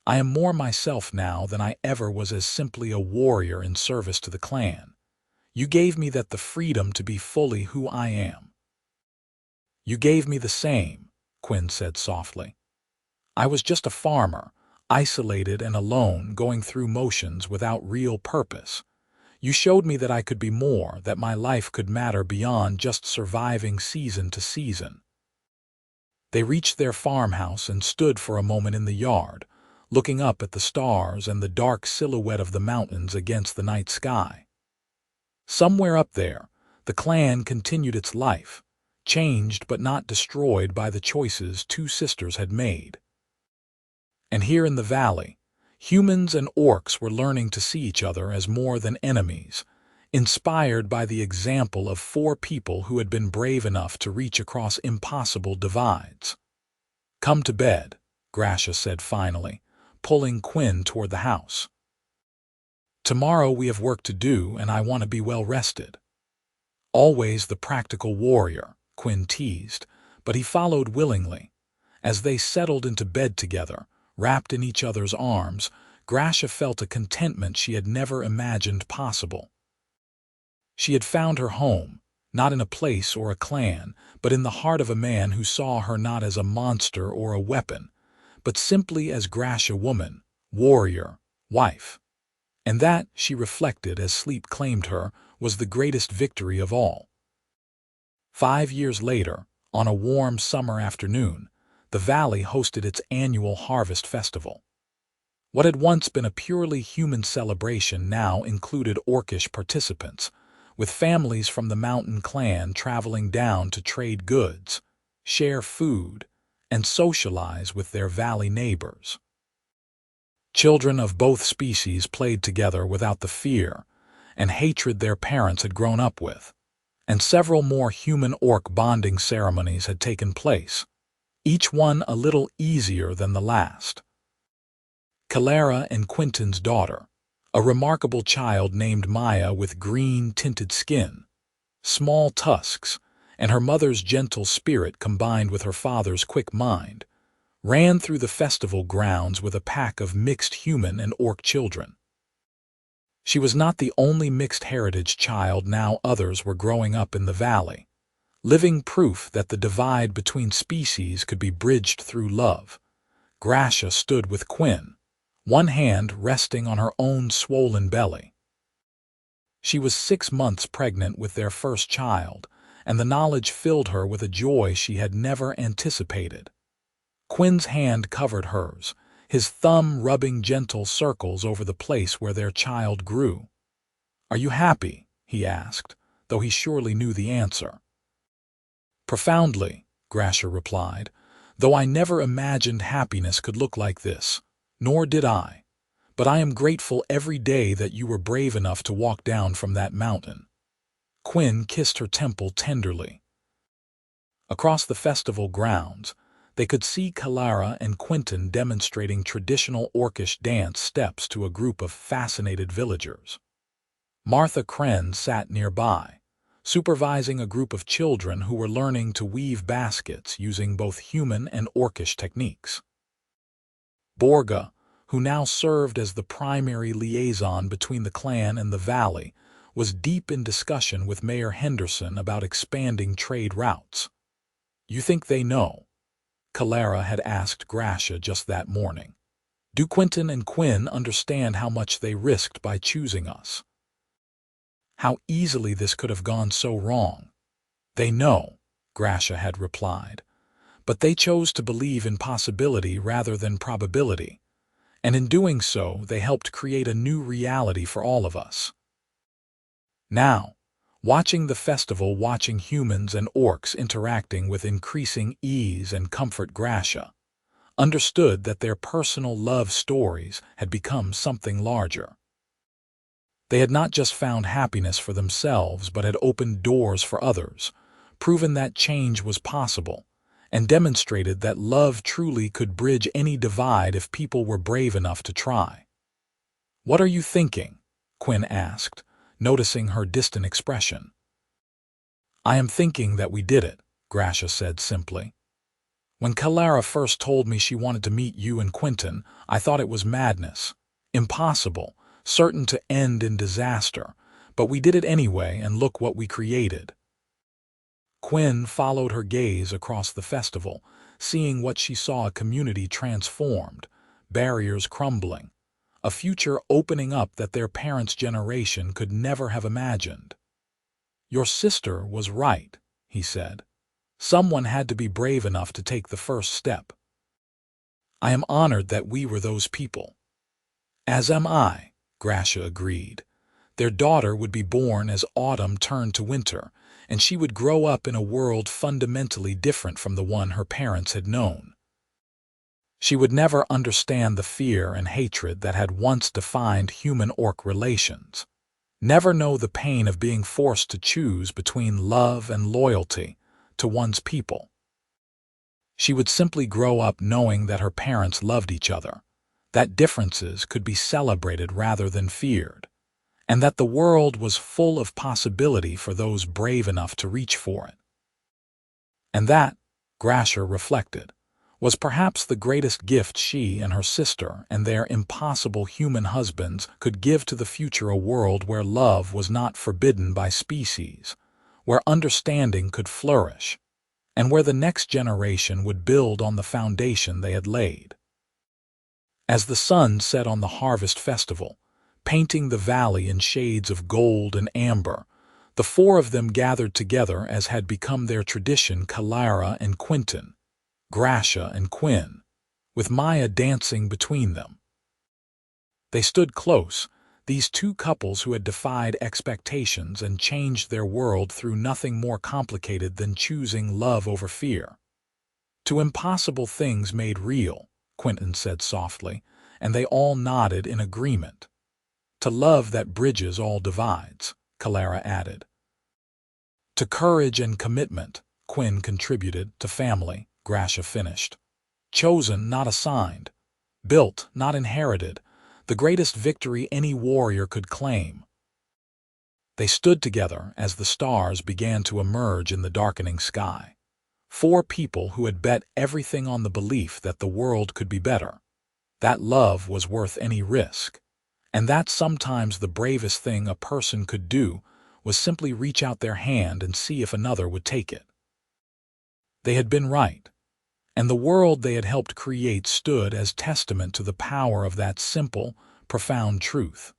I am more myself now than I ever was, as simply a warrior in service to the clan. You gave me the freedom to be fully who I am." "You gave me the same," Quinn said softly. "I was just a farmer, isolated and alone, going through motions without real purpose. You showed me that I could be more, that my life could matter beyond just surviving season to season." They reached their farmhouse and stood for a moment in the yard, looking up at the stars and the dark silhouette of the mountains against the night sky. Somewhere up there, the clan continued its life, changed but not destroyed by the choices two sisters had made. And here in the valley, humans and orcs were learning to see each other as more than enemies, inspired by the example of four people who had been brave enough to reach across impossible divides. "Come to bed," Grasha said finally, pulling Quinn toward the house. "Tomorrow we have work to do, and I want to be well rested." Always the practical warrior, Quinn teased, but he followed willingly. As they settled into bed together, wrapped in each other's arms, Grasha felt a contentment she had never imagined possible. She had found her home, not in a place or a clan, but in the heart of a man who saw her not as a monster or a weapon, but simply as Grasha woman, warrior, wife. And that, she reflected as sleep claimed her, was the greatest victory of all. 5 years later, on a warm summer afternoon, the valley hosted its annual harvest festival. What had once been a purely human celebration now included orcish participants, with families from the mountain clan traveling down to trade goods, share food, and socialize with their valley neighbors. Children of both species played together without the fear and hatred their parents had grown up with, and several more human-orc bonding ceremonies had taken place, each one a little easier than the last. Kelara and Quinton's daughter, a remarkable child named Maya with green-tinted skin, small tusks, and her mother's gentle spirit combined with her father's quick mind, ran through the festival grounds with a pack of mixed human and orc children. She was not the only mixed heritage child. Now others were growing up in the valley, living proof that the divide between species could be bridged through love. Grasha stood with Quinn, one hand resting on her own swollen belly. She was 6 months pregnant with their first child, and the knowledge filled her with a joy she had never anticipated. Quinn's hand covered hers, his thumb rubbing gentle circles over the place where their child grew. "Are you happy?" he asked, though he surely knew the answer. "Profoundly," Grasha replied, "though I never imagined happiness could look like this, nor did I. But I am grateful every day that you were brave enough to walk down from that mountain." Quinn kissed her temple tenderly. Across the festival grounds, they could see Kelara and Quinton demonstrating traditional orcish dance steps to a group of fascinated villagers. Martha Kren sat nearby, supervising a group of children who were learning to weave baskets using both human and orcish techniques. Borga, who now served as the primary liaison between the clan and the valley, was deep in discussion with Mayor Henderson about expanding trade routes. "You think they know?" Kelara had asked Grasha just that morning. "Do Quinton and Quinn understand how much they risked by choosing us? How easily this could have gone so wrong?" "They know," Grasha had replied, "but they chose to believe in possibility rather than probability, and in doing so they helped create a new reality for all of us." Now, watching the festival, watching humans and orcs interacting with increasing ease and comfort, Grasha understood that their personal love stories had become something larger. They had not just found happiness for themselves, but had opened doors for others, proven that change was possible, and demonstrated that love truly could bridge any divide if people were brave enough to try. "What are you thinking?" Quinn asked, noticing her distant expression. "I am thinking that we did it," Grasha said simply. "When Kelara first told me she wanted to meet you and Quinton, I thought it was madness, impossible, certain to end in disaster, but we did it anyway, and look what we created." Quinn followed her gaze across the festival, seeing what she saw: a community transformed, barriers crumbling, a future opening up that their parents' generation could never have imagined. "Your sister was right," he said. "Someone had to be brave enough to take the first step. I am honored that we were those people." "As am I," Grasha agreed. Their daughter would be born as autumn turned to winter, and she would grow up in a world fundamentally different from the one her parents had known. She would never understand the fear and hatred that had once defined human-orc relations, never know the pain of being forced to choose between love and loyalty to one's people. She would simply grow up knowing that her parents loved each other, that differences could be celebrated rather than feared, and that the world was full of possibility for those brave enough to reach for it. And that, Grasha reflected, was perhaps the greatest gift she and her sister and their impossible human husbands could give to the future, a world where love was not forbidden by species, where understanding could flourish, and where the next generation would build on the foundation they had laid. As the sun set on the harvest festival, painting the valley in shades of gold and amber, the four of them gathered together as had become their tradition: Kelara and Quinton, Grasha and Quinn, with Maya dancing between them. They stood close, these two couples who had defied expectations and changed their world through nothing more complicated than choosing love over fear. "To impossible things made real," Quinton said softly, and they all nodded in agreement. "To love that bridges all divides," Kelara added. "To courage and commitment," Quinn contributed. "To family," Grasha finished. "Chosen, not assigned. Built, not inherited. The greatest victory any warrior could claim." They stood together as the stars began to emerge in the darkening sky. Four people who had bet everything on the belief that the world could be better, that love was worth any risk, and that sometimes the bravest thing a person could do was simply reach out their hand and see if another would take it. They had been right, and the world they had helped create stood as testament to the power of that simple, profound truth.